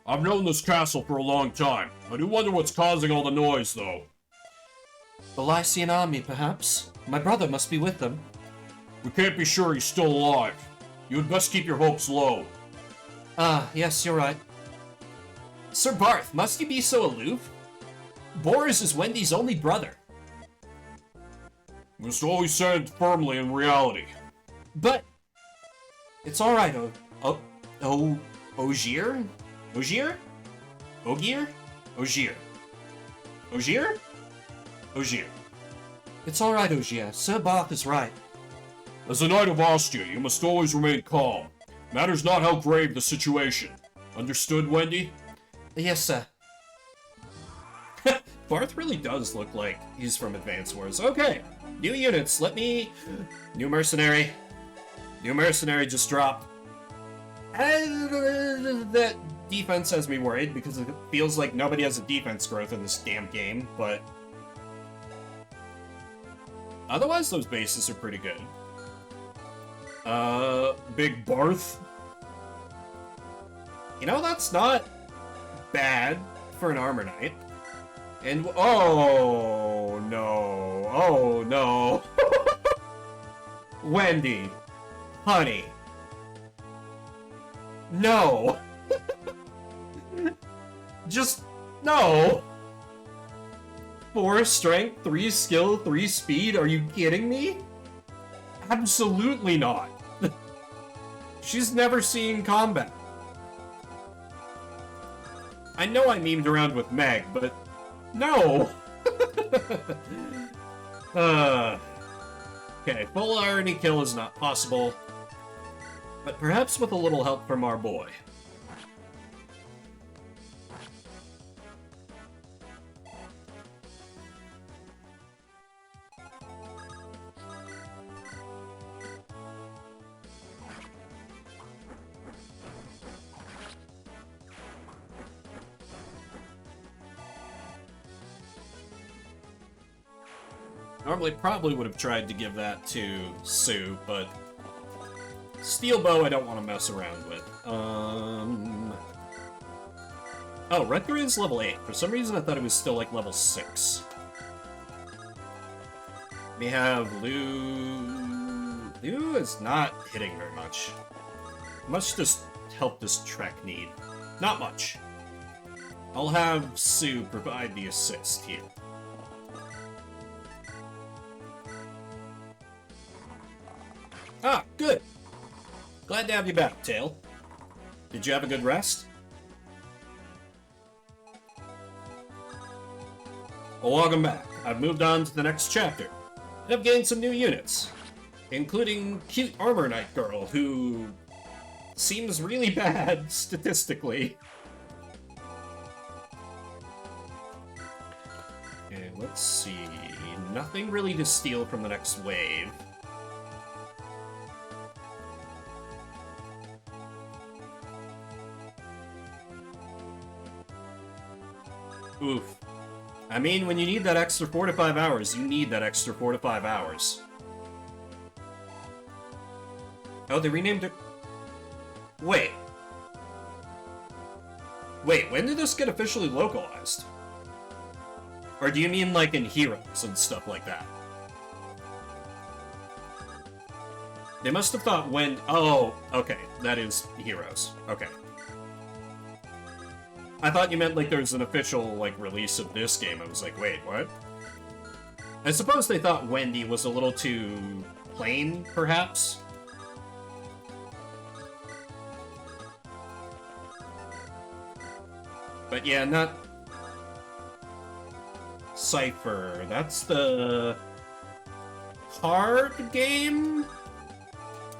I've known this castle for a long time. I do wonder what's causing all the noise, though. The Lycian army, perhaps? My brother must be with them. We can't be sure he's still alive. You had best keep your hopes low. Ah, yes, you're right. Sir Barth, must you be so aloof? Boris is Wendy's only brother. You must always stand firmly in reality. But... It's alright, Ogier? Ogier? Ogier? Ogier. Ogier? Ogier. It's alright, Ogier. Sir Barth is right. As a knight of Ostia, you must always remain calm. Matters not how grave the situation. Understood, Wendy? Yes, sir. Barth really does look like he's from Advance Wars. Okay, new units. Let me... New mercenary. New mercenary just dropped. That defense has me worried because it feels like nobody has a defense growth in this damn game, but... Otherwise, those bases are pretty good. Big Barth. You know, that's not bad for an armor knight. And, oh, no. Oh, no. Wendy. Honey. No. Just, no. 4 strength, 3 skill, 3 speed? Are you kidding me? Absolutely not. She's never seen combat. I know I memed around with Meg, but no! Okay, full irony kill is not possible, but perhaps with a little help from our boy. Normally, probably would have tried to give that to Sue, but Steel Bow I don't want to mess around with. Oh, Redgrave is level 8. For some reason I thought it was still like level 6. We have Lou... Lou is not hitting very much. How much does help this Trek need? Not much. I'll have Sue provide the assist here. Ah, good. Glad to have you back, Tail. Did you have a good rest? Well, welcome back. I've moved on to the next chapter, and I've gained some new units, including cute armor knight girl, who seems really bad statistically. Okay, let's see. Nothing really to steal from the next wave. Oof. I mean, when you need that extra 4 to 5 hours, you need that extra 4 to 5 hours. Oh, they renamed it... Wait. Wait, when did this get officially localized? Or do you mean, like, in Heroes and stuff like that? They must have thought when... Oh, okay. That is Heroes. Okay. I thought you meant, like, there's an official, like, release of this game. I was like, wait, what? I suppose they thought Wendy was a little too plain, perhaps? But yeah, not... Cypher. That's the... card game?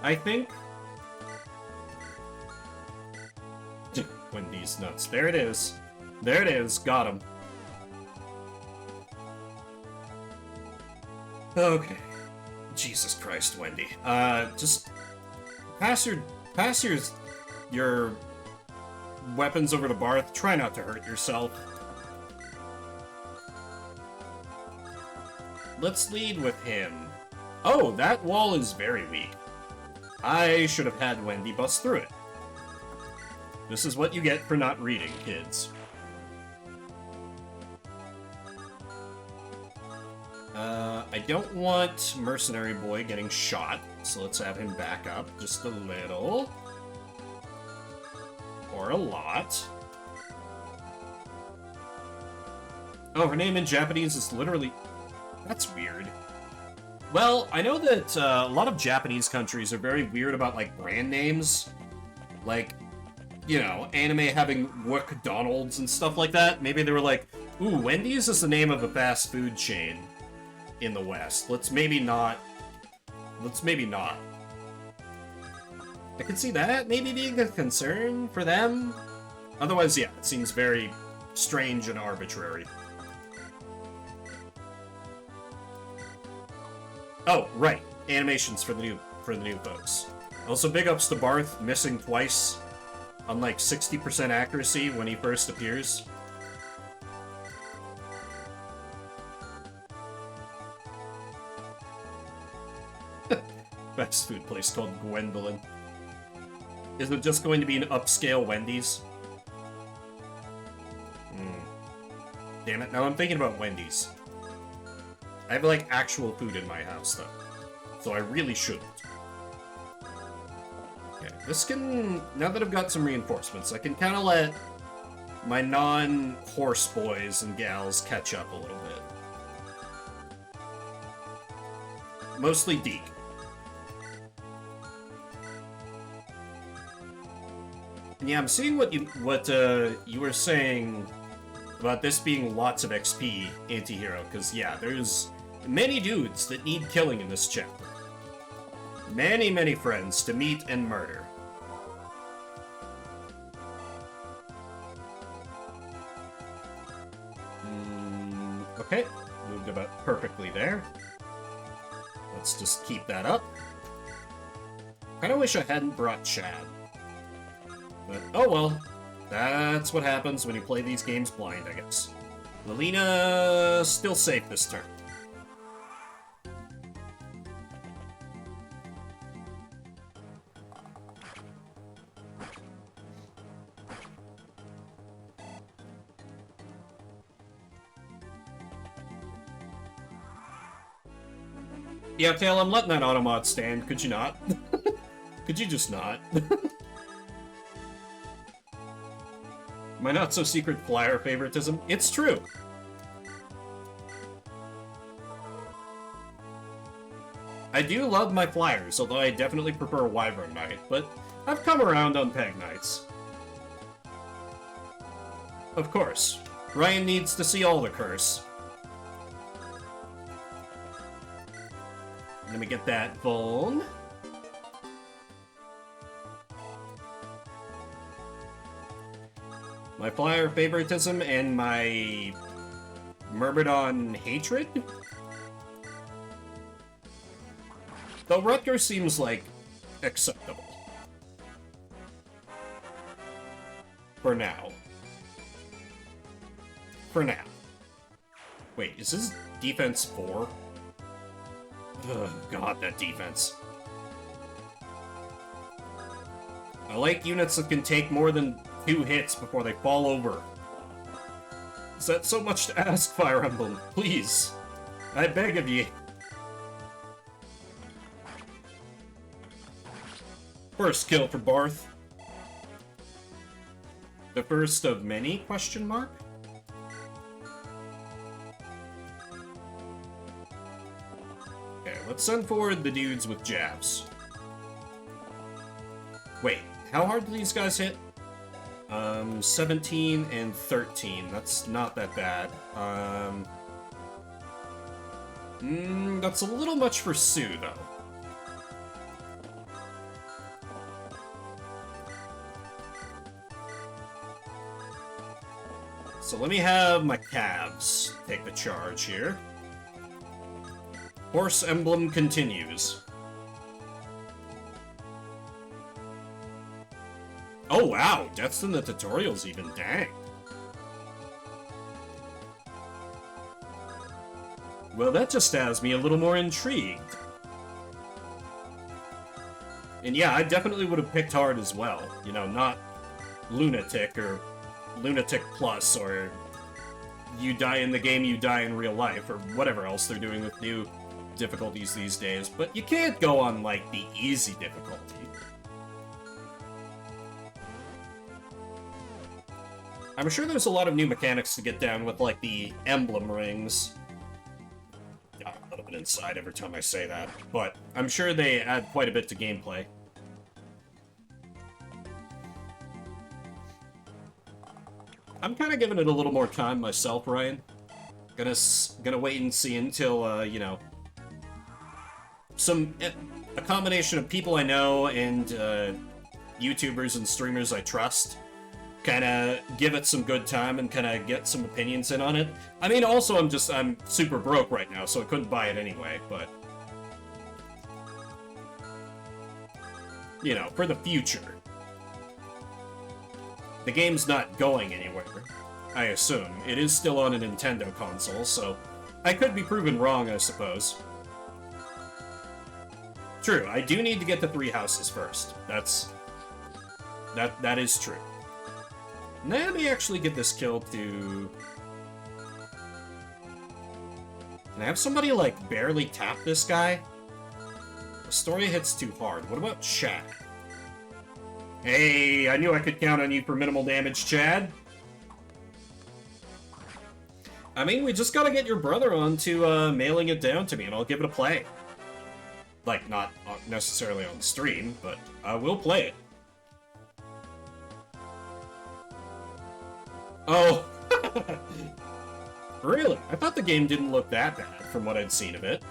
I think? Wendy's nuts. There it is. There it is. Got him. Okay. Jesus Christ, Wendy. Just pass your weapons over to Barth. Try not to hurt yourself. Let's lead with him. Oh, that wall is very weak. I should have had Wendy bust through it. This is what you get for not reading, kids. I don't want Mercenary Boy getting shot, so let's have him back up just a little. Or a lot. Oh, her name in Japanese is literally... That's weird. Well, I know that a lot of Japanese countries are very weird about, like, brand names. Like... you know, anime having McDonald's and stuff like that, maybe they were like, ooh, Wendy's is the name of a fast food chain in the West. Let's maybe not. I can see that maybe being a concern for them. Otherwise, yeah, it seems very strange and arbitrary. Oh, right. Animations for the new folks. Also, big ups to Barth missing twice on like 60% accuracy when he first appears. Fast food place called Gwendolyn. Is it just going to be an upscale Wendy's? Damn it, now I'm thinking about Wendy's. I have, like, actual food in my house, though. So I really shouldn't. Okay, this can... Now that I've got some reinforcements, I can kind of let my non-horse boys and gals catch up a little bit. Mostly Deke. And yeah, I'm seeing what you were saying about this being lots of XP anti-hero, because yeah, there's many dudes that need killing in this chapter. Many, many friends to meet and murder. Okay, moved about perfectly there. Let's just keep that up. Kinda wish I hadn't brought Chad. But, oh well. That's what happens when you play these games blind, I guess. Lilina still safe this turn. Yeah, Tail, I'm letting that automod stand. Could you not? Could you just not? My not-so-secret flyer favoritism? It's true. I do love my flyers, although I definitely prefer Wyvern Knight, but I've come around on Peg Knights. Of course. Ryan needs to see all the curse. Let me get that Vuln. My flyer favoritism and my Myrmidon hatred? Though Rutger seems like acceptable. For now. For now. Wait, is this defense 4? Ugh, God, that defense. I like units that can take more than 2 hits before they fall over. Is that so much to ask, Fire Emblem? Please. I beg of ye. First kill for Barth. The first of many, question mark? Okay, let's send forward the dudes with jabs. Wait, how hard do these guys hit? 17 and 13. That's not that bad. That's a little much for Sue, though. So let me have my calves take the charge here. Horse Emblem continues. Oh wow, deaths in the tutorials even, dang. Well, that just has me a little more intrigued. And yeah, I definitely would have picked hard as well. You know, not Lunatic or Lunatic Plus or you die in the game, you die in real life, or whatever else they're doing with new difficulties these days. But you can't go on, like, the easy difficulty. I'm sure there's a lot of new mechanics to get down with, like, the emblem rings. Got a little bit inside every time I say that, but I'm sure they add quite a bit to gameplay. I'm kind of giving it a little more time myself, Ryan. Gonna wait and see until, you know, a combination of people I know and YouTubers and streamers I trust kind of give it some good time and kind of get some opinions in on it. I mean, also, I'm super broke right now, so I couldn't buy it anyway, but... You know, for the future. The game's not going anywhere, I assume. It is still on a Nintendo console, so I could be proven wrong, I suppose. True, I do need to get the 3 houses first. That is true. Let me actually get this kill to... Can I have somebody, like, barely tap this guy? The story hits too hard. What about Chad? Hey, I knew I could count on you for minimal damage, Chad. I mean, we just gotta get your brother on to mailing it down to me, and I'll give it a play. Like, not necessarily on stream, but I will play it. Oh. Really? I thought the game didn't look that bad from what I'd seen of it.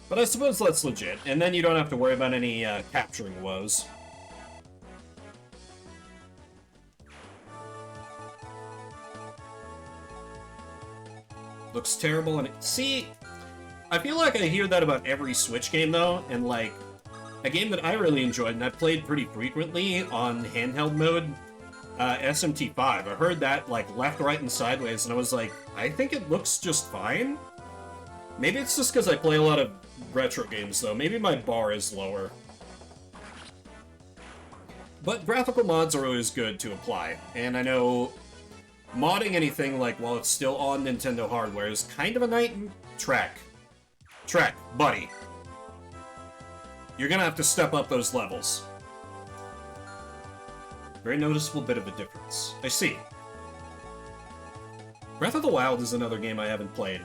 But I suppose that's legit, and then you don't have to worry about any capturing woes. Looks terrible, and see, I feel like I hear that about every Switch game, though, and, like, a game that I really enjoyed, and I played pretty frequently on handheld mode, SMT5. I heard that, like, left, right, and sideways, and I was like, I think it looks just fine. Maybe it's just because I play a lot of retro games, though. Maybe my bar is lower. But graphical mods are always good to apply, and I know modding anything, like, while it's still on Nintendo hardware is kind of a night track. Buddy. You're gonna have to step up those levels. Very noticeable bit of a difference. I see. Breath of the Wild is another game I haven't played.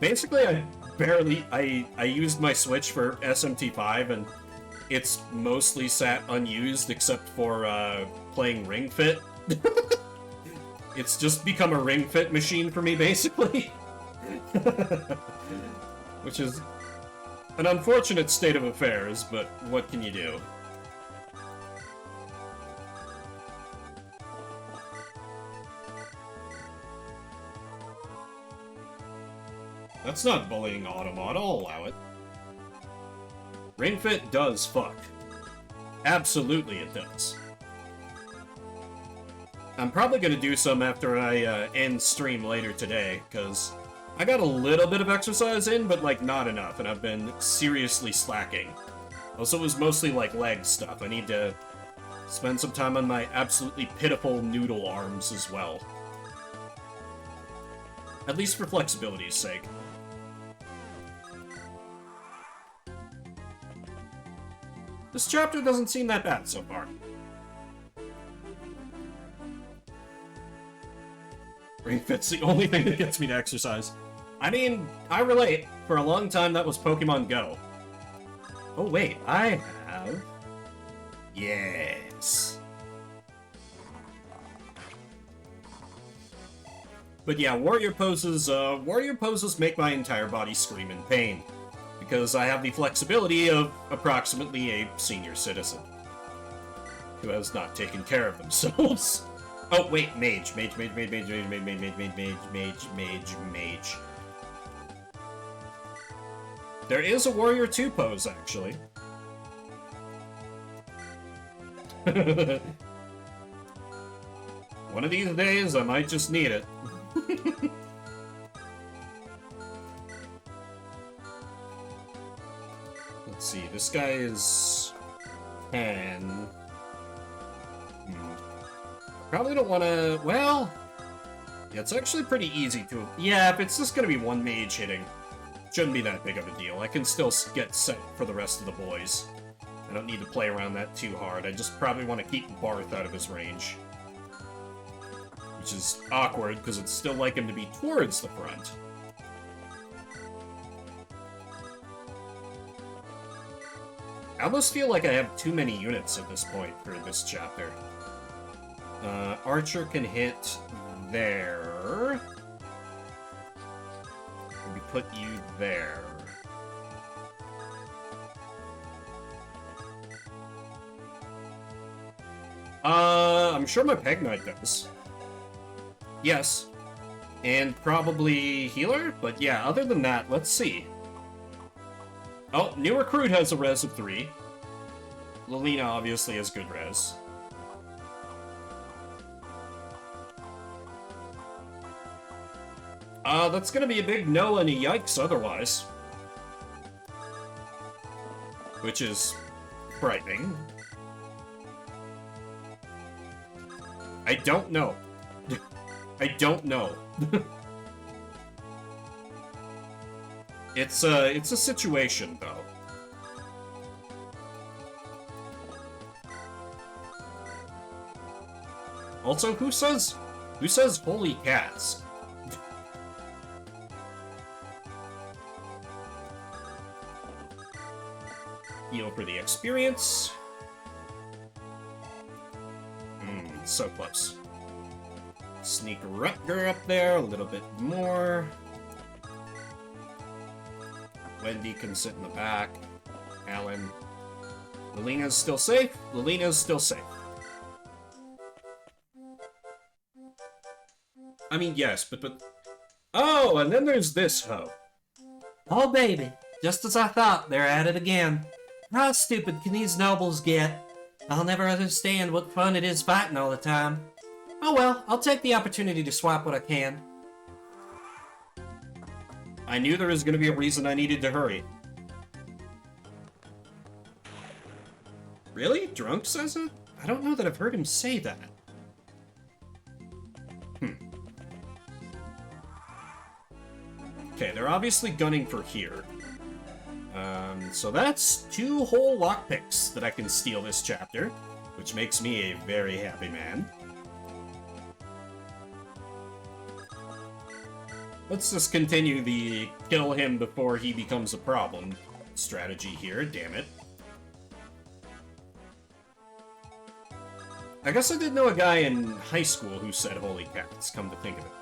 Basically, I used my Switch for SMT5, and it's mostly sat unused except for playing Ring Fit. It's just become a Ring Fit machine for me, basically. Which is an unfortunate state of affairs, but what can you do? That's not bullying Automod, I'll allow it. Ring Fit does fuck. Absolutely it does. I'm probably gonna do some after I end stream later today, because I got a little bit of exercise in, but, like, not enough, and I've been seriously slacking. Also, it was mostly, like, leg stuff. I need to spend some time on my absolutely pitiful noodle arms as well. At least for flexibility's sake. This chapter doesn't seem that bad so far. Ring Fit's the only thing that gets me to exercise. I mean, I relate. For a long time, that was Pokemon Go. Oh, wait, I have... Yes. But yeah, warrior poses make my entire body scream in pain, because I have the flexibility of approximately a senior citizen who has not taken care of themselves. Oh, wait, mage. There is a Warrior 2 pose, actually. One of these days, I might just need it. Let's see, this guy is 10. Probably don't want to... Well... Yeah, it's actually pretty easy to... Yeah, if it's just going to be one mage hitting, shouldn't be that big of a deal. I can still get set for the rest of the boys. I don't need to play around that too hard. I just probably want to keep Barth out of his range. Which is awkward, because I'd still like him to be towards the front. I almost feel like I have too many units at this point for this chapter. Archer can hit there. Maybe put you there. I'm sure my Peg Knight does. Yes. And probably healer? But yeah, other than that, let's see. Oh, new recruit has a res of 3. Lilina obviously has good res. That's gonna be a big no and a yikes otherwise. Which is frightening. I don't know. I don't know. It's a situation, though. Also, who says holy cats? Heal for the experience. So close. Sneak Rutger up there a little bit more. Wendy can sit in the back. Alan. Lilina's still safe. Lilina's still safe. I mean, yes, but... Oh, and then there's this hoe. Oh, baby. Just as I thought, they're at it again. How stupid can these nobles get? I'll never understand what fun it is fighting all the time. Oh well, I'll take the opportunity to swap what I can. I knew there was going to be a reason I needed to hurry. Really? Drunk says it? I don't know that I've heard him say that. Okay, they're obviously gunning for here. So that's 2 whole lockpicks that I can steal this chapter, which makes me a very happy man. Let's just continue the kill him before he becomes a problem strategy here, damn it. I guess I did know a guy in high school who said holy cats, come to think of it.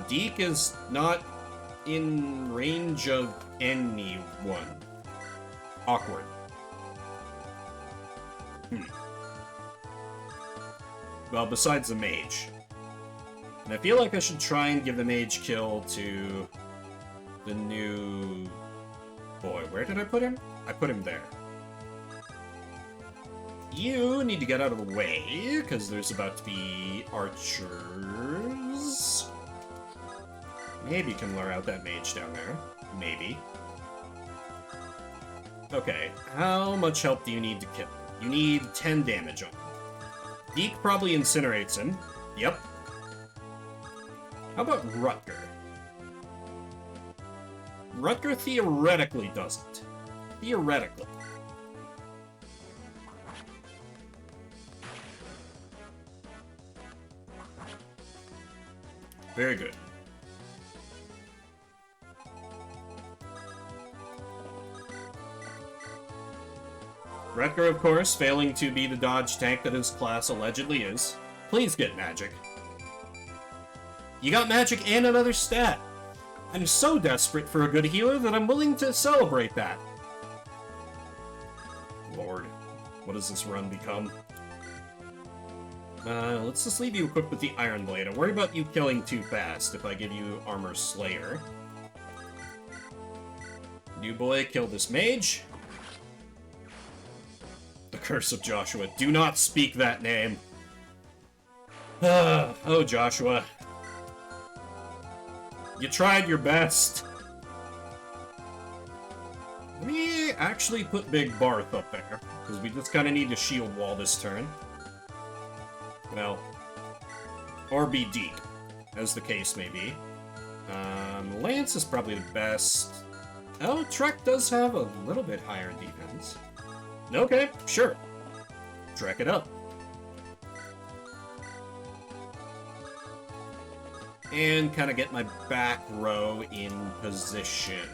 Deke is not in range of anyone. Awkward. Well, besides the mage. And I feel like I should try and give the mage kill to the new boy. Where did I put him? I put him there. You need to get out of the way, because there's about to be archers. Maybe you can lure out that mage down there. Maybe. Okay, how much help do you need to kill? You need 10 damage on him. Deke probably incinerates him. Yep. How about Rutger? Rutger theoretically doesn't. Theoretically. Very good. Rutger, of course, failing to be the dodge tank that his class allegedly is. Please get magic. You got magic and another stat. I'm so desperate for a good healer that I'm willing to celebrate that. Lord, what does this run become? Let's just leave you equipped with the Iron Blade. Don't worry about you killing too fast if I give you Armor Slayer. New boy, kill this mage. The Curse of Joshua. Do not speak that name. Oh, Joshua. You tried your best. Let me actually put Big Barth up there, because we just kind of need to shield wall this turn. Well, or be deep, as the case may be. Lance is probably the best. Oh, Trek does have a little bit higher defense. Okay, sure. Trek it up. And kind of get my back row in position.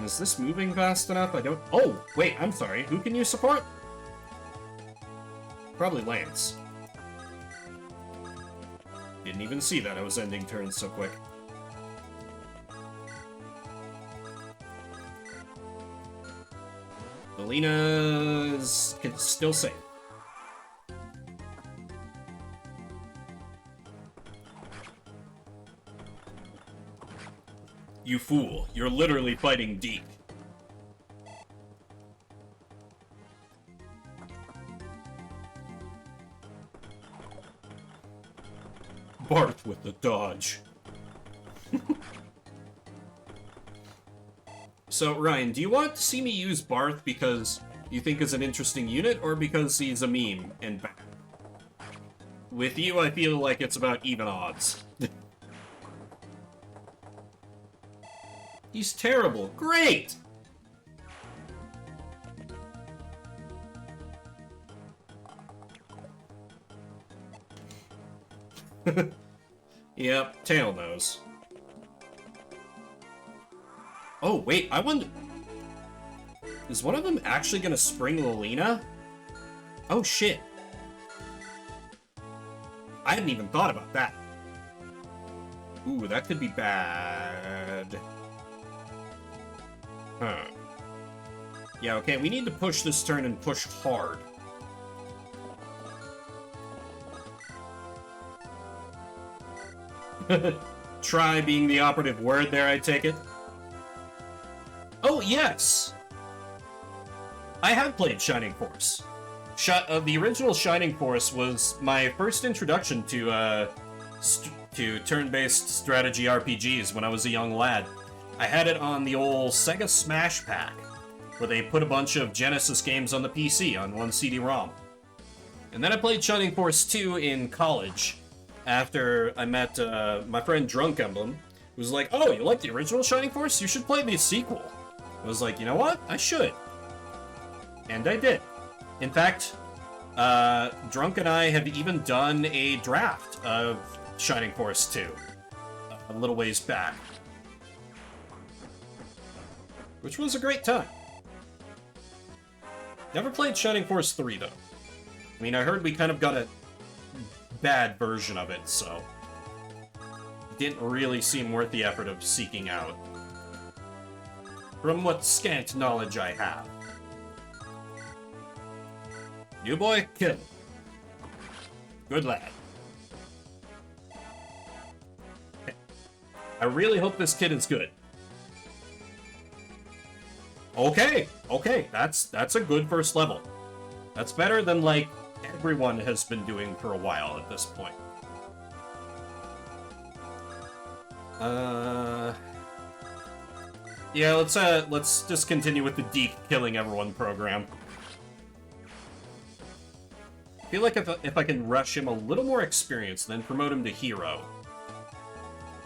Is this moving fast enough? I don't... Oh, wait, I'm sorry. Who can you support? Probably Lance. Didn't even see that I was ending turns so quick. Alina's can still save. You fool. You're literally fighting Deke. Barth with the dodge. So, Ryan, do you want to see me use Barth because you think is an interesting unit, or because he's a meme and bad? With you, I feel like it's about even odds. He's terrible. Great! Yep, tail knows. Oh, wait, I wonder... Is one of them actually gonna spring Lilina? Oh, shit. I hadn't even thought about that. Ooh, that could be bad. Huh. Yeah, okay, we need to push this turn and push hard. Try being the operative word there, I take it. Oh, yes! I have played Shining Force. The original Shining Force was my first introduction to turn-based strategy RPGs when I was a young lad. I had it on the old Sega Smash Pack, where they put a bunch of Genesis games on the PC on one CD-ROM. And then I played Shining Force 2 in college, after I met my friend Drunk Emblem, who was like, "Oh, you like the original Shining Force? You should play the sequel." I was like, you know what? I should. And I did. In fact, Drunk and I have even done a draft of Shining Force 2 a little ways back, which was a great time. Never played Shining Force 3, though. I mean, I heard we kind of got a bad version of it, so it didn't really seem worth the effort of seeking out, from what scant knowledge I have. New boy, kill. Good lad. I really hope this kid is good. Okay, that's a good first level. That's better than, like, everyone has been doing for a while at this point. Yeah, let's just continue with the Deke killing everyone program. I feel like if I can rush him a little more experience, then promote him to hero,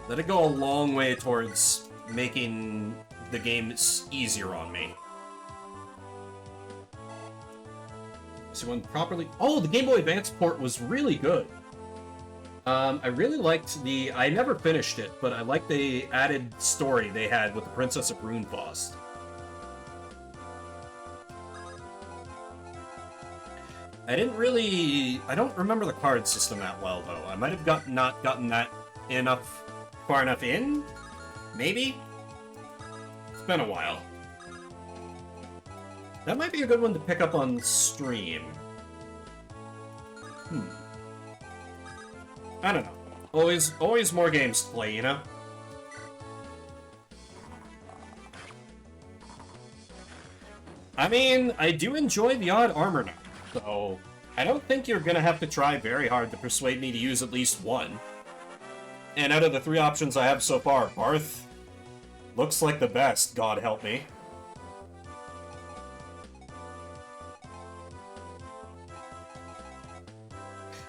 that'd go a long way towards making the game easier on me. So when properly... Oh, the Game Boy Advance port was really good. I really liked I never finished it, but I liked the added story they had with the Princess of Runefaust. I don't remember the card system that well, though. I might have not gotten that far enough in? Maybe? It's been a while. That might be a good one to pick up on stream. I don't know. Always more games to play, you know? I mean, I do enjoy the odd armor now, so I don't think you're gonna have to try very hard to persuade me to use at least one. And out of the 3 options I have so far, Barth looks like the best, God help me.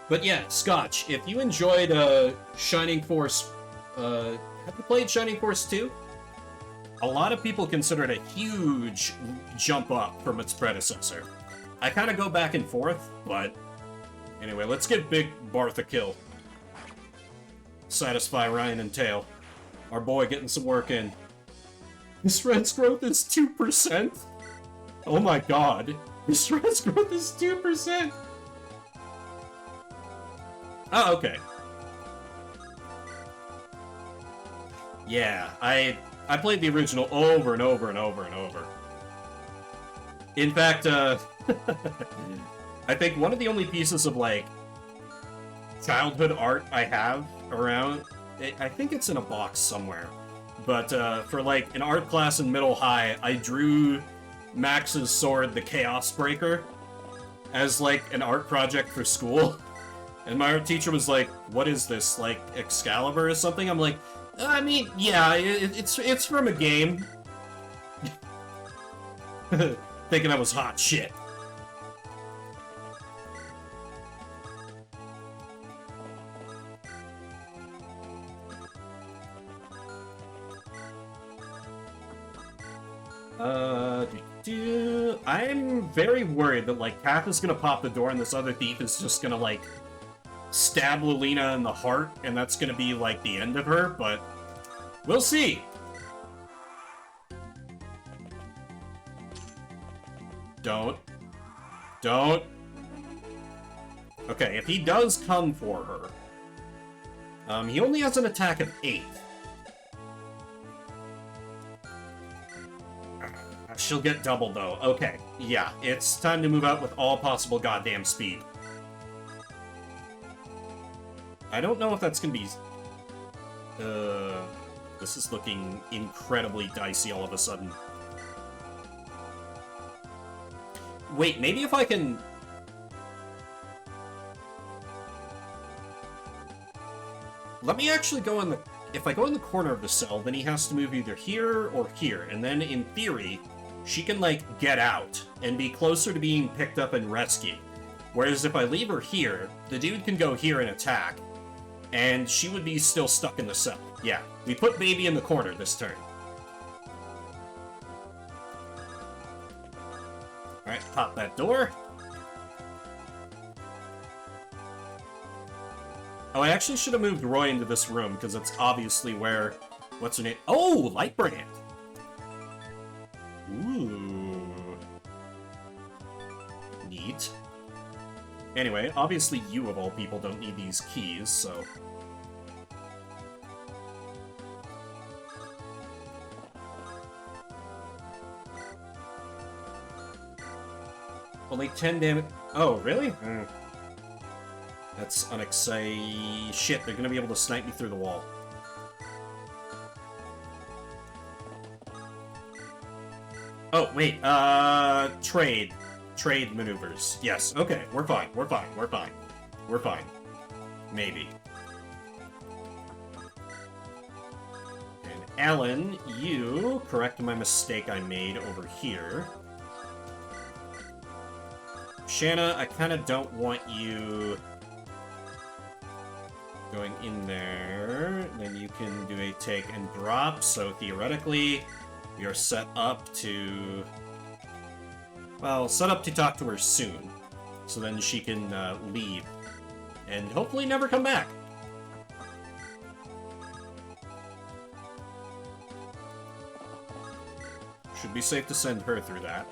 But yeah, Scotch, if you enjoyed Shining Force, have you played Shining Force 2? A lot of people consider it a huge jump up from its predecessor. I kind of go back and forth, but anyway, let's give Big Barth a kill. Satisfy Ryan and Tail. Our boy getting some work in. His red's growth is 2%? Oh my god. His red's growth is 2%! Oh, okay. Yeah, I played the original over and over and over and over. In fact, I think one of the only pieces of, like, childhood art I have around, I think it's in a box somewhere, but for, like, an art class in middle high, I drew Max's sword, the Chaos Breaker, as, like, an art project for school. And my art teacher was like, what is this, like, Excalibur or something? I'm like, I mean, yeah, it's from a game. Thinking that was hot shit. I'm very worried that, like, Kath is gonna pop the door and this other thief is just gonna, like, stab Lulina in the heart, and that's gonna be, like, the end of her, but we'll see. Don't. Okay, if he does come for her, he only has an attack of 8. She'll get doubled, though. Okay, yeah, it's time to move out with all possible goddamn speed. I don't know if that's gonna be... this is looking incredibly dicey all of a sudden. Wait, maybe if I can... Let me actually go in the... If I go in the corner of the cell, then he has to move either here or here, and then, in theory, she can, like, get out and be closer to being picked up and rescued. Whereas if I leave her here, the dude can go here and attack, and she would be still stuck in the cell. Yeah, we put baby in the corner this turn. Alright, pop that door. Oh, I actually should have moved Roy into this room, because that's obviously where... What's her name? Oh, Lightbrand! Ooh. Neat. Anyway, obviously you, of all people, don't need these keys, so... Only 10 damage... Oh, really? That's unexciting. Shit, they're gonna be able to snipe me through the wall. Oh, wait, trade. Trade maneuvers. Yes, okay, we're fine, we're fine, we're fine. We're fine. Maybe. And Alan, you correct my mistake I made over here. Shanna, I kind of don't want you going in there. Then you can do a take and drop, so theoretically, you're set up to... Well, set up to talk to her soon. So then she can leave. And hopefully never come back. Should be safe to send her through that.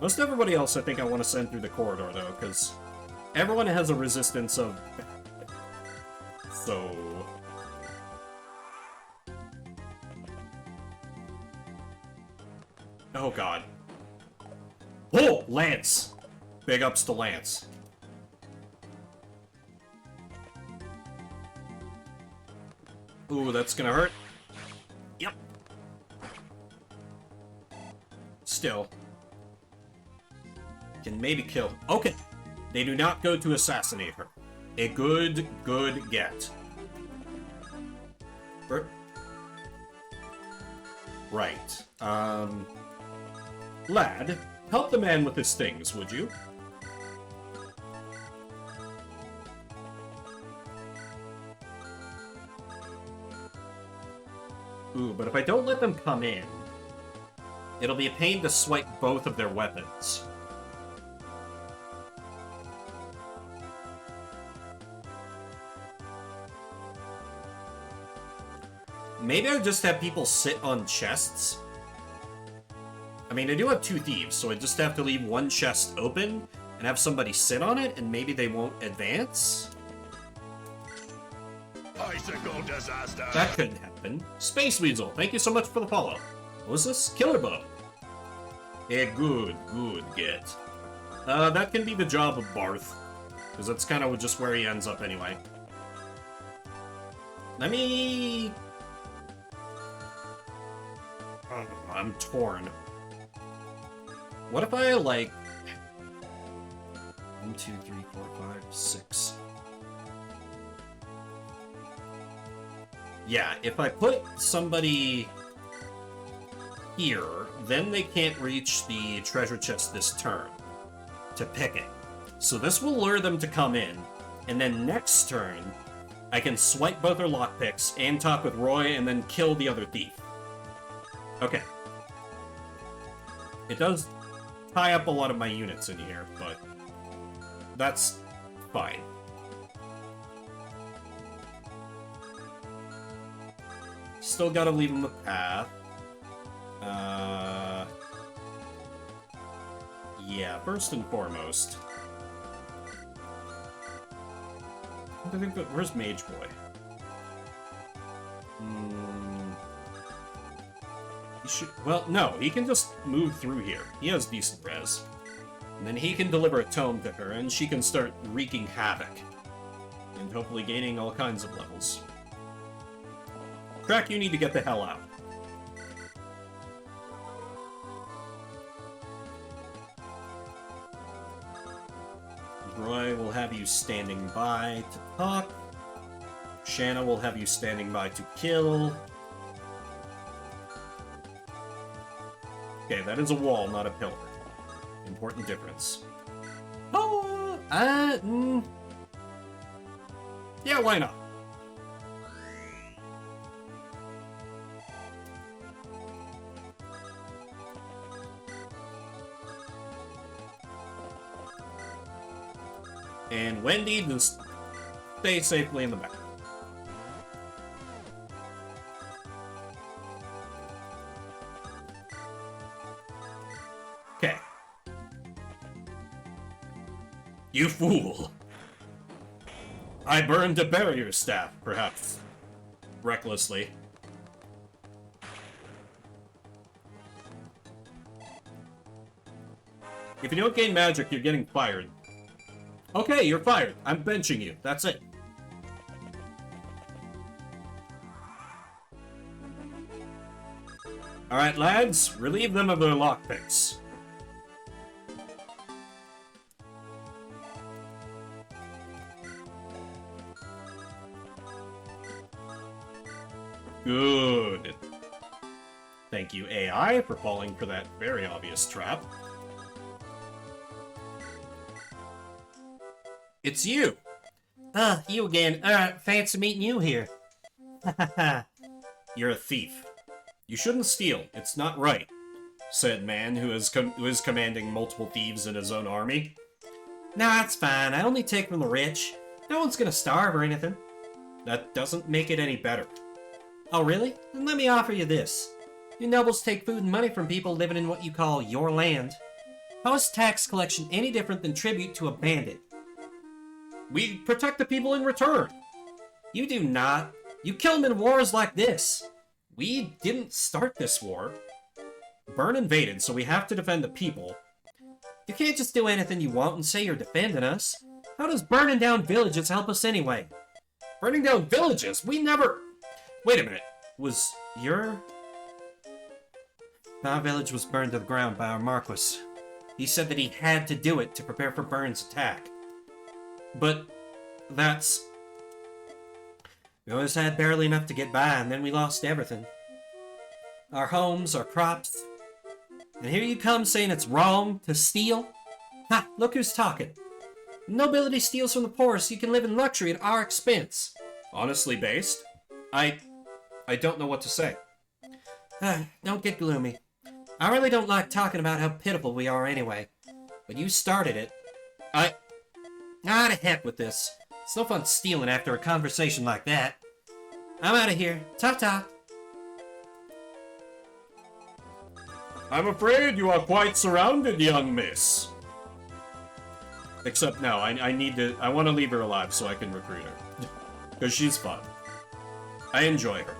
Most everybody else I think I want to send through the corridor, though, because everyone has a resistance of... So... Oh, God. Oh, Lance! Big ups to Lance. Ooh, that's gonna hurt. Yep. Still. Can maybe kill. Okay. They do not go to assassinate her. A good get. Right. Lad, help the man with his things, would you? Ooh, but if I don't let them come in, it'll be a pain to swipe both of their weapons. Maybe I'll just have people sit on chests I mean, I do have 2 thieves, so I just have to leave one chest open and have somebody sit on it, and maybe they won't advance? Icicle disaster! That couldn't happen. Space Weasel, thank you so much for the follow. What was this? Killer Bow. Yeah, good get. That can be the job of Barth, because that's kind of just where he ends up anyway. Let me... Oh, I'm torn. What if I, like... 1, 2, 3, 4, 5, 6... Yeah, if I put somebody here, then they can't reach the treasure chest this turn to pick it. So this will lure them to come in, and then next turn, I can swipe both their lockpicks and talk with Roy and then kill the other thief. Okay. It does tie up a lot of my units in here, but that's fine. Still gotta leave him the path. Yeah, first and foremost. I think that, where's Mage Boy? He should, well, no, he can just move through here. He has decent res. And then he can deliver a tome to her, and she can start wreaking havoc. And hopefully gaining all kinds of levels. Crack, you need to get the hell out. Roy will have you standing by to talk. Shanna will have you standing by to kill. Okay, that is a wall, not a pillar. Important difference. Oh, yeah, why not? And Wendy, just stay safely in the back. Okay. You fool! I burned a barrier staff, perhaps. Recklessly. If you don't gain magic, you're getting fired. Okay, you're fired. I'm benching you. That's it. Alright, lads. Relieve them of their lockpicks. Good. Thank you, AI, for falling for that very obvious trap. It's you! Ah, you again. Fancy meeting you here. You're a thief. You shouldn't steal. It's not right, said man who is commanding multiple thieves in his own army. Nah, it's fine. I only take from the rich. No one's gonna starve or anything. That doesn't make it any better. Oh, really? Then let me offer you this. You nobles take food and money from people living in what you call your land. How is tax collection any different than tribute to a bandit? We protect the people in return. You do not. You kill them in wars like this. We didn't start this war. Byrne invaded, so we have to defend the people. You can't just do anything you want and say you're defending us. How does burning down villages help us anyway? Burning down villages? We never... Wait a minute. Was your... Our village was burned to the ground by our Marquis. He said that he had to do it to prepare for Byrne's attack. But that's... We always had barely enough to get by, and then we lost everything. Our homes, our crops. And here you come saying it's wrong to steal? Ha! Look who's talking. Nobility steals from the poor so you can live in luxury at our expense. Honestly based? I don't know what to say. Don't get gloomy. I really don't like talking about how pitiful we are anyway. But you started it. To heck with this. It's no fun stealing after a conversation like that. I'm out of here. Ta-ta. I'm afraid you are quite surrounded, young miss. Except no, I want to leave her alive so I can recruit her. Because she's fun. I enjoy her.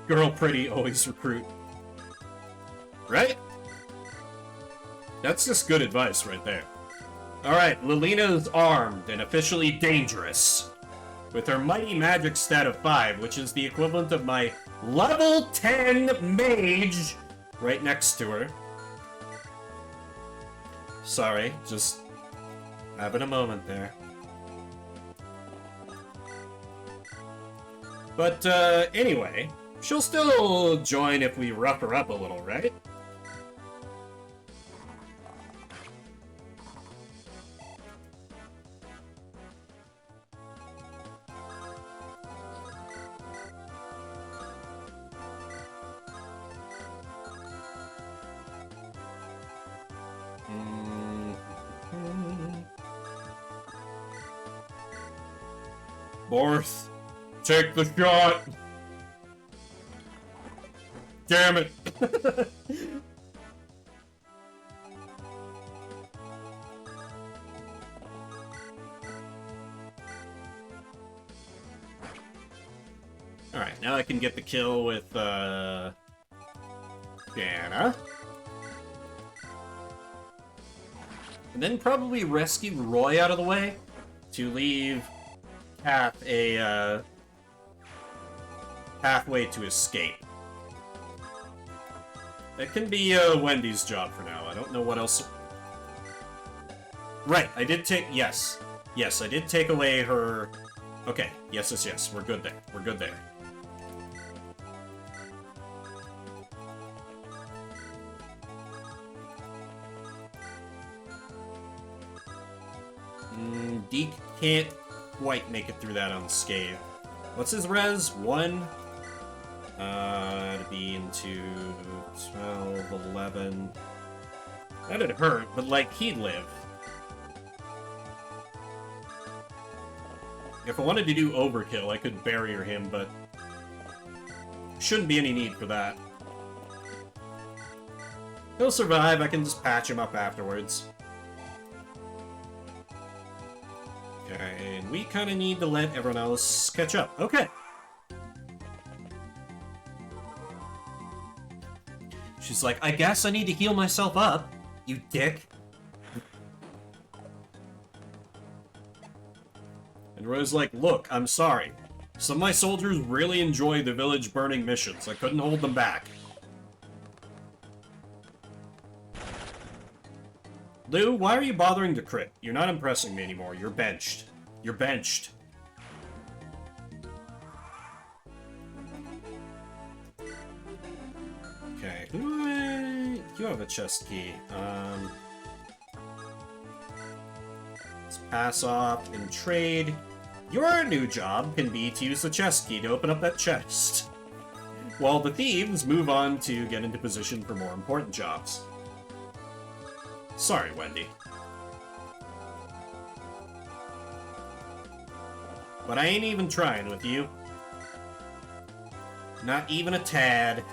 Girl pretty, always recruit. Right? That's just good advice right there. Alright, Lilina is armed and officially dangerous. With her mighty magic stat of 5, which is the equivalent of my level 10 mage right next to her. Sorry, just having a moment there. But, anyway, she'll still join if we rough her up a little, right? Borth, take the shot! Damn it! Alright, now I can get the kill with, Jana. And then probably rescue Roy out of the way to leave Kath a, pathway to escape. It can be, Wendy's job for now. I don't know what else... Right, I did take... Yes. Yes, I did take away her... Okay, yes, yes, yes. We're good there. We're good there. Deke can't quite make it through that unscathed. What's his res? 1? To be into 12, 11. That'd hurt, but, like, he'd live. If I wanted to do overkill, I could barrier him, but shouldn't be any need for that. He'll survive, I can just patch him up afterwards. Okay, and we kind of need to let everyone else catch up. Okay. She's like, I guess I need to heal myself up, you dick. And Roy's like, look, I'm sorry. Some of my soldiers really enjoy the village burning missions. I couldn't hold them back. Lou, why are you bothering to crit? You're not impressing me anymore. You're benched. You're benched. Okay, you have a chest key. Let's pass off and trade. Your new job can be to use the chest key to open up that chest, while the thieves move on to get into position for more important jobs. Sorry, Wendy. But I ain't even trying with you. Not even a tad.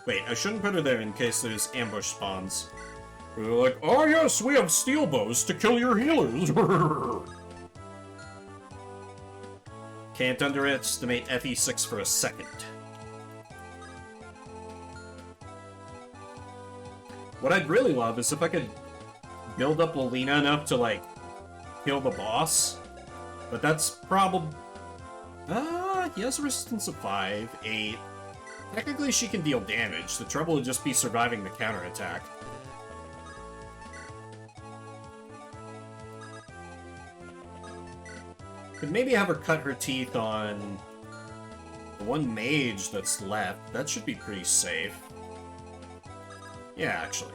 Wait, I shouldn't put her there in case there's ambush spawns. We're like, oh yes, we have steel bows to kill your healers. Can't underestimate FE6 for a second. What I'd really love is if I could build up Lilina enough to, like, kill the boss. But that's probably... he has a resistance of 5, 8. Technically, she can deal damage. The trouble would just be surviving the counterattack. Could maybe have her cut her teeth on the one mage that's left. That should be pretty safe. Yeah, actually.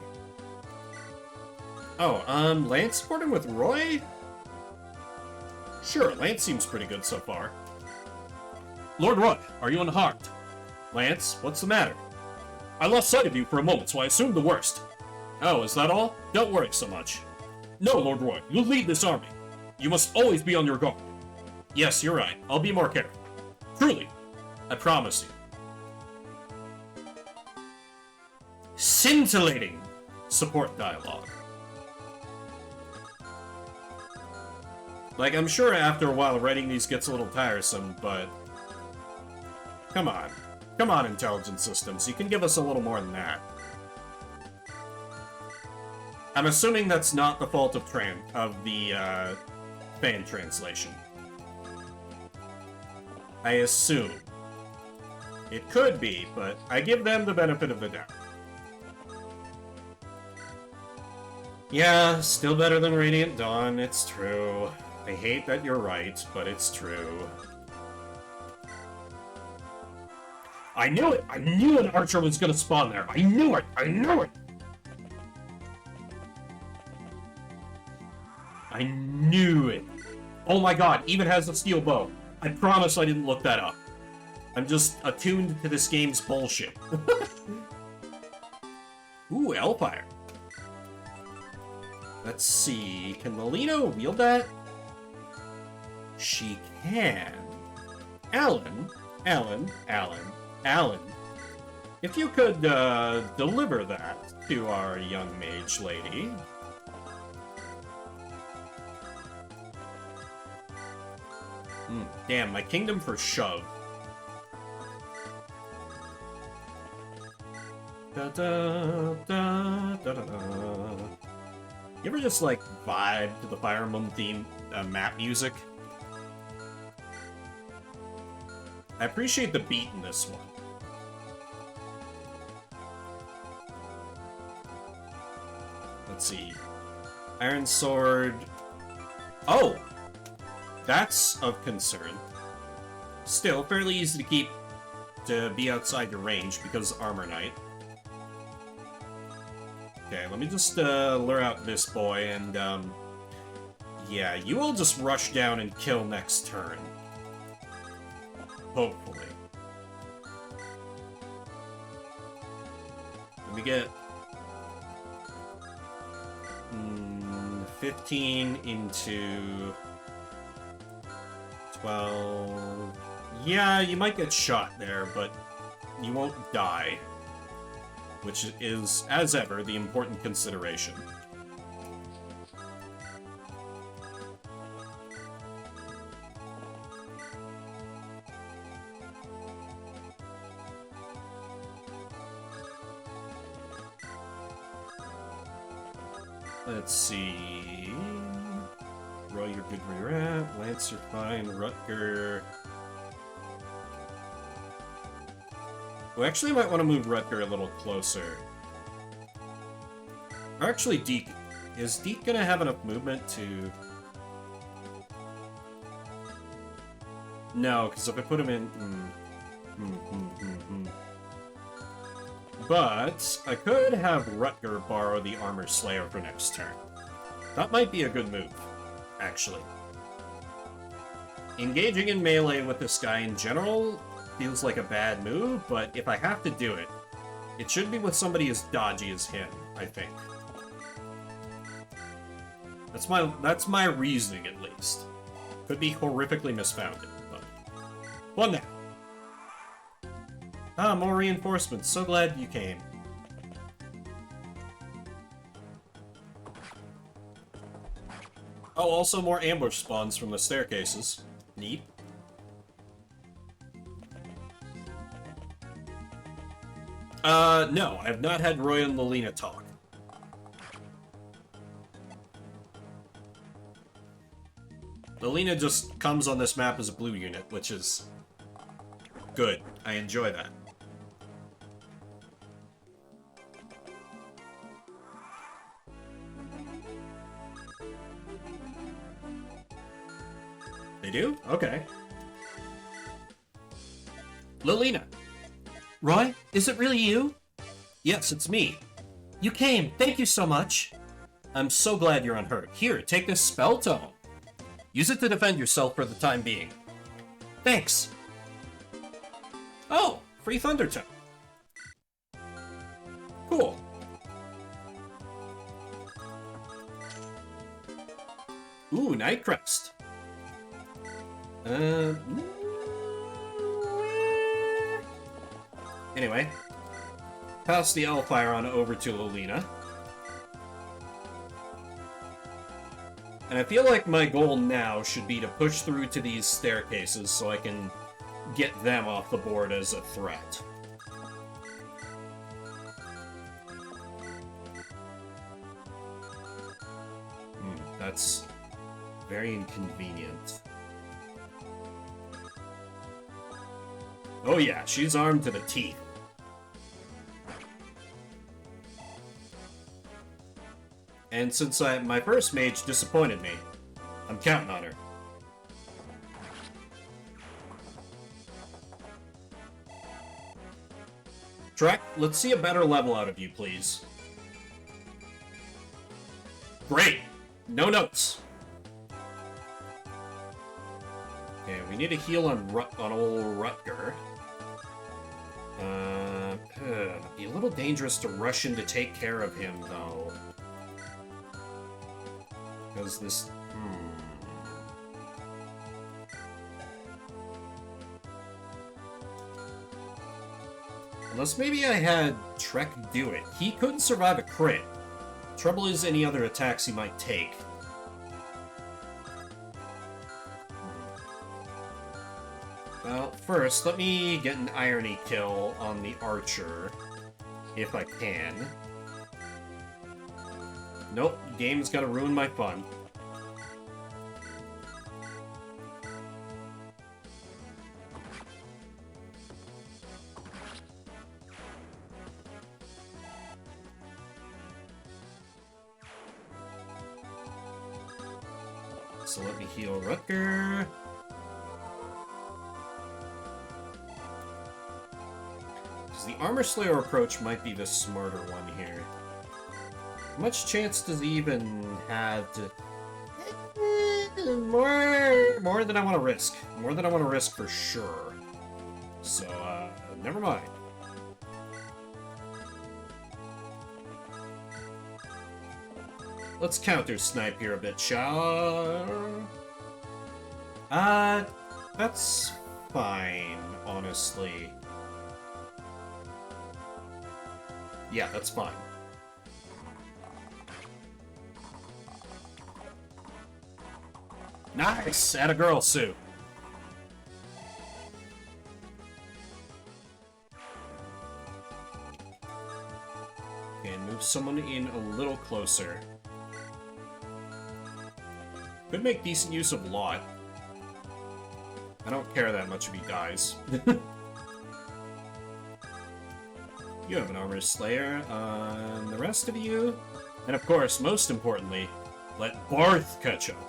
Oh, Lance supporting with Roy? Sure, Lance seems pretty good so far. Lord Roy, are you unharmed? Lance, what's the matter? I lost sight of you for a moment, so I assumed the worst. Oh, is that all? Don't worry so much. No, Lord Roy, you lead this army. You must always be on your guard. Yes, you're right. I'll be more careful. Truly. I promise you. Scintillating support dialogue. Like, I'm sure after a while writing these gets a little tiresome, but... Come on. Come on, intelligence systems. You can give us a little more than that. I'm assuming that's not the fault of the fan translation. I assume. It could be, but I give them the benefit of the doubt. Yeah, still better than Radiant Dawn, it's true. I hate that you're right, but it's true. I knew it! I knew an archer was gonna spawn there! I knew it! I knew it! I knew it. Oh my god, even has a steel bow. I promise I didn't look that up. I'm just attuned to this game's bullshit. Ooh, Elfire. Let's see, can Melina wield that? She can. Alan, if you could deliver that to our young mage lady. Damn, my kingdom for shove. Da, da, da, da, da, da. You ever just, like, vibe to the Fire Emblem theme map music? I appreciate the beat in this one. Let's see. Iron Sword... Oh! That's of concern. Still, fairly easy to be outside your range because Armor Knight. Okay, let me just lure out this boy and, yeah, you will just rush down and kill next turn. Hopefully. Let me get... 15 into... 12... Yeah, you might get shot there, but you won't die. Which is, as ever, the important consideration. Let's see... Roy, you're good where you're at. Lance, you're fine. Rutger... We actually might want to move Rutger a little closer. Or actually, Deke. Is Deke gonna have enough movement to... No, because if I put him in... But I could have Rutger borrow the Armor Slayer for next turn. That might be a good move, actually. Engaging in melee with this guy in general feels like a bad move, but if I have to do it, it should be with somebody as dodgy as him, I think. That's my reasoning, at least. Could be horrifically misfounded, but... Well, now. Ah, more reinforcements. So glad you came. Oh, also more ambush spawns from the staircases. Neat. No, I have not had Roy and Lelina talk. Lelina just comes on this map as a blue unit, which is good. I enjoy that. They do? Okay. Lelina. Roy, is it really you? Yes, it's me. You came. Thank you so much. I'm so glad you're unhurt. Here, take this spell tome. Use it to defend yourself for the time being. Thanks. Oh, free Thunder Tome. Cool. Ooh, Nightcrest. Anyway, pass the Hellfire on over to Lolina. And I feel like my goal now should be to push through to these staircases so I can get them off the board as a threat. That's very inconvenient. Oh yeah, she's armed to the teeth. And since my first mage disappointed me, I'm counting on her. Trek, let's see a better level out of you, please. Great! No notes! Okay, we need a heal on old Rutger. Be a little dangerous to rush in to take care of him, though. Because this... Unless maybe I had Trek do it. He couldn't survive a crit. Trouble is any other attacks he might take. Well, first, let me get an irony kill on the archer, if I can. Nope, game's gotta ruin my fun. So let me heal Rutger. Because the Armor Slayer approach might be the smarter one here. How much chance does he even have to... More than I want to risk. More than I want to risk for sure. So, never mind. Let's counter snipe here a bit, shall? That's fine, honestly. Yeah, that's fine. Nice! Atta girl, Sue. And move someone in a little closer. Could make decent use of Lot. I don't care that much if he dies. You have an Armor Slayer. The rest of you... And of course, most importantly, let Barth catch up.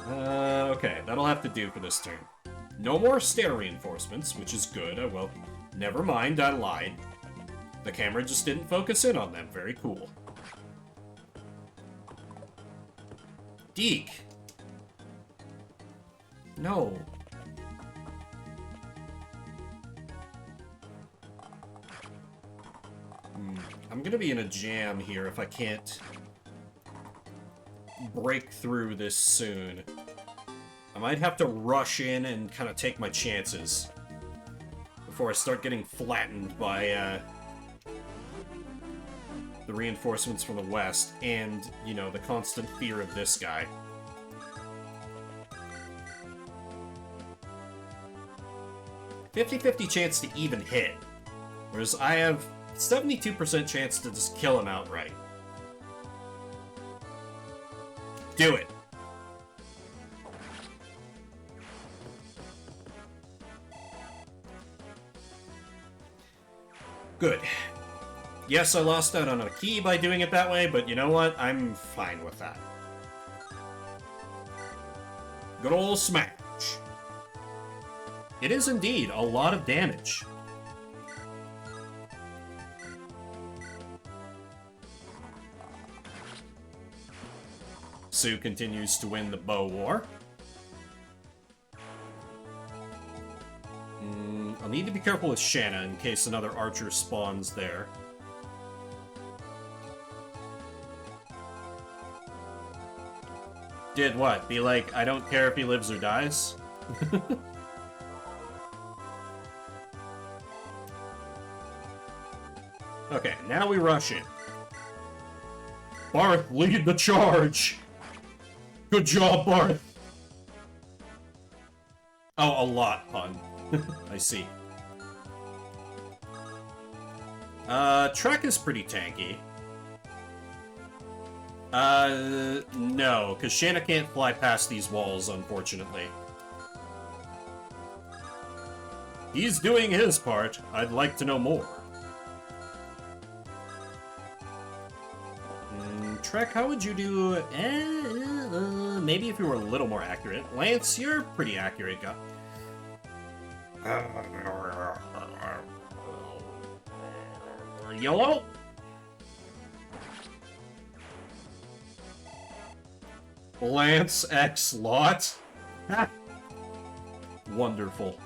Okay, that'll have to do for this turn. No more stair reinforcements, which is good. Well, never mind, I lied. The camera just didn't focus in on them. Very cool. Deke! No. I'm gonna be in a jam here if I can't break through this soon. I might have to rush in and kind of take my chances before I start getting flattened by the reinforcements from the west and, you know, the constant fear of this guy. "50-50 chance to even hit, whereas I have 72% chance to just kill him outright. Do it. Good. Yes, I lost out on a key by doing it that way, but you know what? I'm fine with that. Good ol' smash. It is indeed a lot of damage. Sue continues to win the bow war. I'll need to be careful with Shanna in case another archer spawns there. Did what? Be like, I don't care if he lives or dies? Okay, now we rush in. Barth, lead the charge! Good job, Barth! Oh, a lot, pun. I see. Trek is pretty tanky. No, because Shanna can't fly past these walls, unfortunately. He's doing his part. I'd like to know more. Trek, how would you do? Maybe if you were a little more accurate. Lance, you're pretty accurate, guy. YOLO? Lance X Lot? Wonderful.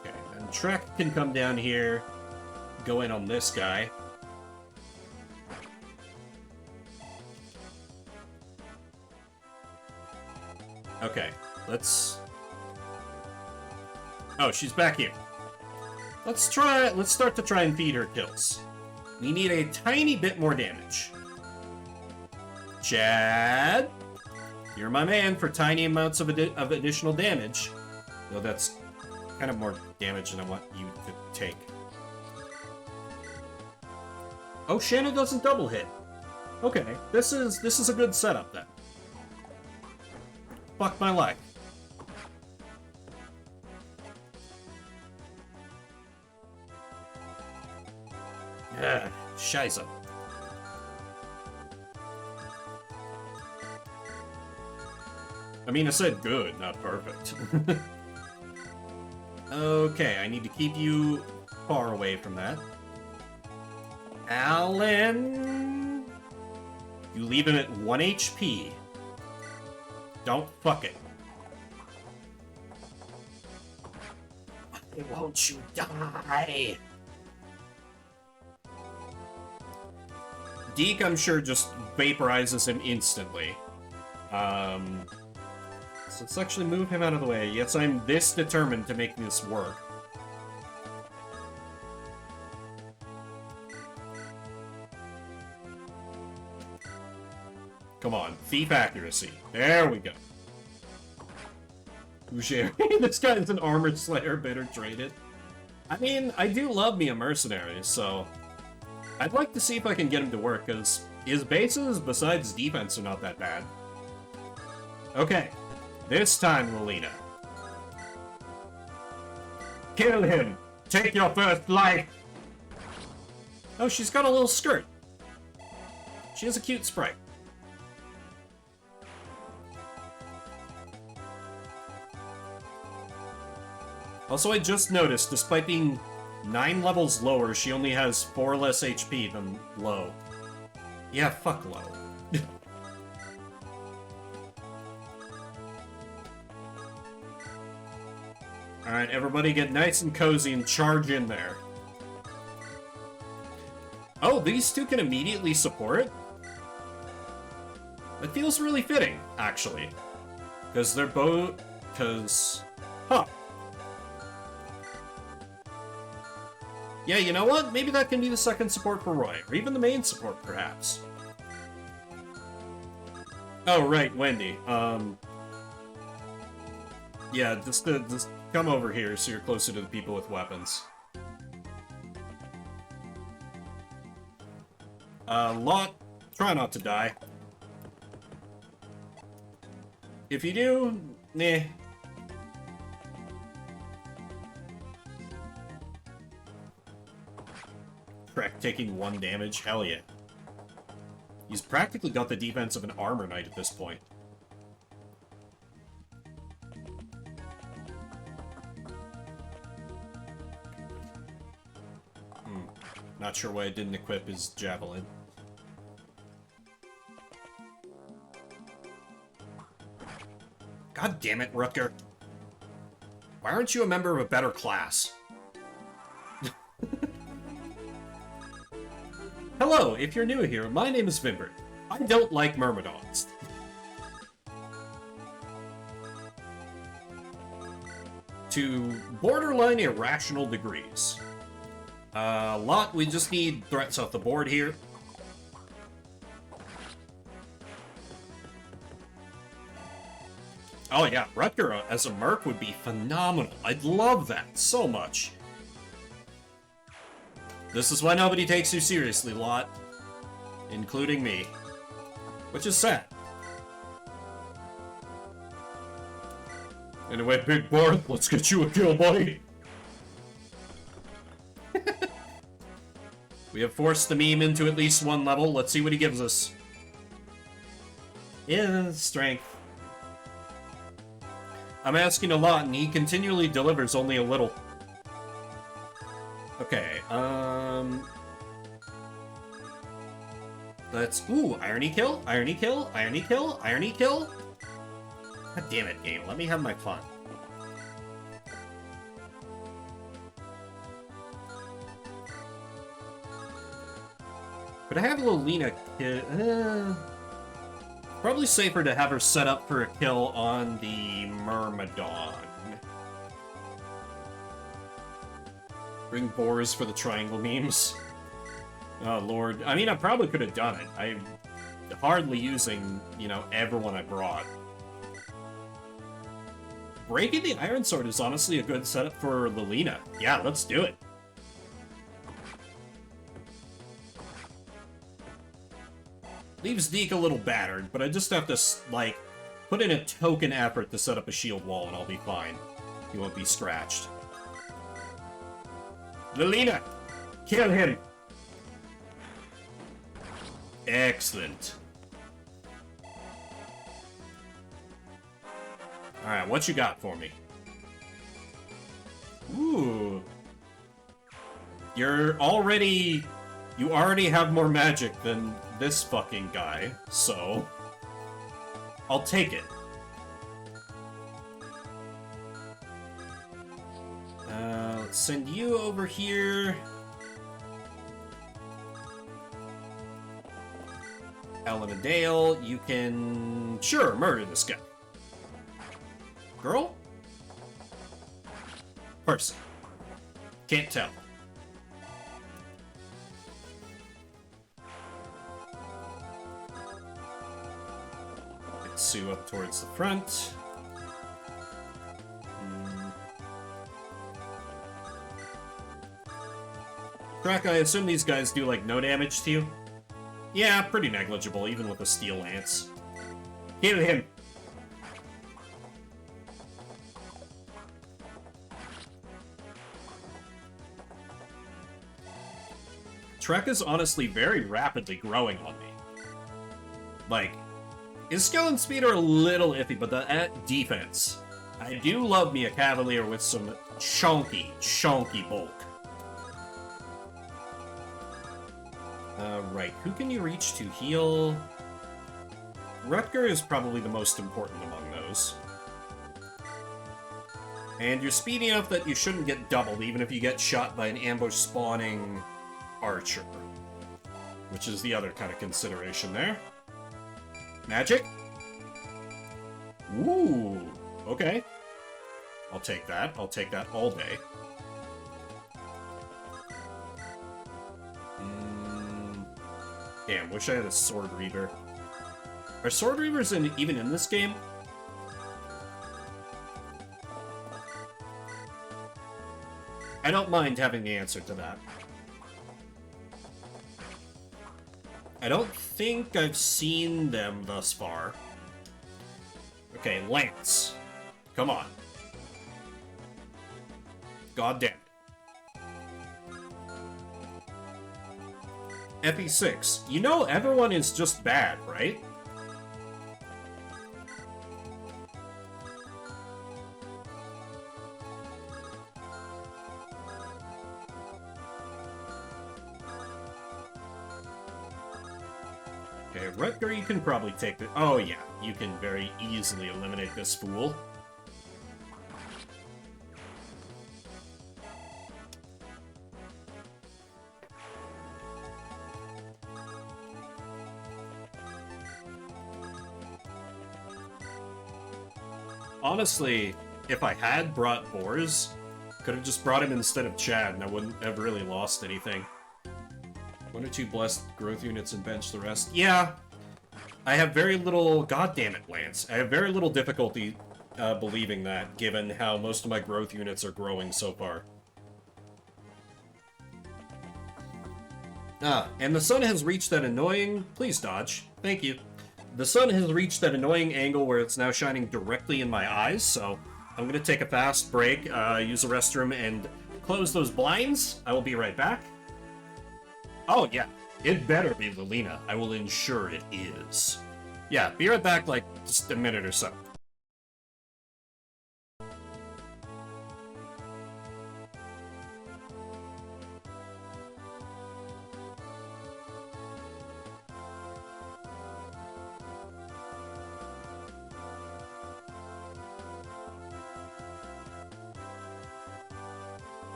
Okay, and Trek can come down here, go in on this guy. Okay, let's... Oh, she's back here. Let's start to try and feed her kills. We need a tiny bit more damage. Chad? You're my man for tiny amounts of additional damage. Though that's kind of more damage than I want you to take. Oh, Shanna doesn't double hit. Okay, this is a good setup then. Fuck my life. Ugh, scheisse. I mean, I said good, not perfect. Okay, I need to keep you far away from that. Alan! You leave him at 1 HP. Don't fuck it. Why won't you die? Deke, I'm sure, just vaporizes him instantly. So let's actually move him out of the way. Yes, I'm this determined to make this work. Come on, thief accuracy. There we go. Boucher. This guy is an armored slayer, better traded. I mean, I do love me a mercenary, so... I'd like to see if I can get him to work, because his bases, besides defense, are not that bad. Okay. This time, Lolita. Kill him! Take your first life! Oh, she's got a little skirt. She has a cute sprite. Also, I just noticed, despite being 9 levels lower, she only has 4 less HP than Low. Yeah, fuck Low. Alright, everybody get nice and cozy and charge in there. Oh, these two can immediately support? It feels really fitting, actually. Because they're both... Huh. Yeah, you know what? Maybe that can be the second support for Roy, or even the main support, perhaps. Oh, right, Wendy. Yeah, just come over here so you're closer to the people with weapons. Lot, try not to die. If you do, nah. Trek taking 1 damage, hell yeah. He's practically got the defense of an armor knight at this point. Not sure why I didn't equip his javelin. God damn it, Rutger. Why aren't you a member of a better class? Hello, if you're new here, my name is Vimbert. I don't like Myrmidons. To borderline irrational degrees. Lot, we just need threats off the board here. Oh yeah, Rutger as a merc would be phenomenal. I'd love that so much. This is why nobody takes you seriously, Lot. Including me. Which is sad. Anyway, Big Barth, let's get you a kill, buddy. We have forced the meme into at least one level. Let's see what he gives us. Yeah, strength. I'm asking a lot, and he continually delivers only a little. Okay, let's... Ooh, irony kill, irony kill, irony kill, irony kill. God damn it, game. Let me have my fun. Could I have Lolina kill? Probably safer to have her set up for a kill on the Myrmidon. Bring boars for the triangle memes. Oh, Lord. I mean, I probably could have done it. I'm hardly using, you know, everyone I brought. Breaking the Iron Sword is honestly a good setup for Lolina. Yeah, let's do it. Leaves Deke a little battered, but I just have to, like, put in a token effort to set up a shield wall and I'll be fine. He won't be scratched. Lolina! Kill him! Excellent. Alright, what you got for me? Ooh. You already have more magic than this fucking guy, so... I'll take it. Let's send you over here. Elena Dale, you can... Sure, murder this guy. Girl? Person. Can't tell. Get Sue up towards the front. Crack, I assume these guys do, like, no damage to you? Yeah, pretty negligible, even with a steel lance. Kill him! Trek is honestly very rapidly growing on me. Like, his skill and speed are a little iffy, but the defense. I do love me a Cavalier with some chunky bulk. Right, who can you reach to heal? Rutger is probably the most important among those. And you're speedy enough that you shouldn't get doubled, even if you get shot by an ambush-spawning archer. Which is the other kind of consideration there. Magic? Ooh, okay. I'll take that. I'll take that all day. Damn, wish I had a Sword Reaver. Are Sword Reavers even in this game? I don't mind having the answer to that. I don't think I've seen them thus far. Okay, Lance. Come on. God damn it. FE6. You know everyone is just bad, right? Okay, Rutger, you can probably take the... Oh yeah, you can very easily eliminate this fool. honestly, if I had brought Boars, could have just brought him instead of Chad, and I wouldn't have really lost anything. 1 or 2 blessed growth units and bench the rest. Yeah, I have very little... God damn it, Lance. I have very little difficulty believing that, given how most of my growth units are growing so far. Ah, and the sun has reached that annoying... Please dodge. Thank you. The sun has reached that annoying angle where it's now shining directly in my eyes, so I'm going to take a fast break, use the restroom, and close those blinds. I will be right back. Oh, yeah. It better be Lilina. I will ensure it is. Yeah, be right back, like, just a minute or so.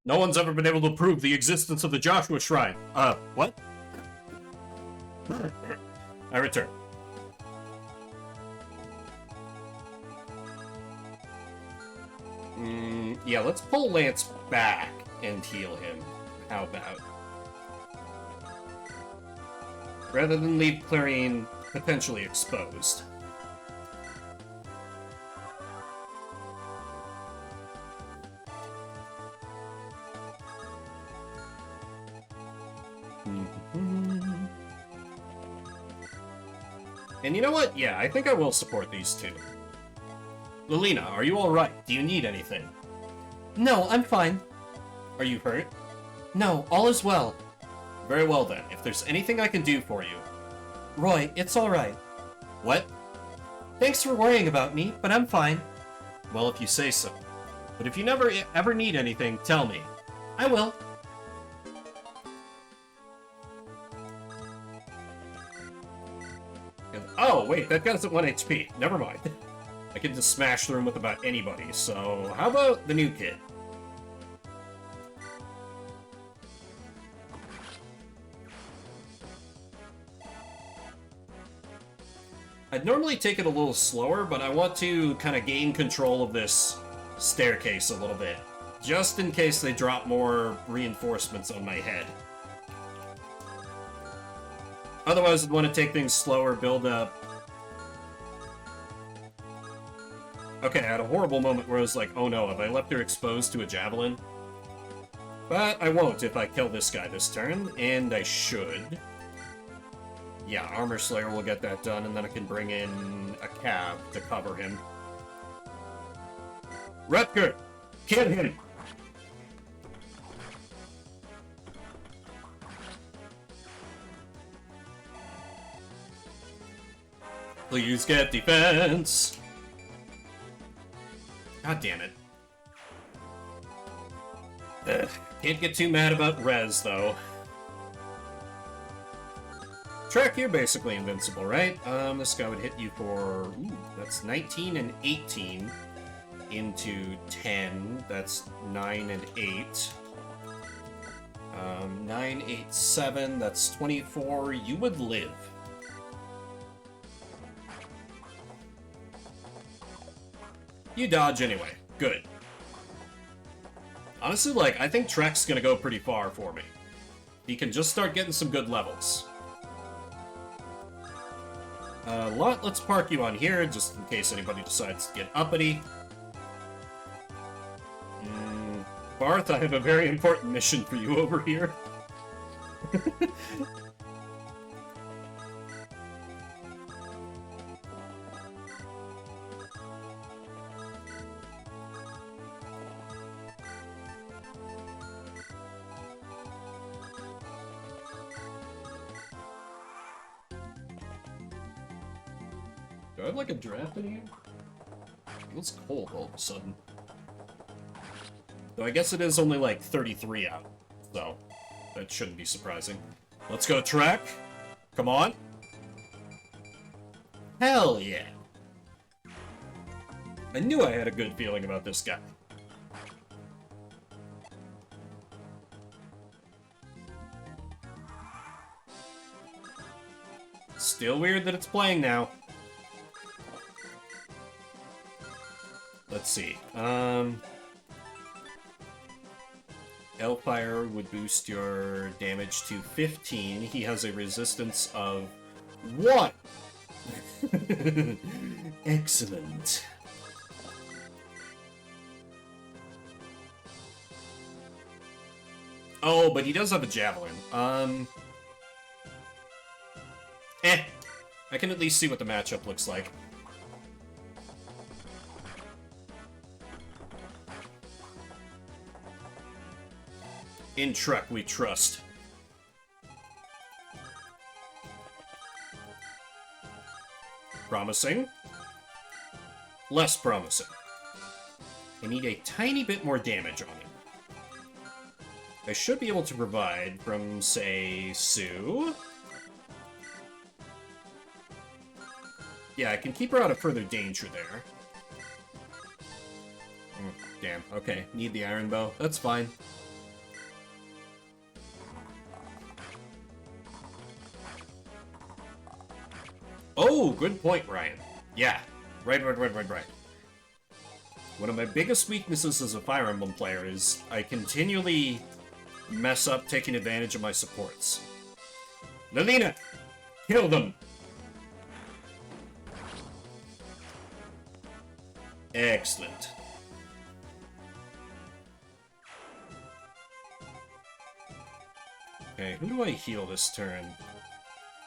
No one's ever been able to prove the existence of the Joshua Shrine. What? I return. Yeah, let's pull Lance back and heal him. How about? Rather than leave Clarine potentially exposed. And you know what? Yeah, I think I will support these two. Lilina, are you alright? Do you need anything? No, I'm fine. Are you hurt? No, all is well. Very well then. If there's anything I can do for you... Roy, it's alright. What? Thanks for worrying about me, but I'm fine. Well, if you say so. But if you never ever need anything, tell me. I will. Oh, wait, that guy's at 1 HP. Never mind. I can just smash through him with about anybody, so how about the new kid? I'd normally take it a little slower, but I want to kind of gain control of this staircase a little bit, just in case they drop more reinforcements on my head. Otherwise, I'd want to take things slower, build up. Okay, I had a horrible moment where I was like, oh no, have I left her exposed to a javelin? But I won't if I kill this guy this turn, and I should. Yeah, Armor Slayer will get that done, and then I can bring in a cab to cover him. Rutger! Kill him! Please get defense! God damn it. Ugh, can't get too mad about res, though. Trek, you're basically invincible, right? This guy would hit you for... Ooh, that's 19 and 18 into 10. That's 9 and 8. 9, 8, 7. That's 24. You would live. You dodge anyway. Good. Honestly, like, I think Trek's gonna go pretty far for me. He can just start getting some good levels. Let's park you on here, just in case anybody decides to get uppity. Barth, I have a very important mission for you over here. Do I have like a draft in here? It feels cold all of a sudden. Though I guess it is only like 33 out, so that shouldn't be surprising. Let's go track. Come on. Hell yeah. I knew I had a good feeling about this guy. Still weird that it's playing now. Let's see. Hellfire would boost your damage to 15. He has a resistance of 1. Excellent. Oh, but he does have a javelin. I can at least see what the matchup looks like. In Trek we trust. Promising. Less promising. I need a tiny bit more damage on him. I should be able to provide from, say, Sue. Yeah, I can keep her out of further danger there. Damn, okay. Need the iron bow. That's fine. Oh, good point, Ryan. Yeah. Right. One of my biggest weaknesses as a Fire Emblem player is I continually mess up taking advantage of my supports. Lilina! Kill them! Excellent. Okay, who do I heal this turn?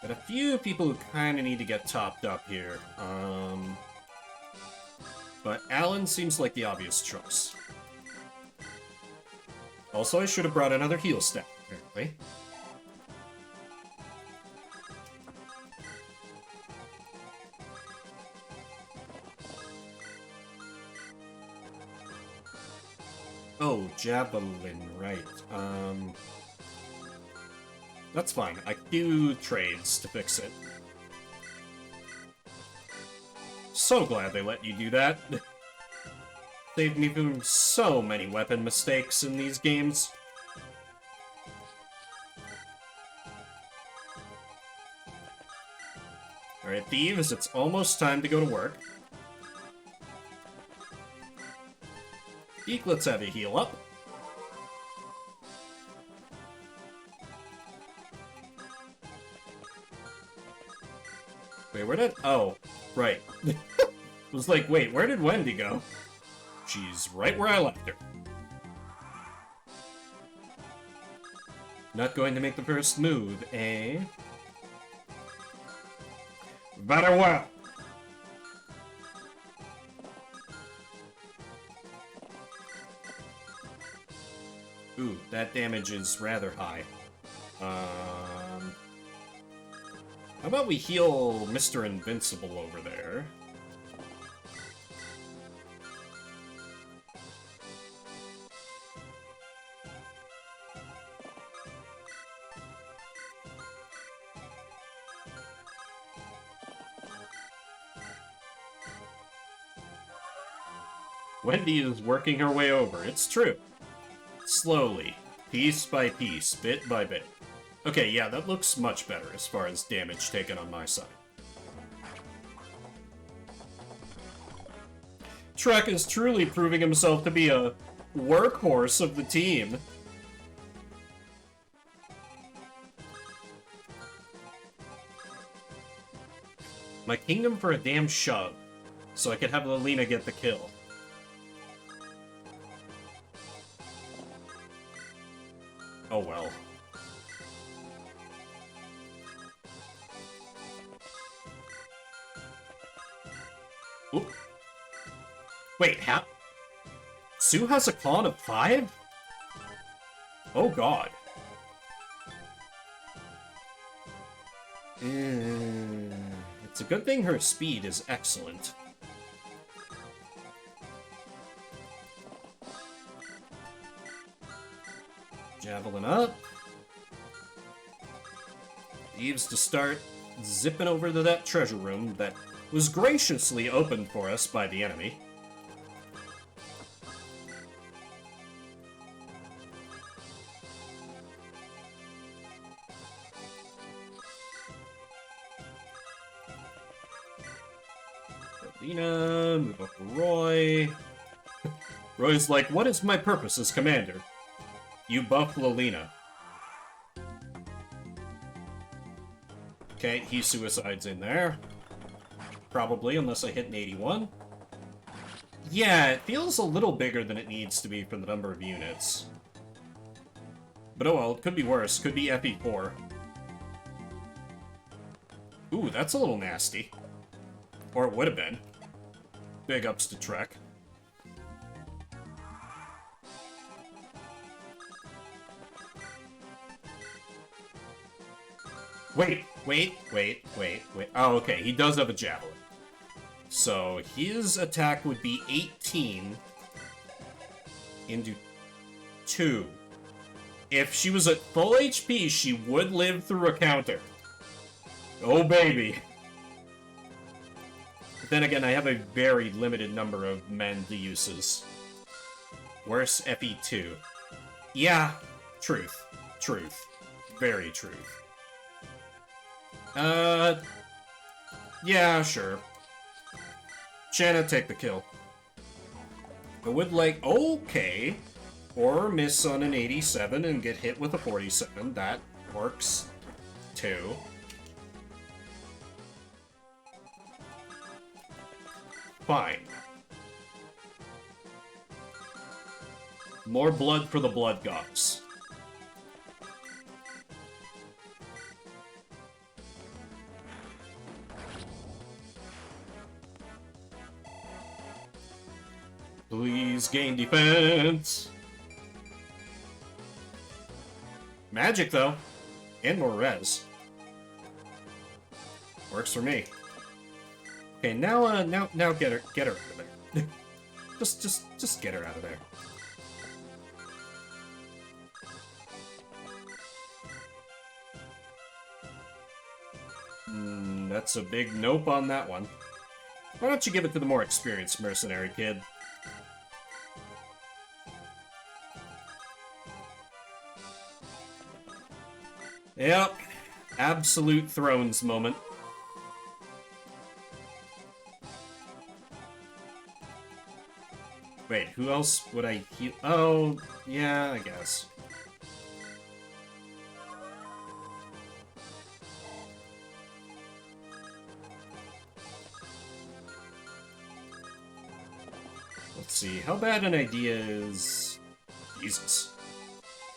Got a few people who kind of need to get topped up here. But Alan seems like the obvious choice. Also, I should have brought another heal staff, apparently. Oh, javelin, right. That's fine. I can do trades to fix it. So glad they let you do that. Saved me from so many weapon mistakes in these games. Alright, thieves, it's almost time to go to work. Deke, let's have you heal up. Wait, where did... Oh, right. Was like, wait, where did Wendy go? She's right where I left her. Not going to make the first move, eh? Very well. Ooh, that damage is rather high. How about we heal Mr. Invincible over there? Wendy is working her way over, it's true. Slowly, piece by piece, bit by bit. Okay, yeah, that looks much better as far as damage taken on my side. Trek is truly proving himself to be a workhorse of the team. My kingdom for a damn shove, so I could have Lilina get the kill. Oh well. Oop. Wait, how? Sue has a con of 5? Oh god. It's a good thing her speed is excellent. Javelin up. Leaves to start zipping over to that treasure room that was graciously opened for us by the enemy. Lina, move up to Roy. Roy's like, what is my purpose as commander? You buff Lilina. Okay, he suicides in there. Probably, unless I hit an 81. Yeah, it feels a little bigger than it needs to be for the number of units. But oh well, it could be worse. Could be FE4. Ooh, that's a little nasty. Or it would have been. Big ups to Trek. Wait. Oh, okay, he does have a javelin. So his attack would be 18 into 2. If she was at full HP, she would live through a counter. Oh, baby. But then again, I have a very limited number of Mend uses. Worse, FE2. Yeah, truth. Truth. Very truth. Yeah, sure. Shanna, take the kill. I would like... Okay. Or miss on an 87 and get hit with a 47. That works, too. Fine. More blood for the blood gods. Please gain defense. Magic, though. And more res. Works for me. Okay, now get her out of there. just get her out of there. That's a big nope on that one. Why don't you give it to the more experienced mercenary kid? Yep. Absolute Thrones moment. Wait, who else would I heal? Oh, yeah, I guess. Let's see, how bad an idea is... Jesus.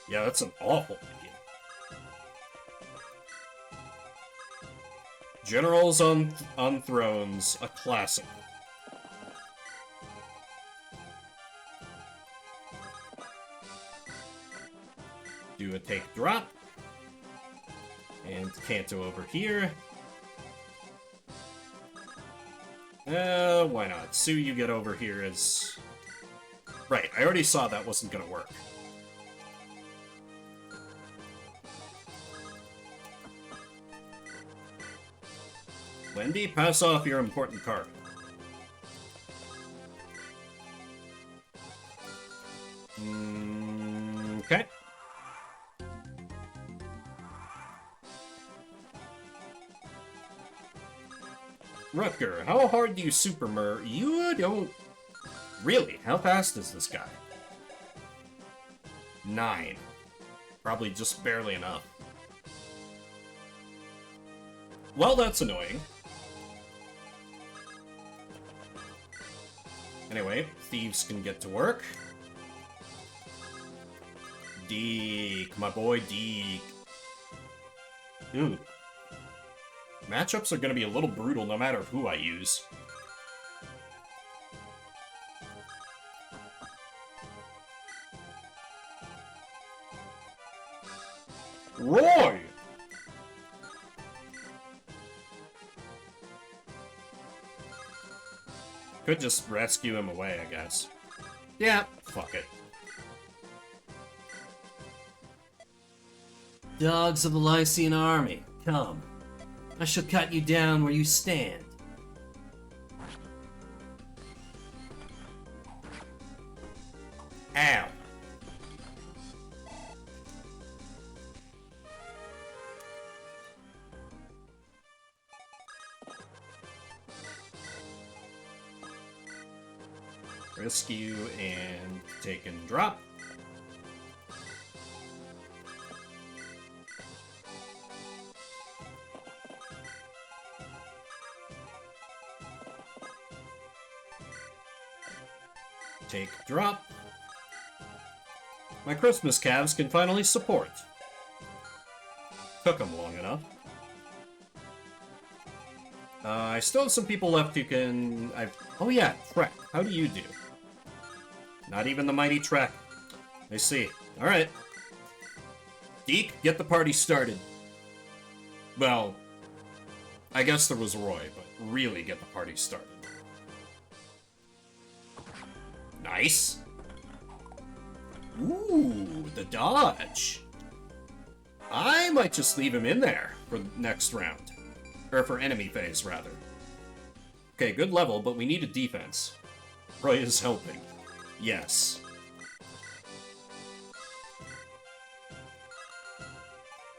Yeah, that's an awful idea. Generals on Thrones, a classic. Do a take drop. And Kanto over here. Why not? Sue, you get over here as... Right, I already saw that wasn't gonna work. Wendy, pass off your important card. Okay. Rutger, how hard do you super You don't... Really? How fast is this guy? 9. Probably just barely enough. Well, that's annoying. Anyway, thieves can get to work. Deke, my boy Deke. Ooh. Matchups are going to be a little brutal no matter who I use. Roy! Could just rescue him away, I guess. Yeah, fuck it. Dogs of the Lycian army, come. I shall cut you down where you stand. Ow. Rescue and take and drop. Take, drop. My Christmas calves can finally support. Took them long enough. I still have some people left who can... Oh yeah, Trek. How do you do? Not even the mighty Trek. I see. Alright. Deke, get the party started. Well, I guess there was Roy, but really get the party started. Nice. Ooh, the dodge. I might just leave him in there for next round. Or for enemy phase, rather. Okay, good level, but we need a defense. Roy is helping. Yes.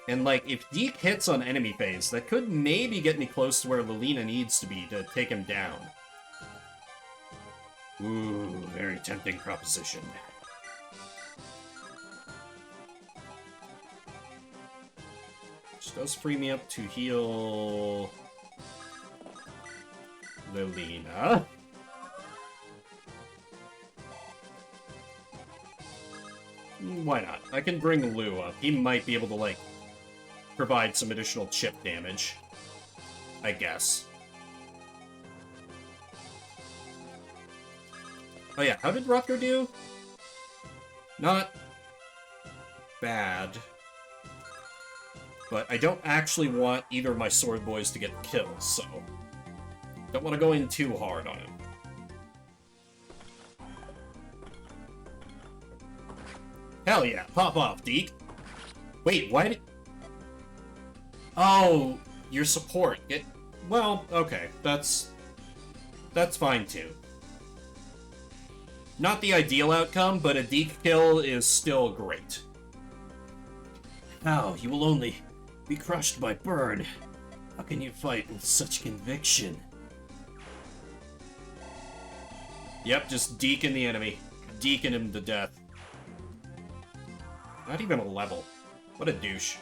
And, like, if Deke hits on enemy phase, that could maybe get me close to where Lilina needs to be to take him down. Ooh, very tempting proposition. Which does free me up to heal... Lilina. Why not? I can bring Lou up. He might be able to, like, provide some additional chip damage. I guess. Oh yeah, how did Rutger do? Not bad. But I don't actually want either of my sword boys to get killed, so... Don't want to go in too hard on him. Hell yeah, pop off, Deke. Wait, why did... Oh, your support. Well, okay, that's fine too. Not the ideal outcome, but a Deke kill is still great. How? You will only be crushed by burn. How can you fight with such conviction? Yep, just deking the enemy. Deking him to death. Not even a level. What a douche.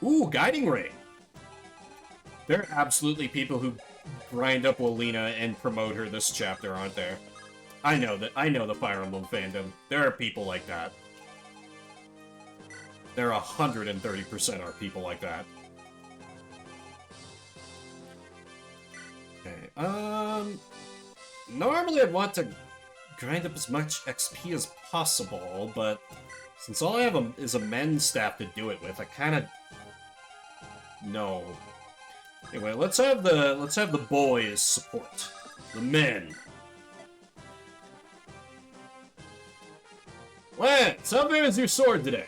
Ooh, Guiding Ray. There are absolutely people who grind up Lilina and promote her this chapter, aren't there? I know the Fire Emblem fandom. There are people like that. There 130% are people like that. Okay, normally I'd want to grind up as much XP as possible, but since all I have is a men's staff to do it with, I kind of... No. Anyway, let's have the boys support. The men. Lance, how fares your sword today?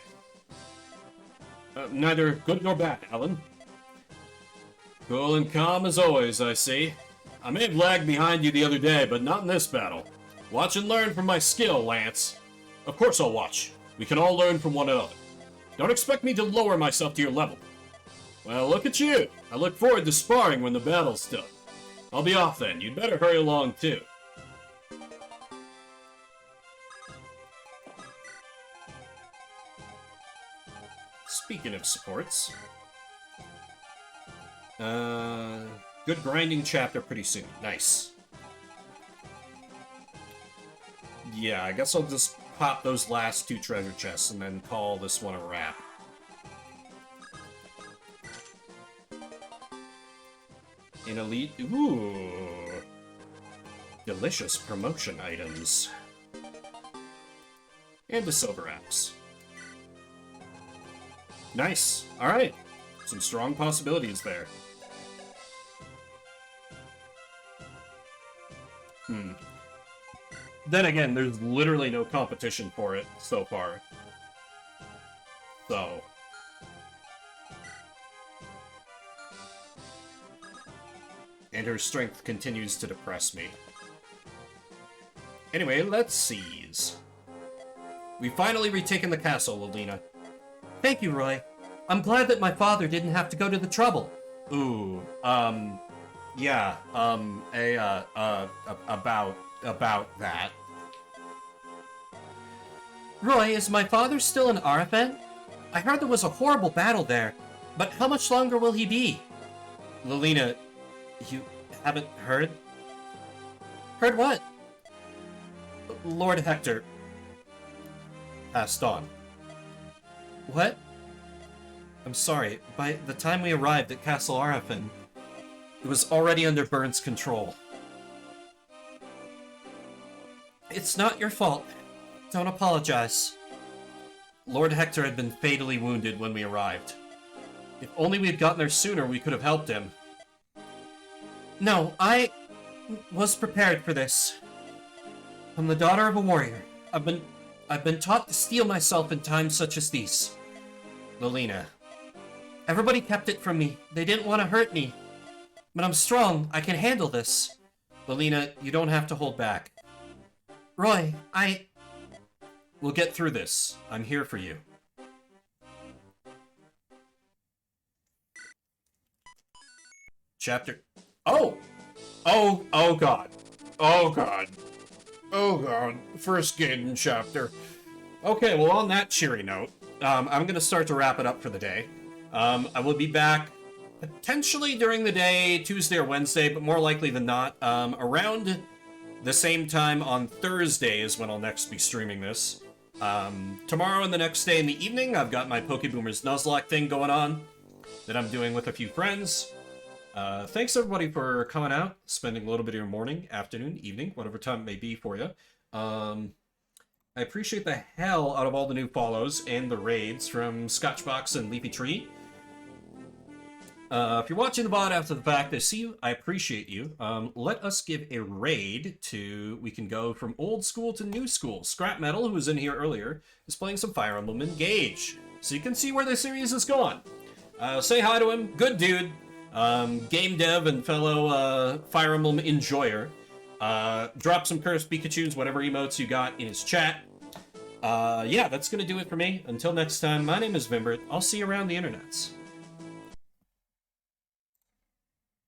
Neither good nor bad, Alan. Cool and calm as always, I see. I may have lagged behind you the other day, but not in this battle. Watch and learn from my skill, Lance. Of course I'll watch. We can all learn from one another. Don't expect me to lower myself to your level. Well, look at you. I look forward to sparring when the battle's done. I'll be off then. You'd better hurry along, too. Speaking of supports... Good grinding chapter pretty soon. Nice. Yeah, I guess I'll just pop those last 2 treasure chests and then call this one a wrap. An elite... Ooh. Delicious promotion items. And a silver axe. Nice. Alright. Some strong possibilities there. Then again, there's literally no competition for it so far. So... And her strength continues to depress me. Anyway, let's seize. We've finally retaken the castle, Lilina. Thank you, Roy. I'm glad that my father didn't have to go to the trouble. Ooh, yeah, about that. Roy, is my father still in Arafan? I heard there was a horrible battle there, but how much longer will he be? Lilina, you haven't heard? Heard what? Lord Hector passed on. What? I'm sorry, by the time we arrived at Castle Arafan, it was already under Byrne's control. It's not your fault. Don't apologize. Lord Hector had been fatally wounded when we arrived. If only we had gotten there sooner, we could have helped him. No, I was prepared for this. I'm the daughter of a warrior. I've been taught to steel myself in times such as these. Lilina. Everybody kept it from me. They didn't want to hurt me. But I'm strong. I can handle this. Lilina, you don't have to hold back. Roy, We'll get through this. I'm here for you. Chapter... Oh! Oh god. Oh god. Oh god. First Gaiden chapter. Okay, well on that cheery note, I'm gonna start to wrap it up for the day. I will be back potentially during the day, Tuesday or Wednesday, but more likely than not, around the same time on Thursday is when I'll next be streaming this. Tomorrow and the next day in the evening, I've got my Pokeboomers Nuzlocke thing going on that I'm doing with a few friends. Thanks everybody for coming out, spending a little bit of your morning, afternoon, evening, whatever time it may be for you. I appreciate the hell out of all the new follows and the raids from Scotchbox and Leafy Tree. If you're watching the VOD after the fact, I see you, I appreciate you. Let us give a raid to, we can go from old school to new school. Scrap Metal, who was in here earlier, is playing some Fire Emblem Engage. So you can see where the series is going. Say hi to him, good dude. Game dev and fellow Fire Emblem enjoyer. Drop some Cursed Pikachus, whatever emotes you got in his chat. Yeah, that's gonna do it for me. Until next time, my name is Vimbert. I'll see you around the internets.